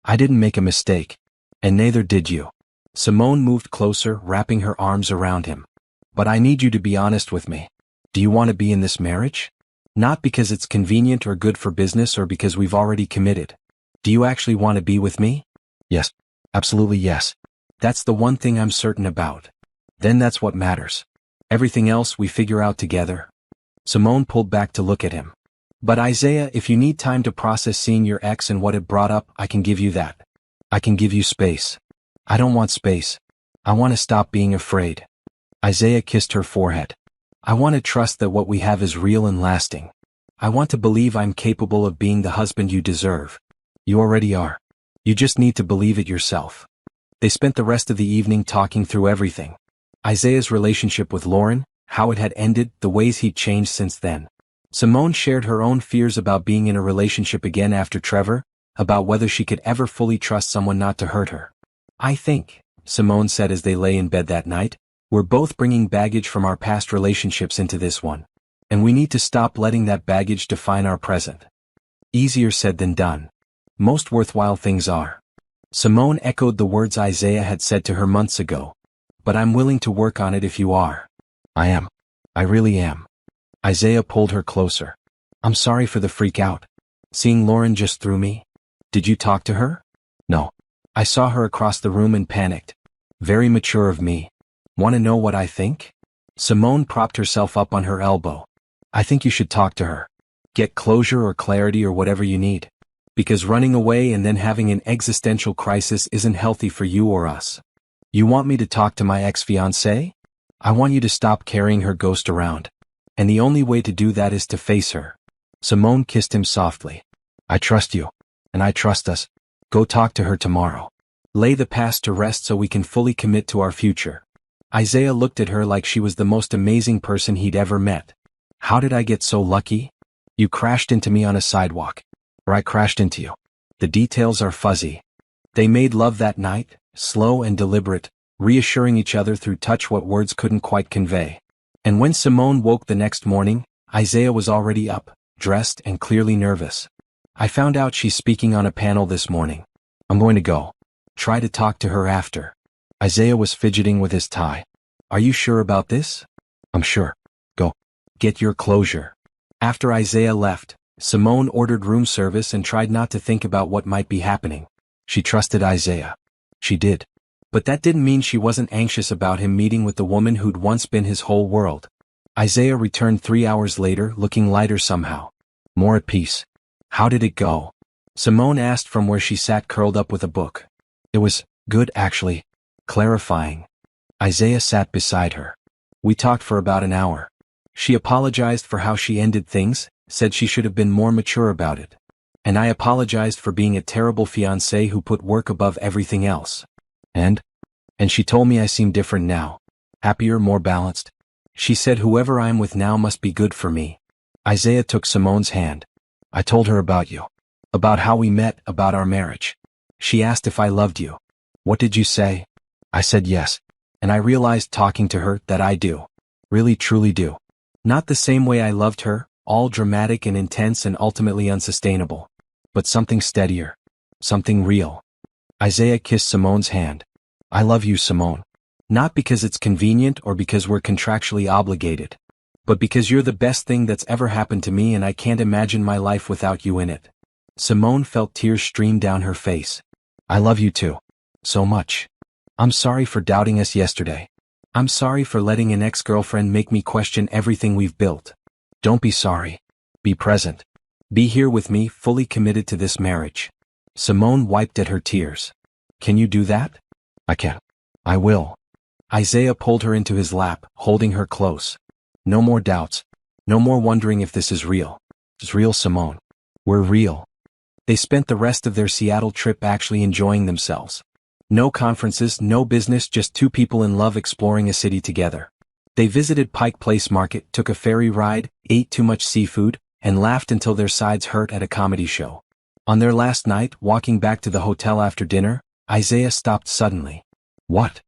I didn't make a mistake. And neither did you. Simone moved closer, wrapping her arms around him. But I need you to be honest with me. Do you want to be in this marriage? Not because it's convenient or good for business or because we've already committed. Do you actually want to be with me? Yes. Absolutely yes. That's the one thing I'm certain about. Then that's what matters. Everything else we figure out together. Simone pulled back to look at him. But Isaiah, if you need time to process seeing your ex and what it brought up, I can give you that. I can give you space. I don't want space. I want to stop being afraid. Isaiah kissed her forehead. I want to trust that what we have is real and lasting. I want to believe I'm capable of being the husband you deserve. You already are. You just need to believe it yourself. They spent the rest of the evening talking through everything. Isaiah's relationship with Lauren, how it had ended, the ways he'd changed since then. Simone shared her own fears about being in a relationship again after Trevor, about whether she could ever fully trust someone not to hurt her. I think, Simone said as they lay in bed that night, we're both bringing baggage from our past relationships into this one. And we need to stop letting that baggage define our present. Easier said than done. Most worthwhile things are. Simone echoed the words Isaiah had said to her months ago. But I'm willing to work on it if you are. I am. I really am. Isaiah pulled her closer. I'm sorry for the freak out. Seeing Lauren just threw me. Did you talk to her? No. I saw her across the room and panicked. Very mature of me. Want to know what I think? Simone propped herself up on her elbow. I think you should talk to her. Get closure or clarity or whatever you need. Because running away and then having an existential crisis isn't healthy for you or us. You want me to talk to my ex-fiancée? I want you to stop carrying her ghost around. And the only way to do that is to face her. Simone kissed him softly. I trust you. And I trust us. Go talk to her tomorrow. Lay the past to rest so we can fully commit to our future. Isaiah looked at her like she was the most amazing person he'd ever met. How did I get so lucky? You crashed into me on a sidewalk. Or I crashed into you. The details are fuzzy. They made love that night, slow and deliberate, reassuring each other through touch what words couldn't quite convey. And when Simone woke the next morning, Isaiah was already up, dressed and clearly nervous. I found out she's speaking on a panel this morning. I'm going to go. Try to talk to her after. Isaiah was fidgeting with his tie. Are you sure about this? I'm sure. Go. Get your closure. After Isaiah left, Simone ordered room service and tried not to think about what might be happening. She trusted Isaiah. She did. But that didn't mean she wasn't anxious about him meeting with the woman who'd once been his whole world. Isaiah returned 3 hours later, looking lighter somehow. More at peace. How did it go? Simone asked from where she sat curled up with a book. It was good, actually. Clarifying. Isaiah sat beside her. We talked for about an hour. She apologized for how she ended things, said she should have been more mature about it. And I apologized for being a terrible fiancé who put work above everything else. And she told me I seem different now. Happier, more balanced. She said whoever I'm with now must be good for me. Isaiah took Simone's hand. I told her about you. About how we met, about our marriage. She asked if I loved you. What did you say? I said yes. And I realized talking to her that I do. Really truly do. Not the same way I loved her, all dramatic and intense and ultimately unsustainable. But something steadier. Something real. Isaiah kissed Simone's hand. I love you, Simone. Not because it's convenient or because we're contractually obligated. But because you're the best thing that's ever happened to me and I can't imagine my life without you in it. Simone felt tears stream down her face. I love you too. So much. I'm sorry for doubting us yesterday. I'm sorry for letting an ex-girlfriend make me question everything we've built. Don't be sorry. Be present. Be here with me, fully committed to this marriage. Simone wiped at her tears. Can you do that? I can. I will. Isaiah pulled her into his lap, holding her close. No more doubts. No more wondering if this is real. It's real, Simone. We're real. They spent the rest of their Seattle trip actually enjoying themselves. No conferences, no business, just two people in love exploring a city together. They visited Pike Place Market, took a ferry ride, ate too much seafood, and laughed until their sides hurt at a comedy show. On their last night, walking back to the hotel after dinner, Isaiah stopped suddenly. What?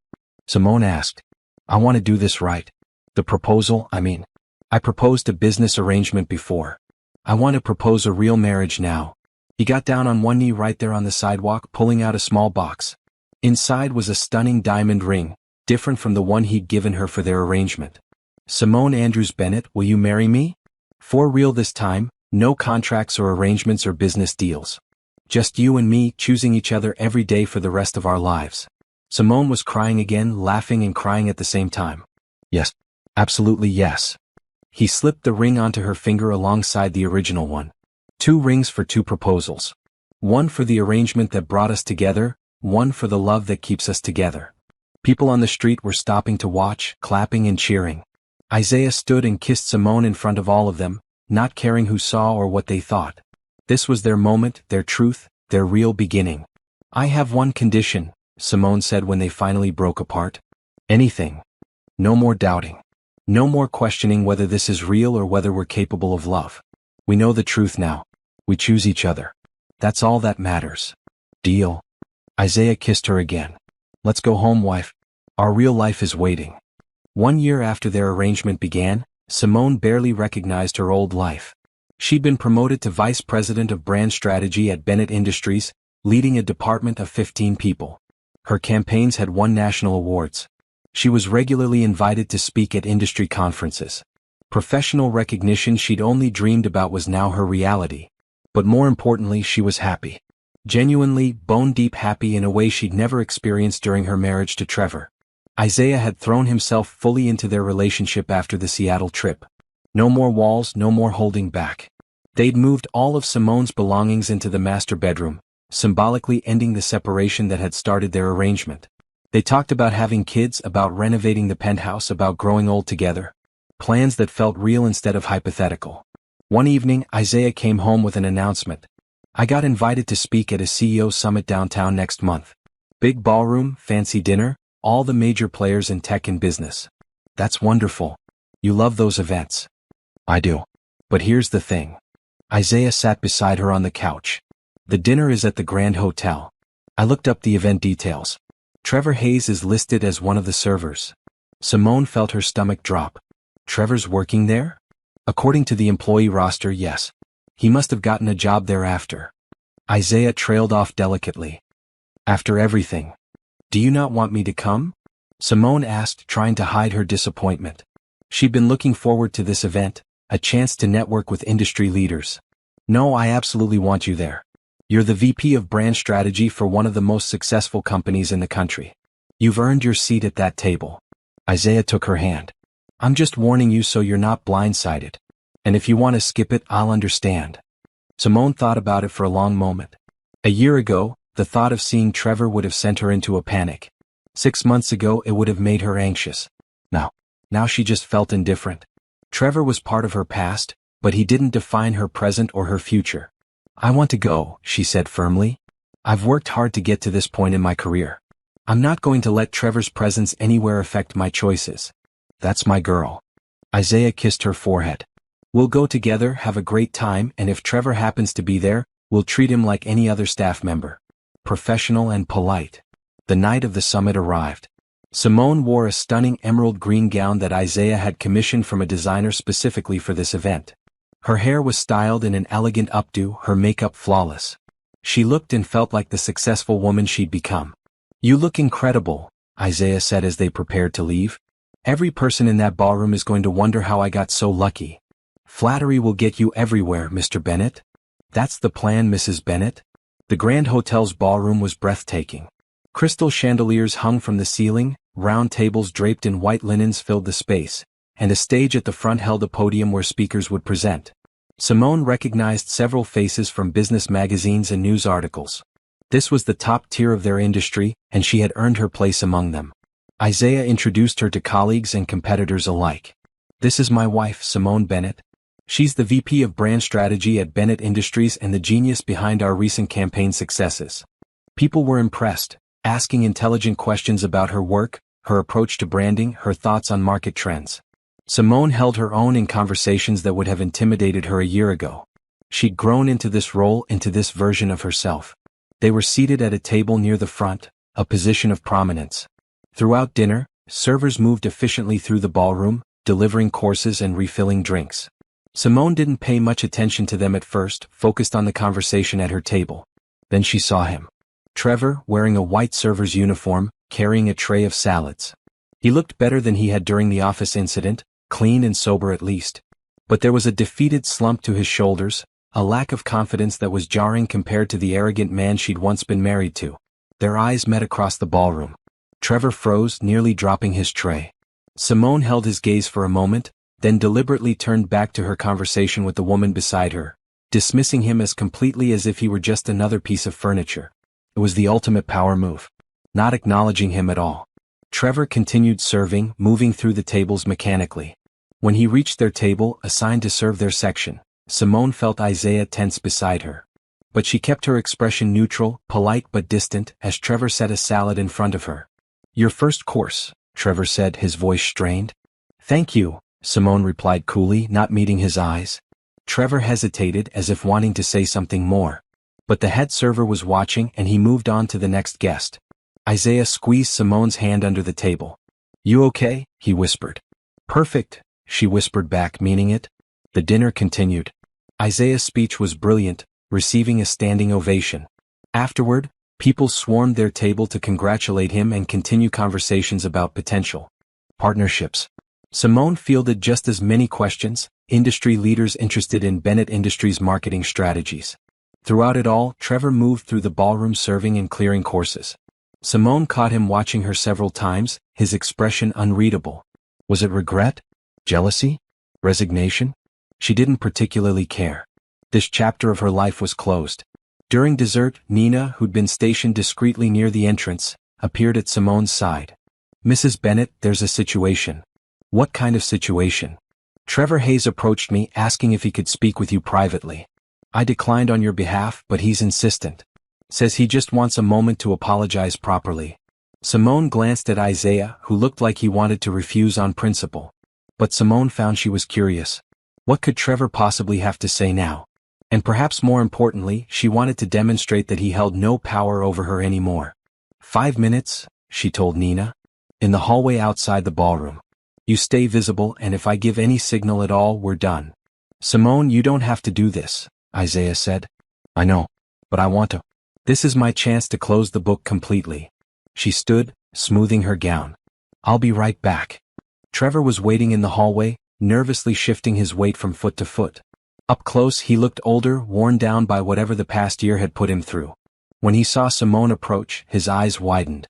Simone asked. I want to do this right. The proposal, I proposed a business arrangement before. I want to propose a real marriage now. He got down on one knee right there on the sidewalk, pulling out a small box. Inside was a stunning diamond ring, different from the one he'd given her for their arrangement. Simone Andrews Bennett, will you marry me? For real this time, no contracts or arrangements or business deals. Just you and me choosing each other every day for the rest of our lives. Simone was crying again, laughing and crying at the same time. Yes. Absolutely yes. He slipped the ring onto her finger alongside the original one. 2 rings for 2 proposals. One for the arrangement that brought us together, one for the love that keeps us together. People on the street were stopping to watch, clapping and cheering. Isaiah stood and kissed Simone in front of all of them, not caring who saw or what they thought. This was their moment, their truth, their real beginning. I have one condition, Simone said when they finally broke apart. Anything. No more doubting. No more questioning whether this is real or whether we're capable of love. We know the truth now. We choose each other. That's all that matters. Deal? Isaiah kissed her again. Let's go home, wife. Our real life is waiting. 1 year after their arrangement began, Simone barely recognized her old life. She'd been promoted to vice president of brand strategy at Bennett Industries, leading a department of 15 people. Her campaigns had won national awards. She was regularly invited to speak at industry conferences. Professional recognition she'd only dreamed about was now her reality. But more importantly, she was happy. Genuinely, bone-deep happy in a way she'd never experienced during her marriage to Trevor. Isaiah had thrown himself fully into their relationship after the Seattle trip. No more walls, no more holding back. They'd moved all of Simone's belongings into the master bedroom, symbolically ending the separation that had started their arrangement. They talked about having kids, about renovating the penthouse, about growing old together. Plans that felt real instead of hypothetical. One evening, Isaiah came home with an announcement. I got invited to speak at a CEO summit downtown next month. Big ballroom, fancy dinner, all the major players in tech and business. That's wonderful. You love those events. I do. But here's the thing. Isaiah sat beside her on the couch. The dinner is at the Grand Hotel. I looked up the event details. Trevor Hayes is listed as one of the servers. Simone felt her stomach drop. Trevor's working there? According to the employee roster, yes. He must have gotten a job thereafter. Isaiah trailed off delicately. After everything. Do you not want me to come? Simone asked, trying to hide her disappointment. She'd been looking forward to this event, a chance to network with industry leaders. No, I absolutely want you there. You're the VP of brand strategy for one of the most successful companies in the country. You've earned your seat at that table. Isaiah took her hand. I'm just warning you so you're not blindsided. And if you want to skip it, I'll understand. Simone thought about it for a long moment. A year ago, the thought of seeing Trevor would have sent her into a panic. 6 months ago, it would have made her anxious. Now she just felt indifferent. Trevor was part of her past, but he didn't define her present or her future. I want to go, she said firmly. I've worked hard to get to this point in my career. I'm not going to let Trevor's presence anywhere affect my choices. That's my girl. Isaiah kissed her forehead. We'll go together, have a great time, and if Trevor happens to be there, we'll treat him like any other staff member. Professional and polite. The night of the summit arrived. Simone wore a stunning emerald green gown that Isaiah had commissioned from a designer specifically for this event. Her hair was styled in an elegant updo, her makeup flawless. She looked and felt like the successful woman she'd become. You look incredible, Isaiah said as they prepared to leave. Every person in that ballroom is going to wonder how I got so lucky. Flattery will get you everywhere, Mr. Bennett. That's the plan, Mrs. Bennett. The Grand Hotel's ballroom was breathtaking. Crystal chandeliers hung from the ceiling, round tables draped in white linens filled the space, and a stage at the front held a podium where speakers would present. Simone recognized several faces from business magazines and news articles. This was the top tier of their industry, and she had earned her place among them. Isaiah introduced her to colleagues and competitors alike. This is my wife, Simone Bennett. She's the VP of brand strategy at Bennett Industries and the genius behind our recent campaign successes. People were impressed, asking intelligent questions about her work, her approach to branding, her thoughts on market trends. Simone held her own in conversations that would have intimidated her a year ago. She'd grown into this role, into this version of herself. They were seated at a table near the front, a position of prominence. Throughout dinner, servers moved efficiently through the ballroom, delivering courses and refilling drinks. Simone didn't pay much attention to them at first, focused on the conversation at her table. Then she saw him. Trevor, wearing a white server's uniform, carrying a tray of salads. He looked better than he had during the office incident, clean and sober at least. But there was a defeated slump to his shoulders, a lack of confidence that was jarring compared to the arrogant man she'd once been married to. Their eyes met across the ballroom. Trevor froze, nearly dropping his tray. Simone held his gaze for a moment, then deliberately turned back to her conversation with the woman beside her, dismissing him as completely as if he were just another piece of furniture. It was the ultimate power move. Not acknowledging him at all. Trevor continued serving, moving through the tables mechanically. When he reached their table, assigned to serve their section, Simone felt Isaiah tense beside her. But she kept her expression neutral, polite but distant, as Trevor set a salad in front of her. Your first course, Trevor said, his voice strained. Thank you, Simone replied coolly, not meeting his eyes. Trevor hesitated as if wanting to say something more. But the head server was watching and he moved on to the next guest. Isaiah squeezed Simone's hand under the table. You okay? He whispered. Perfect, she whispered back, meaning it. The dinner continued. Isaiah's speech was brilliant, receiving a standing ovation. Afterward, people swarmed their table to congratulate him and continue conversations about potential partnerships. Simone fielded just as many questions, industry leaders interested in Bennett Industries' marketing strategies. Throughout it all, Trevor moved through the ballroom serving and clearing courses. Simone caught him watching her several times, his expression unreadable. Was it regret? Jealousy? Resignation? She didn't particularly care. This chapter of her life was closed. During dessert, Nina, who'd been stationed discreetly near the entrance, appeared at Simone's side. Mrs. Bennett, there's a situation. What kind of situation? Trevor Hayes approached me asking if he could speak with you privately. I declined on your behalf, but he's insistent. Says he just wants a moment to apologize properly. Simone glanced at Isaiah, who looked like he wanted to refuse on principle. But Simone found she was curious. What could Trevor possibly have to say now? And perhaps more importantly, she wanted to demonstrate that he held no power over her anymore. 5 minutes, she told Nina. In the hallway outside the ballroom. You stay visible, and if I give any signal at all, we're done. Simone, you don't have to do this, Isaiah said. I know, but I want to. This is my chance to close the book completely. She stood, smoothing her gown. I'll be right back. Trevor was waiting in the hallway, nervously shifting his weight from foot to foot. Up close, he looked older, worn down by whatever the past year had put him through. When he saw Simone approach, his eyes widened.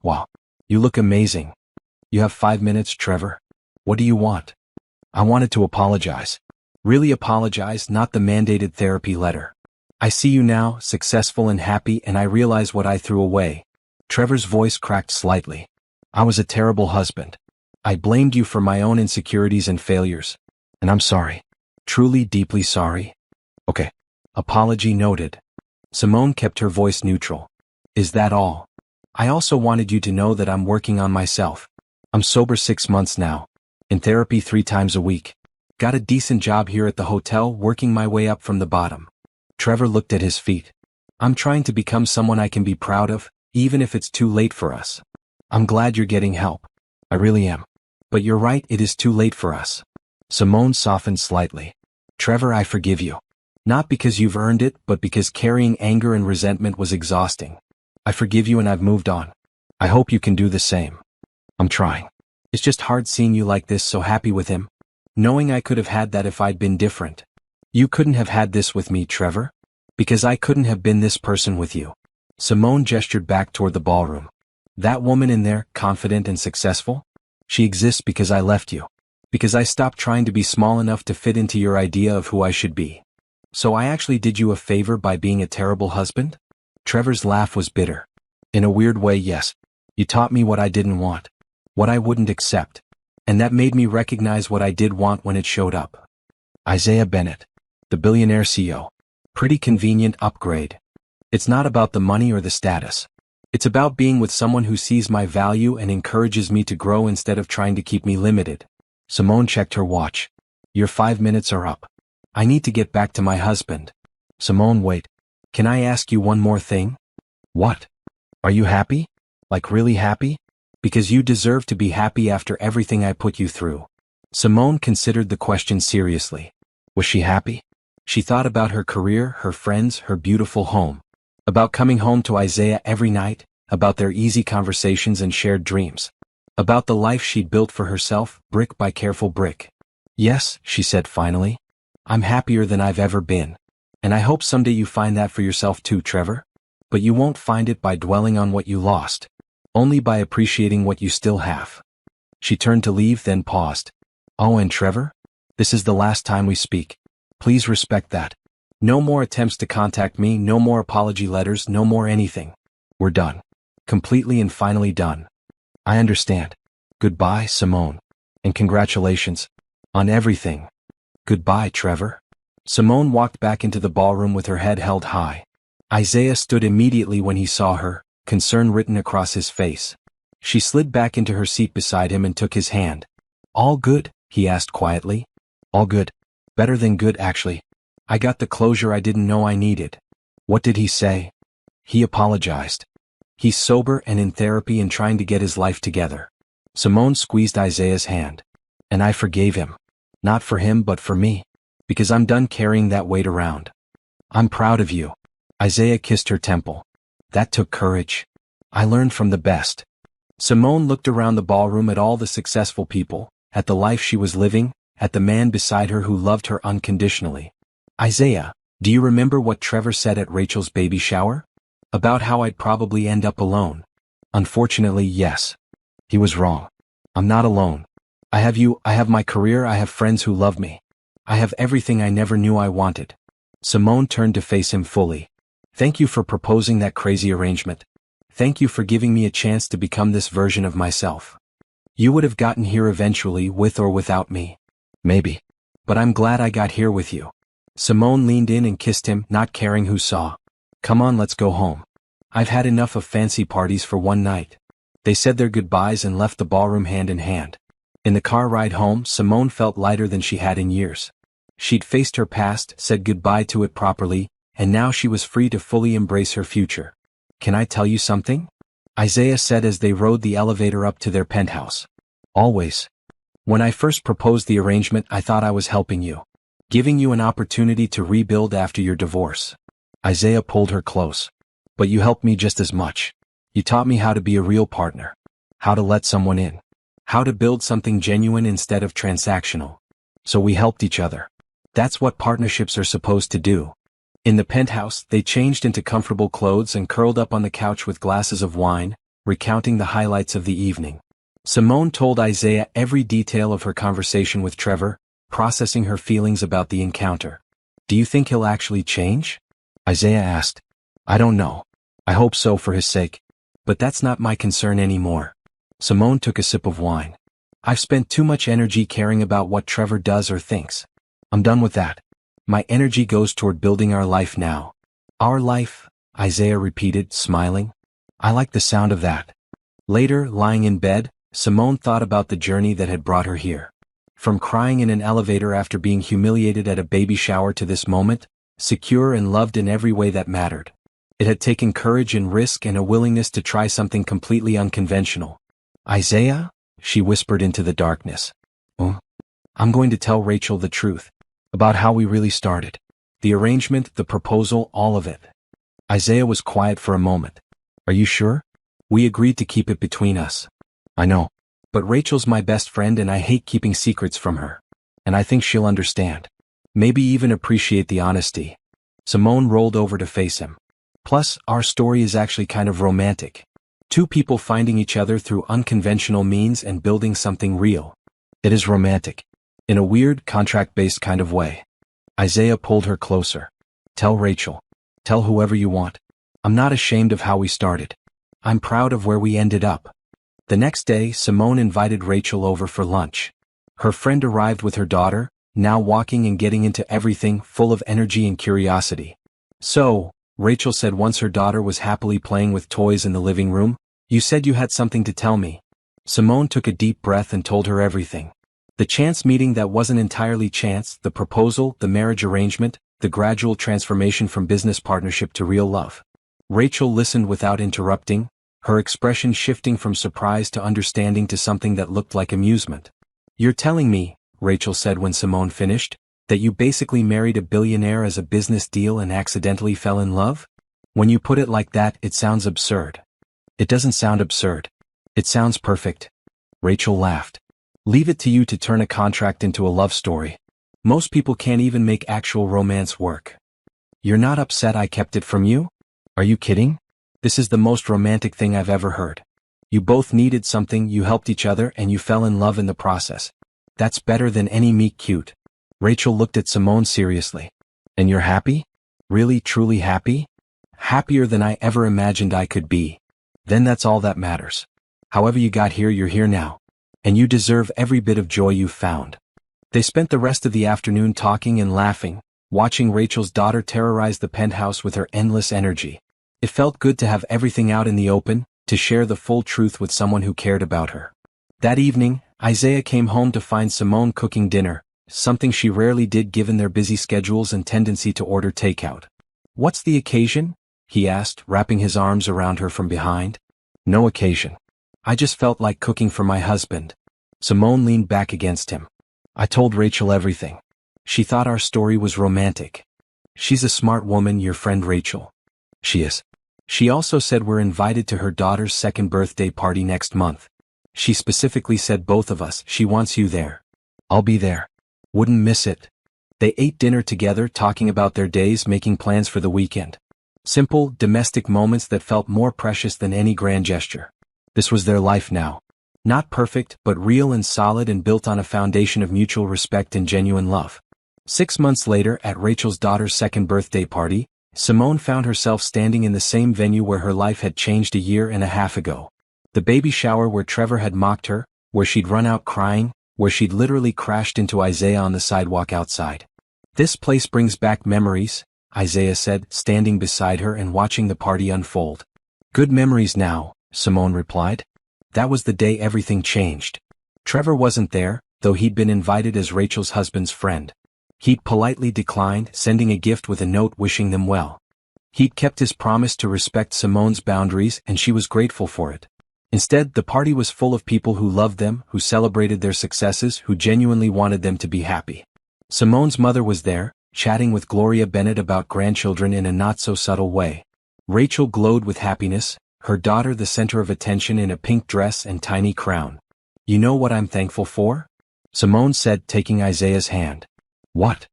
Wow. You look amazing. You have 5 minutes, Trevor. What do you want? I wanted to apologize. Really apologize, not the mandated therapy letter. I see you now, successful and happy, and I realize what I threw away. Trevor's voice cracked slightly. I was a terrible husband. I blamed you for my own insecurities and failures. And I'm sorry. Truly, deeply sorry. Okay. Apology noted. Simone kept her voice neutral. Is that all? I also wanted you to know that I'm working on myself. I'm sober 6 months now. In therapy 3 times a week. Got a decent job here at the hotel, working my way up from the bottom. Trevor looked at his feet. I'm trying to become someone I can be proud of, even if it's too late for us. I'm glad you're getting help. I really am. But you're right, it is too late for us. Simone softened slightly. Trevor, I forgive you. Not because you've earned it, but because carrying anger and resentment was exhausting. I forgive you and I've moved on. I hope you can do the same. I'm trying. It's just hard seeing you like this, so happy with him. Knowing I could have had that if I'd been different. You couldn't have had this with me, Trevor. Because I couldn't have been this person with you. Simone gestured back toward the ballroom. That woman in there, confident and successful? She exists because I left you. Because I stopped trying to be small enough to fit into your idea of who I should be. So I actually did you a favor by being a terrible husband? Trevor's laugh was bitter. In a weird way, yes. You taught me what I didn't want. What I wouldn't accept. And that made me recognize what I did want when it showed up. Isaiah Bennett, the Billionaire CEO. Pretty convenient upgrade. It's not about the money or the status. It's about being with someone who sees my value and encourages me to grow instead of trying to keep me limited. Simone checked her watch. Your 5 minutes are up. I need to get back to my husband. Simone, wait. Can I ask you one more thing? What? Are you happy? Like really happy? Because you deserve to be happy after everything I put you through. Simone considered the question seriously. Was she happy? She thought about her career, her friends, her beautiful home. About coming home to Isaiah every night, about their easy conversations and shared dreams. About the life she'd built for herself, brick by careful brick. Yes, she said finally. I'm happier than I've ever been. And I hope someday you find that for yourself too, Trevor. But you won't find it by dwelling on what you lost. Only by appreciating what you still have. She turned to leave, then paused. Oh, and Trevor? This is the last time we speak. Please respect that. No more attempts to contact me, no more apology letters, no more anything. We're done. Completely and finally done. I understand. Goodbye, Simone. And congratulations. On everything. Goodbye, Trevor. Simone walked back into the ballroom with her head held high. Isaiah stood immediately when he saw her, concern written across his face. She slid back into her seat beside him and took his hand. All good? He asked quietly. All good. Better than good, actually. I got the closure I didn't know I needed. What did he say? He apologized. He's sober and in therapy and trying to get his life together. Simone squeezed Isaiah's hand. And I forgave him. Not for him but for me. Because I'm done carrying that weight around. I'm proud of you. Isaiah kissed her temple. That took courage. I learned from the best. Simone looked around the ballroom at all the successful people, at the life she was living, at the man beside her who loved her unconditionally. Isaiah, do you remember what Trevor said at Rachel's baby shower? About how I'd probably end up alone. Unfortunately, yes. He was wrong. I'm not alone. I have you, I have my career, I have friends who love me. I have everything I never knew I wanted. Simone turned to face him fully. Thank you for proposing that crazy arrangement. Thank you for giving me a chance to become this version of myself. You would have gotten here eventually with or without me. Maybe. But I'm glad I got here with you. Simone leaned in and kissed him, not caring who saw. Come on, let's go home. I've had enough of fancy parties for one night. They said their goodbyes and left the ballroom hand in hand. In the car ride home, Simone felt lighter than she had in years. She'd faced her past, said goodbye to it properly, and now she was free to fully embrace her future. Can I tell you something? Isaiah said as they rode the elevator up to their penthouse. Always. When I first proposed the arrangement, I thought I was helping you. Giving you an opportunity to rebuild after your divorce. Isaiah pulled her close. But you helped me just as much. You taught me how to be a real partner. How to let someone in. How to build something genuine instead of transactional. So we helped each other. That's what partnerships are supposed to do. In the penthouse, they changed into comfortable clothes and curled up on the couch with glasses of wine, recounting the highlights of the evening. Simone told Isaiah every detail of her conversation with Trevor, processing her feelings about the encounter. Do you think he'll actually change? Isaiah asked. I don't know. I hope so for his sake. But that's not my concern anymore. Simone took a sip of wine. I've spent too much energy caring about what Trevor does or thinks. I'm done with that. My energy goes toward building our life now. Our life, Isaiah repeated, smiling. I like the sound of that. Later, lying in bed, Simone thought about the journey that had brought her here. From crying in an elevator after being humiliated at a baby shower to this moment, secure and loved in every way that mattered. It had taken courage and risk and a willingness to try something completely unconventional. Isaiah? She whispered into the darkness. Oh? I'm going to tell Rachel the truth. About how we really started. The arrangement, the proposal, all of it. Isaiah was quiet for a moment. Are you sure? We agreed to keep it between us. I know. But Rachel's my best friend and I hate keeping secrets from her. And I think she'll understand. Maybe even appreciate the honesty. Simone rolled over to face him. Plus, our story is actually kind of romantic. Two people finding each other through unconventional means and building something real. It is romantic. In a weird, contract-based kind of way. Isaiah pulled her closer. Tell Rachel. Tell whoever you want. I'm not ashamed of how we started. I'm proud of where we ended up. The next day, Simone invited Rachel over for lunch. Her friend arrived with her daughter, now walking and getting into everything, full of energy and curiosity. So, Rachel said once her daughter was happily playing with toys in the living room, you said you had something to tell me. Simone took a deep breath and told her everything. The chance meeting that wasn't entirely chance, the proposal, the marriage arrangement, the gradual transformation from business partnership to real love. Rachel listened without interrupting, her expression shifting from surprise to understanding to something that looked like amusement. You're telling me, Rachel said when Simone finished, that you basically married a billionaire as a business deal and accidentally fell in love? When you put it like that, it sounds absurd. It doesn't sound absurd. It sounds perfect. Rachel laughed. Leave it to you to turn a contract into a love story. Most people can't even make actual romance work. You're not upset I kept it from you? Are you kidding? This is the most romantic thing I've ever heard. You both needed something, you helped each other, and you fell in love in the process. That's better than any meet cute. Rachel looked at Simone seriously. And you're happy? Really, truly happy? Happier than I ever imagined I could be. Then that's all that matters. However you got here, you're here now. And you deserve every bit of joy you've found. They spent the rest of the afternoon talking and laughing, watching Rachel's daughter terrorize the penthouse with her endless energy. It felt good to have everything out in the open, to share the full truth with someone who cared about her. That evening, Isaiah came home to find Simone cooking dinner, something she rarely did given their busy schedules and tendency to order takeout. What's the occasion? He asked, wrapping his arms around her from behind. No occasion. I just felt like cooking for my husband. Simone leaned back against him. I told Rachel everything. She thought our story was romantic. She's a smart woman, your friend Rachel. She is. She also said we're invited to her daughter's second birthday party next month. She specifically said both of us, she wants you there. I'll be there. Wouldn't miss it. They ate dinner together, talking about their days, making plans for the weekend. Simple, domestic moments that felt more precious than any grand gesture. This was their life now. Not perfect, but real and solid and built on a foundation of mutual respect and genuine love. 6 months later, at Rachel's daughter's second birthday party, Simone found herself standing in the same venue where her life had changed a year and a half ago. The baby shower where Trevor had mocked her, where she'd run out crying, where she'd literally crashed into Isaiah on the sidewalk outside. This place brings back memories, Isaiah said, standing beside her and watching the party unfold. Good memories now, Simone replied. That was the day everything changed. Trevor wasn't there, though he'd been invited as Rachel's husband's friend. He'd politely declined, sending a gift with a note wishing them well. He'd kept his promise to respect Simone's boundaries, and she was grateful for it. Instead, the party was full of people who loved them, who celebrated their successes, who genuinely wanted them to be happy. Simone's mother was there, chatting with Gloria Bennett about grandchildren in a not-so-subtle way. Rachel glowed with happiness, her daughter the center of attention in a pink dress and tiny crown. You know what I'm thankful for? Simone said, taking Isaiah's hand. What?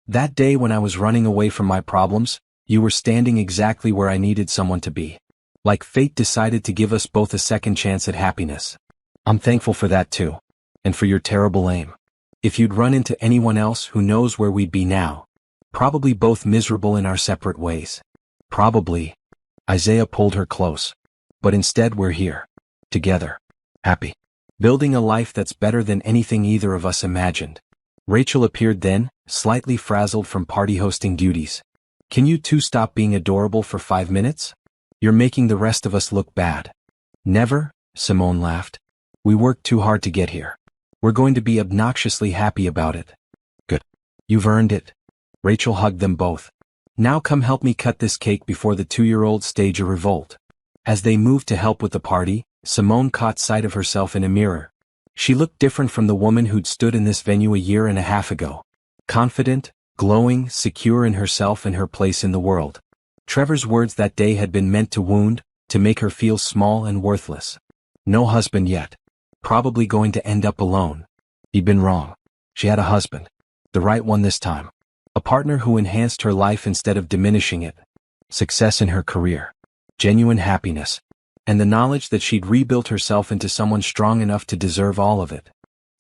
That day when I was running away from my problems, you were standing exactly where I needed someone to be. Like fate decided to give us both a second chance at happiness. I'm thankful for that too. And for your terrible aim. If you'd run into anyone else, who knows where we'd be now. Probably both miserable in our separate ways. Probably. Isaiah pulled her close. But instead we're here. Together. Happy. Building a life that's better than anything either of us imagined. Rachel appeared then, slightly frazzled from party hosting duties. Can you two stop being adorable for 5 minutes? You're making the rest of us look bad. Never, Simone laughed. We worked too hard to get here. We're going to be obnoxiously happy about it. Good. You've earned it. Rachel hugged them both. Now come help me cut this cake before the 2-year-old stage a revolt. As they moved to help with the party, Simone caught sight of herself in a mirror. She looked different from the woman who'd stood in this venue a year and a half ago. Confident, glowing, secure in herself and her place in the world. Trevor's words that day had been meant to wound, to make her feel small and worthless. No husband yet. Probably going to end up alone. He'd been wrong. She had a husband. The right one this time. A partner who enhanced her life instead of diminishing it. Success in her career. Genuine happiness. And the knowledge that she'd rebuilt herself into someone strong enough to deserve all of it.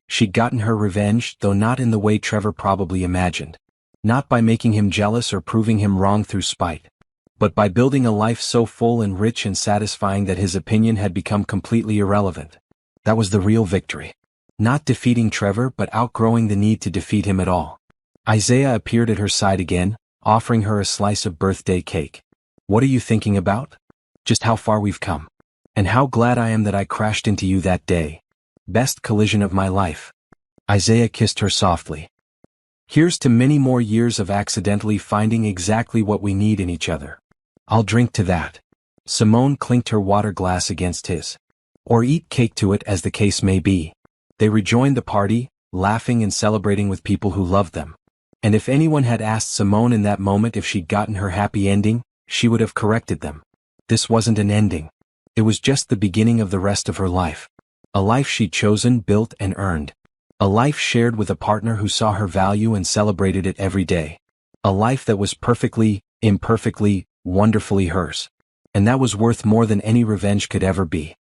She'd gotten her revenge, though not in the way Trevor probably imagined. Not by making him jealous or proving him wrong through spite. But by building a life so full and rich and satisfying that his opinion had become completely irrelevant. That was the real victory. Not defeating Trevor, but outgrowing the need to defeat him at all. Isaiah appeared at her side again, offering her a slice of birthday cake. What are you thinking about? Just how far we've come. And how glad I am that I crashed into you that day. Best collision of my life. Isaiah kissed her softly. Here's to many more years of accidentally finding exactly what we need in each other. I'll drink to that. Simone clinked her water glass against his. Or eat cake to it, as the case may be. They rejoined the party, laughing and celebrating with people who loved them. And if anyone had asked Simone in that moment if she'd gotten her happy ending, she would have corrected them. This wasn't an ending. It was just the beginning of the rest of her life. A life she'd chosen, built and earned. A life shared with a partner who saw her value and celebrated it every day. A life that was perfectly, imperfectly, wonderfully hers. And that was worth more than any revenge could ever be.